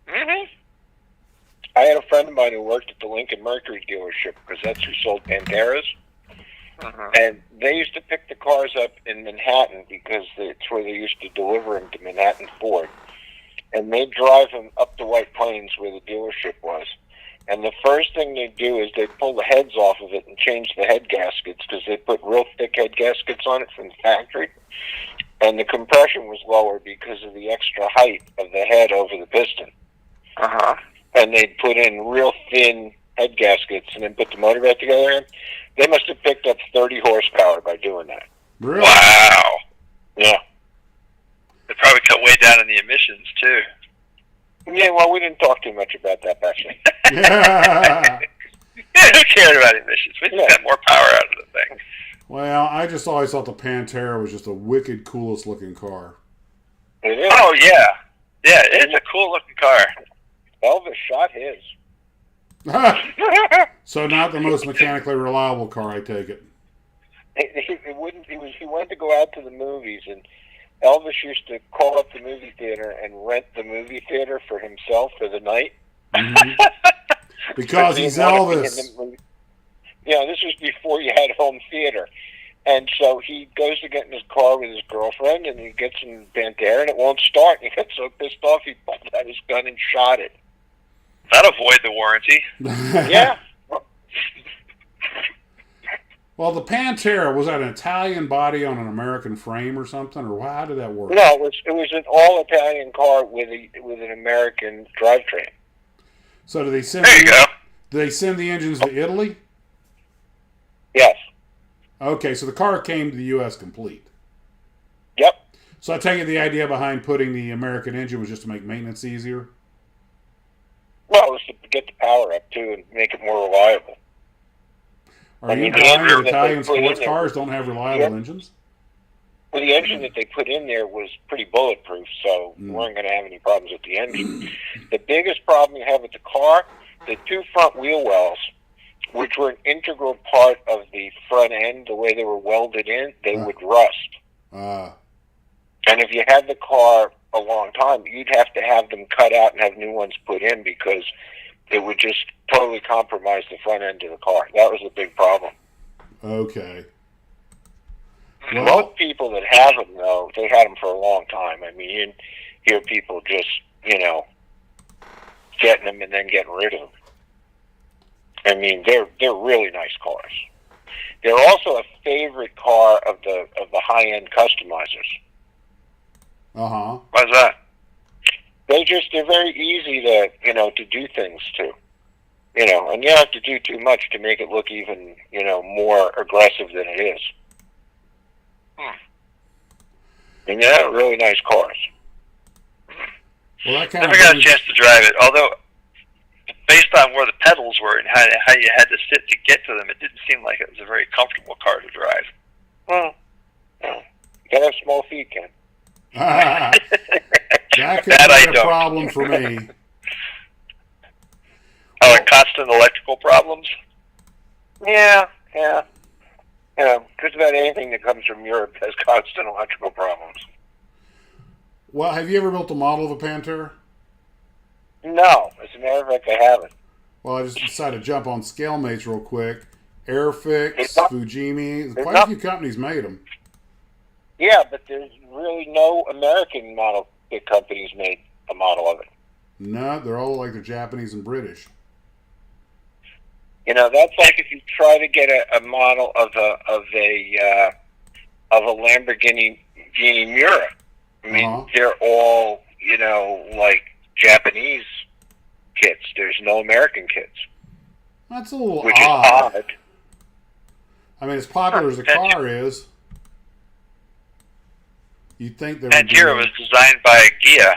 Mm-hmm. I had a friend of mine who worked at the Lincoln Mercury dealership because that's who sold Panteras. Uh-huh. And they used to pick the cars up in Manhattan because it's where they used to deliver them to Manhattan Ford. And they'd drive them up to White Plains where the dealership was. And the first thing they'd do is they'd pull the heads off of it and change the head gaskets because they put real thick head gaskets on it from the factory. And the compression was lower because of the extra height of the head over the piston. Uh-huh. And they'd put in real thin head gaskets and then put the motor back together in. They must have picked up 30 horsepower by doing that. Really? Wow. Yeah. They probably cut way down in the emissions, too. Yeah, well, we didn't talk too much about that back then. Yeah. Yeah, who cared about emissions? We just got more power out of the thing. Well, I just always thought the Pantera was just the wicked coolest looking car. It is. Oh, yeah. Yeah, it's a cool looking car. Elvis shot his. So not the most mechanically reliable car, I take it. He went to go out to the movies, and Elvis used to call up the movie theater and rent the movie theater for himself for the night. Mm-hmm. Because he's Elvis. Yeah, this was before you had home theater. And so he goes to get in his car with his girlfriend, and he gets in Pantera, and it won't start. And he got so pissed off, he pulled out his gun and shot it. That'll void the warranty. Yeah. Well, the Pantera, was that an Italian body on an American frame or something, or how did that work? No, it was an all Italian car with an American drivetrain. So do they send? There you go. Do they send the engines to Italy? Yes. Okay, so the car came to the U.S. complete. Yep. So I take it the idea behind putting the American engine was just to make maintenance easier? Well, it was to get the power up, too, and make it more reliable. Are you implying that Italian sports cars don't have reliable engines? Well, the engine that they put in there was pretty bulletproof, so we weren't going to have any problems with the engine. The biggest problem you have with the car, the two front wheel wells, which were an integral part of the front end, the way they were welded in, they would rust. And if you had the car a long time, you'd have to have them cut out and have new ones put in because it would just totally compromise the front end of the car. That was a big problem. Okay. Well, most people that have them, though, they had them for a long time. I mean, you hear people just, getting them and then getting rid of them. I mean, they're really nice cars. They're also a favorite car of the high-end customizers. Uh-huh. Why's that? They're very easy to do things to. And you don't have to do too much to make it look even, more aggressive than it is. And they're really nice cars. Well, that Never got a chance to drive it, although based on where the pedals were and how you had to sit to get to them, it didn't seem like it was a very comfortable car to drive. Well, you gotta have small feet, Ken. That could be a problem for me. Oh, and constant electrical problems? Yeah. Just about anything that comes from Europe has constant electrical problems. Well, have you ever built a model of a Pantera? No. As a matter of fact, I haven't. Well, I just decided to jump on ScaleMates real quick. Airfix, Fujimi, quite a few companies made them. Yeah, but there's really no American model that companies made a model of it. No, they're all like they're Japanese and British. That's like if you try to get a model of a Lamborghini Miura. I mean, they're all like Japanese kits. There's no American kits. That's a little which odd. is odd. I mean, as popular as the car is, you'd think there would be. Pantera was designed by Ghia.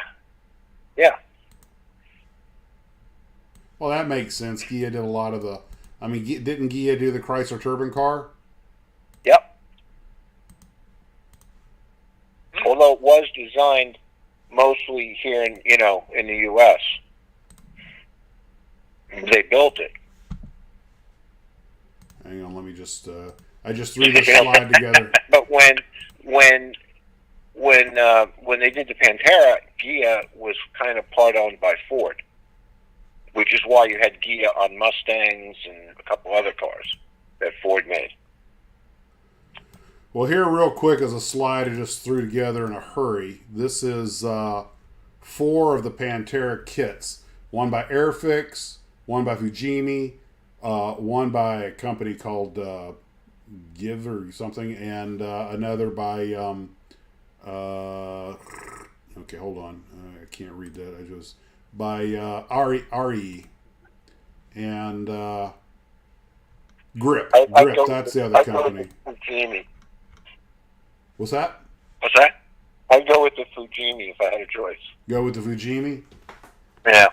Yeah. Well, that makes sense. Ghia did a lot of the. I mean, didn't Ghia do the Chrysler Turbine car? Yep. Although it was designed mostly here in the U.S. They built it. Hang on, let me just. I just threw this slide together. But when they did the Pantera, Ghia was kind of part owned by Ford, which is why you had Ghia on Mustangs and a couple other cars that Ford made. Well, here real quick is a slide I just threw together in a hurry. This is 4 of the Pantera kits. One by Airfix, one by Fujimi, one by a company called Give or something, and another by okay, hold on, I can't read that. I just by RE and Grip. Grip, that's the other company. What's that? What's that? I'd go with the Fujimi if I had a choice. Go with the Fujimi? Yeah.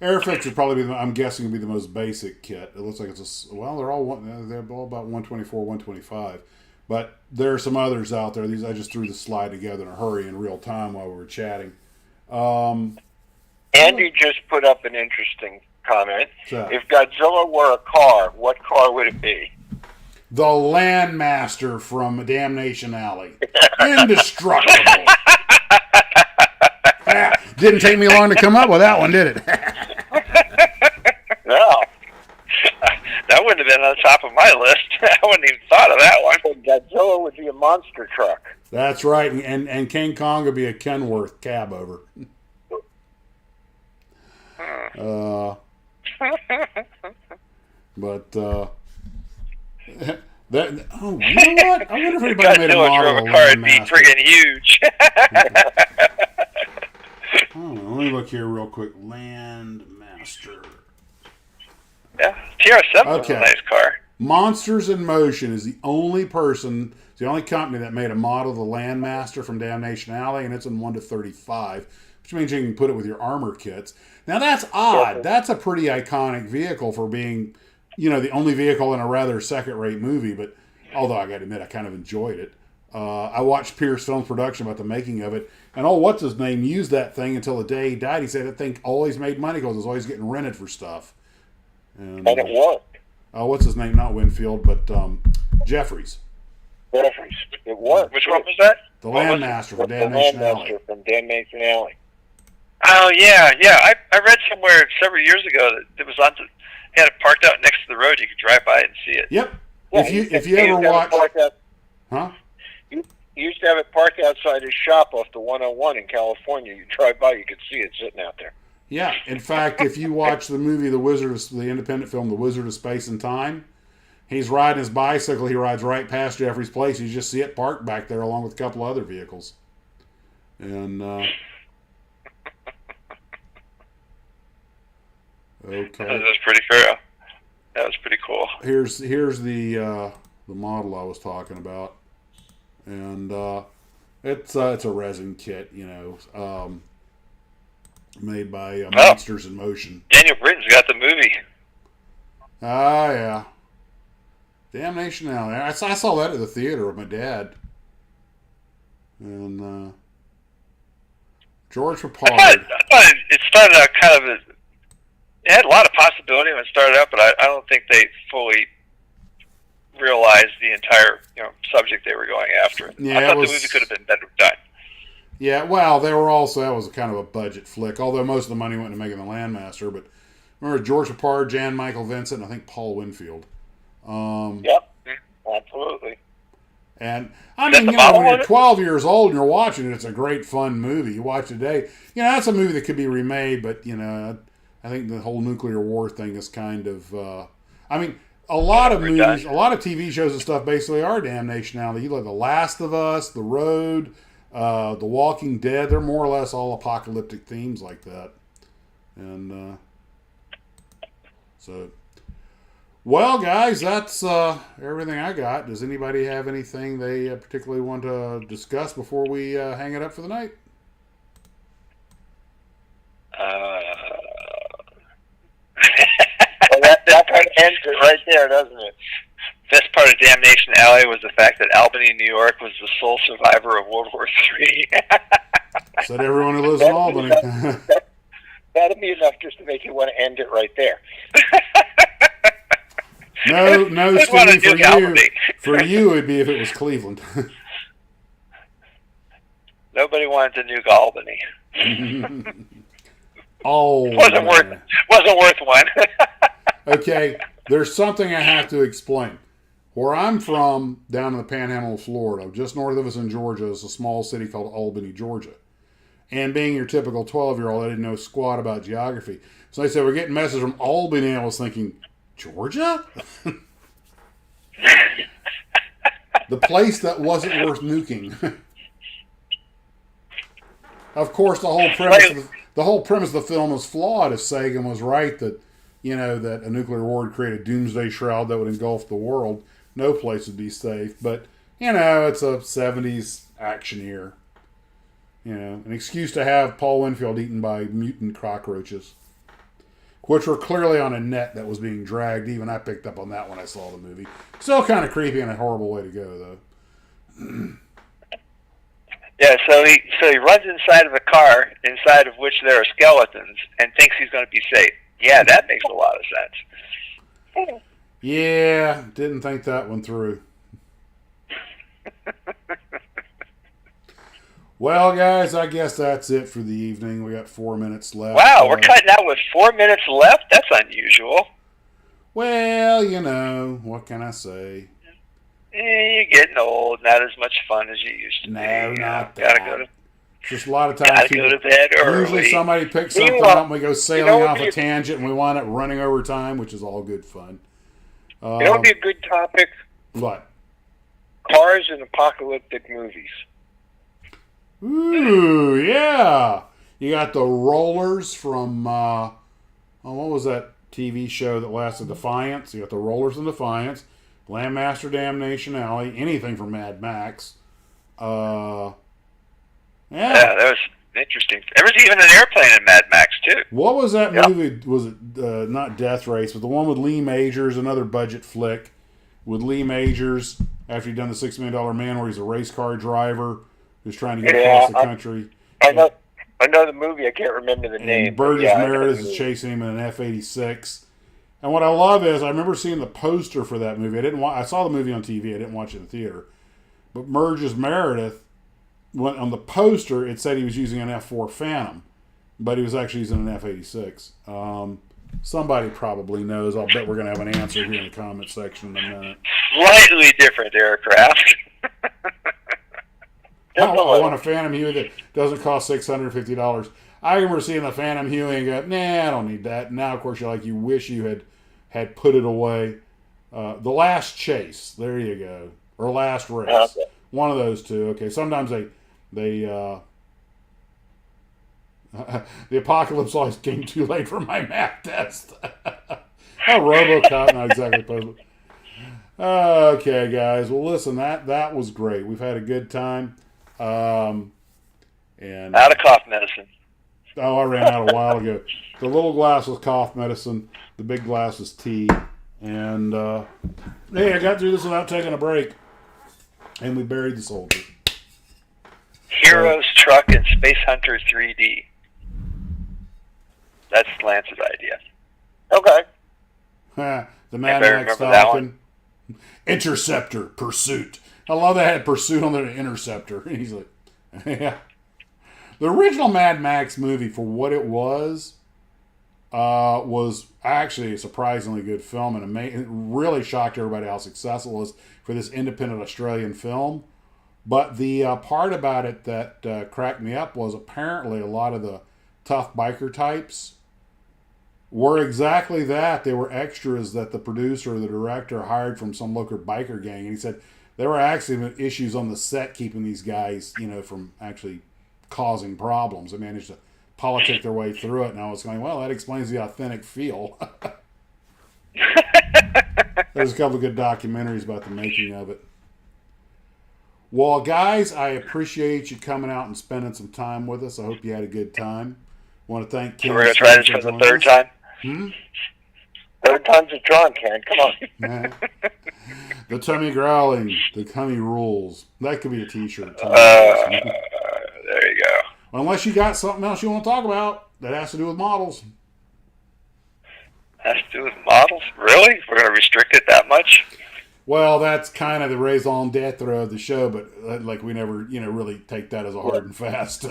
Airfix would probably be, I'm guessing, would be the most basic kit. It looks like it's they're all about 124, 125. But there are some others out there. These I just threw the slide together in a hurry in real time while we were chatting. Andy just put up an interesting comment. So, if Godzilla were a car, what car would it be? The Landmaster from Damnation Alley. Indestructible. Didn't take me long to come up with that one, did it? No. That wouldn't have been on the top of my list. I wouldn't even thought of that one. Godzilla would be a monster truck. That's right, and King Kong would be a Kenworth cab over. You know what? I wonder if anybody made a model of a car would be Landmaster. friggin' huge. Let me look here real quick. Landmaster. Yeah, TR7 was a nice car. Monsters in Motion is the only company that made a model of the Landmaster from Damnation Alley, and it's in 1/35, which means you can put it with your armor kits. Now that's odd. That's a pretty iconic vehicle for being, the only vehicle in a rather second-rate movie, but although I got to admit, I kind of enjoyed it. I watched Pierce Films production about the making of it, and what's-his-name used that thing until the day he died. He said that thing always made money because it was always getting rented for stuff. And it worked. What's his name? Not Winfield, but Jeffries. Jeffries. It worked. Which one was that? The Landmaster from Damnation Alley. Landmaster from Damnation Alley. Oh, yeah. I read somewhere several years ago that it was had it parked out next to the road. You could drive by it and see it. Yep. Yeah, if you ever watch... Huh? You used to have it parked outside his shop off the 101 in California. You drive by, you could see it sitting out there. Yeah. In fact, if you watch the movie, the independent film, The Wizard of Space and Time, he's riding his bicycle. He rides right past Jeffrey's place. You just see it parked back there along with a couple other vehicles. And, okay. That was pretty cool. That was pretty cool. Here's the model I was talking about. And it's a resin kit, made by Monsters in Motion. Daniel Britton's got the movie. Ah, yeah. Damnation Alley. I saw that at the theater with my dad. And George Papard. I thought it started out kind of it had a lot of possibility when it started out, but I don't think they fully realized the entire subject they were going after. Yeah, I thought the movie could have been better done. Yeah, well, that was kind of a budget flick, although most of the money went to making the Landmaster. But remember George Papard, Jan Michael Vincent, and I think Paul Winfield. Yep, absolutely. And I mean, when you're 12 years old and you're watching it, it's a great fun movie. You watch it today, that's a movie that could be remade, but I think the whole nuclear war thing is kind of. A lot of movies, a lot of TV shows and stuff basically are Damnation Alley. You look at The Last of Us, The Road, The Walking Dead. They're more or less all apocalyptic themes like that. And so, well, guys, that's everything I got. Does anybody have anything they particularly want to discuss before we hang it up for the night? That kind of ends it right there, doesn't it? Best part of Damnation Alley was the fact that Albany, New York, was the sole survivor of World War III. Said everyone who lives in Albany. That'd be enough just to make you want to end it right there. No, Steve, for you, it'd be if it was Cleveland. Nobody wanted to nuke Albany. Wasn't worth one. Okay, there's something I have to explain. Where I'm from, down in the Panhandle of Florida, just north of us in Georgia, is a small city called Albany, Georgia. And being your typical 12-year-old, I didn't know squat about geography. So they said, we're getting messages from Albany, and I was thinking, Georgia? The place that wasn't worth nuking. Of course, the whole premise of the film was flawed if Sagan was right that, that a nuclear war would create a doomsday shroud that would engulf the world. No place would be safe. But, it's a 70s actioneer. An excuse to have Paul Winfield eaten by mutant cockroaches, which were clearly on a net that was being dragged. Even I picked up on that when I saw the movie. Still kind of creepy and a horrible way to go, though. Yeah, so he runs inside of a car, inside of which there are skeletons, and thinks he's going to be safe. Yeah, that makes a lot of sense. Yeah, didn't think that one through. Well, guys, I guess that's it for the evening. We got 4 minutes left. Wow, we're cutting out with 4 minutes left? That's unusual. Well, what can I say? You're getting old. Not as much fun as you used to be. No, not that. Gotta go to... Just a lot of times go to bed early. Usually somebody picks something up and we go sailing off a tangent and we wind up running over time, which is all good fun. You know what would be a good topic? What? Cars in apocalyptic movies. Ooh, yeah. You got the Rollers from, what was that TV show that lasted? Defiance. You got the Rollers in Defiance. Landmaster Damnation Alley. Anything from Mad Max. Yeah, that was interesting. There was even an airplane in Mad Max, too. What was that movie? Was it not Death Race, but the one with Lee Majors, another budget flick with Lee Majors after he'd done the $6 Million Man, where he's a race car driver who's trying to get across the country. I know the movie. I can't remember the name. Burgess Meredith is chasing him in an F-86. And what I love is I remember seeing the poster for that movie. I saw the movie on TV. I didn't watch it in the theater. But Burgess Meredith, on the poster, it said he was using an F-4 Phantom, but he was actually using an F-86. Somebody probably knows. I'll bet we're going to have an answer here in the comment section in a minute. Slightly different aircraft. I want a Phantom Huey that doesn't cost $650. I remember seeing the Phantom Huey and go, nah, I don't need that. Now, of course, you wish you had put it away. The Last Chase, there you go, or Last Race, okay. One of those two. Okay, sometimes they the apocalypse always came too late for my math test. RoboCop, not exactly possible. Okay, guys. Well, listen, that was great. We've had a good time. And out of cough medicine. Oh, I ran out a while ago. The little glass was cough medicine. The big glass was tea. And hey, I got through this without taking a break. And we buried the soldier. Heroes Truck and Space Hunter 3D. That's Lance's idea. Okay. The Mad Max Falcon. Interceptor, Pursuit. I love that had Pursuit on the Interceptor. He's like, yeah. The original Mad Max movie, for what it was actually a surprisingly good film, and it really shocked everybody how successful it was for this independent Australian film. But the part about it that cracked me up was apparently a lot of the tough biker types were exactly that. They were extras that the producer or the director hired from some local biker gang. And he said there were actually issues on the set keeping these guys, from actually causing problems. They managed to politic their way through it. And I was going, well, that explains the authentic feel. There's a couple of good documentaries about the making of it. Well, guys, I appreciate you coming out and spending some time with us. I hope you had a good time. I want to thank Ken. So we're going to try this for the third time? Third time's a charm, Ken. Come on. The tummy growling. The tummy rules. That could be a t-shirt. There you go. Well, unless you got something else you want to talk about that has to do with models. Has to do with models? Really? We're going to restrict it that much? Well, that's kind of the raison d'etre of the show, but we never, really take that as a hard and fast.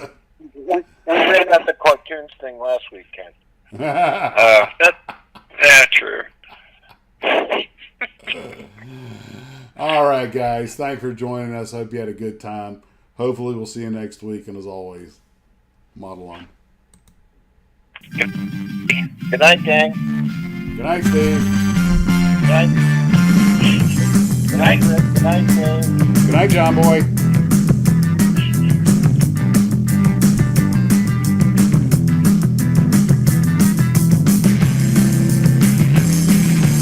We ran out the cartoons thing last week, Ken. Yeah, true. All right, guys. Thanks for joining us. Hope you had a good time. Hopefully, we'll see you next week. And as always, model on. Good night, gang. Good night, Steve. Good night. Good night, Rick. Good night, Dave. Good night, John Boy.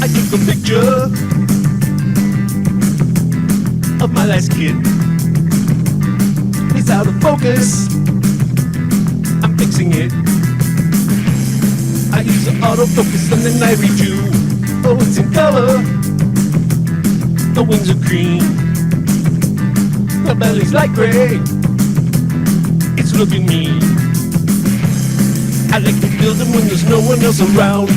I took a picture of my last kid. It's out of focus. I'm fixing it. I use the autofocus and then I read you. Oh, it's in color. The wings are green. The belly's light gray. It's looking mean. I like to build them when there's no one else around.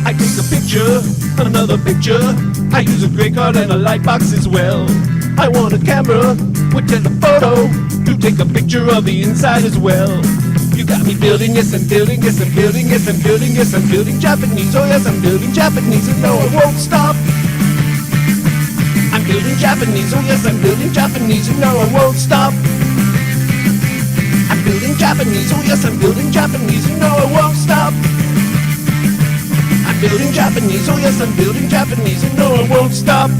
I take a picture, another picture. I use a gray card and a light box as well. I want a camera with telephoto to take a picture of the inside as well. You got me building, yes I'm building, yes I'm building, yes I'm building, yes I'm building Japanese. Oh yes I'm building Japanese and no I won't stop. I'm building Japanese, oh yes I'm building Japanese and no I won't stop. building Japanese, oh yes, I'm building Japanese, and no, I won't stop. I'm building Japanese, oh yes, I'm building Japanese, and no, I won't stop.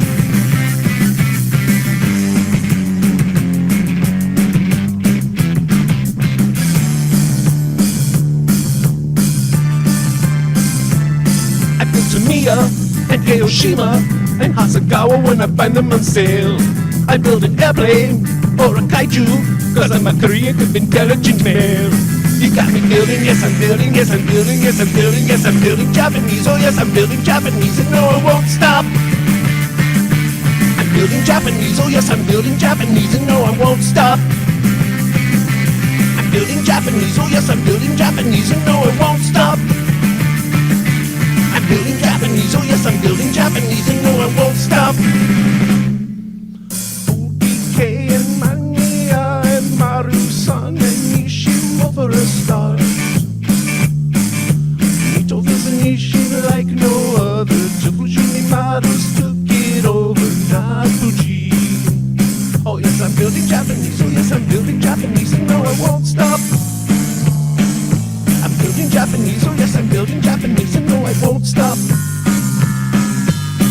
I built Tamiya and Hiroshima and Hasagawa when I find them on sale. I build an airplane or a kaiju, cause I'm a Korean with intelligent male. You got me building, yes I'm building, yes I'm building, yes I'm building, yes I'm building Japanese, oh yes I'm building Japanese, and no I won't stop. I'm building Japanese, oh yes I'm building Japanese, and no I won't stop. I'm building Japanese, oh yes I'm building Japanese, and no I won't stop. I'm building Japanese, oh yes I'm building Japanese, and no I won't stop. Uki and Mania and Maru-san and Nishimo for a start. Nito Nishi like no other. Tsukushimi Maru's took it over, not Fuji. Oh yes I'm building Japanese, oh yes I'm building Japanese, and no I won't stop. I'm building Japanese, oh yes I'm building Japanese, and no I won't stop.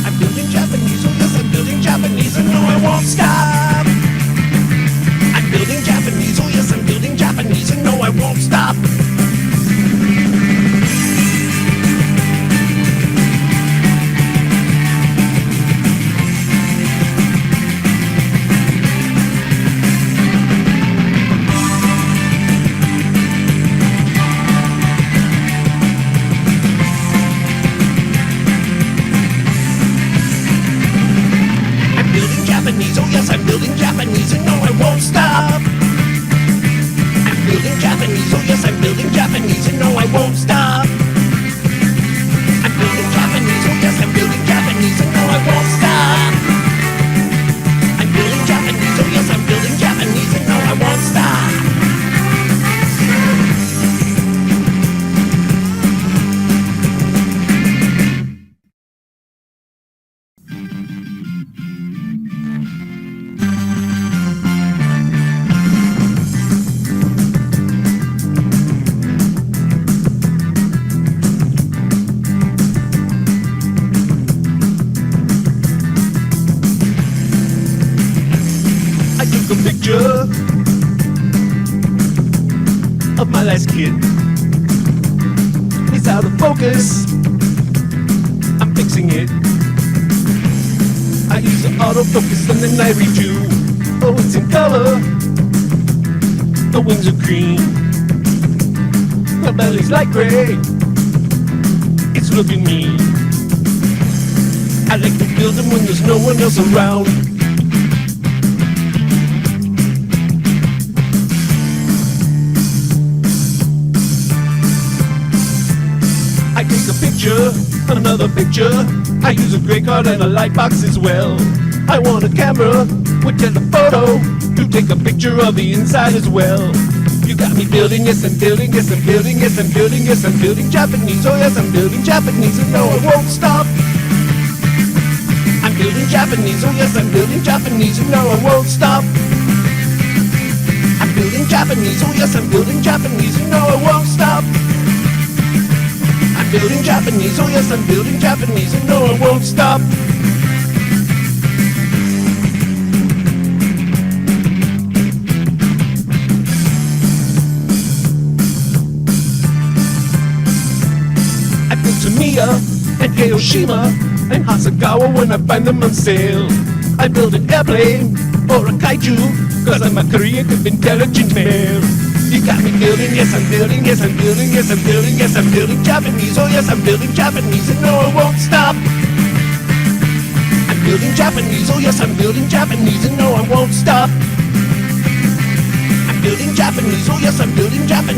I'm building Japanese, oh yes I'm building Japanese, and no I won't stop. I'm building Japanese, oh yes I'm building Japanese, and no I won't stop. Oh yes, I'm building Japanese, and no, I won't stop. I'm building Japanese, oh yes, I'm building Japanese, and no, I won't stop. I'm building Japanese, oh yes, I'm building Japanese, and no, I won't stop. I'm building Japanese, oh yes, I'm building Japanese, and no, I won't stop. Of my last kid. He's out of focus. I'm fixing it. I use an autofocus and then I redo. Oh, it's in color. The wings are green. The belly's light gray. It's looking mean. I like to build them when there's no one else around. I take a picture, another picture. I use a gray card and a light box as well. I want a camera with telephoto to take a picture of the inside as well. You got me building, yes I'm building, yes I'm building, yes I'm building, yes I'm building Japanese, oh yes I'm building Japanese, and no I won't stop. I'm building Japanese, oh yes I'm building Japanese, and no I won't stop. I'm building Japanese, oh yes I'm building Japanese, and no I won't stop. I'm building Japanese, oh yes I'm building Japanese, and no I won't stop. I built Tamiya and Hiroshima and Hasagawa when I find them on sale. I build an airplane or a kaiju, cause I'm a Korean with intelligent male. You got me building, yes I'm building, yes I'm building, yes I'm building, yes I'm building Japanese, oh yes I'm building Japanese, and no I won't stop. I'm building Japanese, oh yes I'm building Japanese, and no I won't stop. I'm building Japanese, oh yes I'm building Japanese.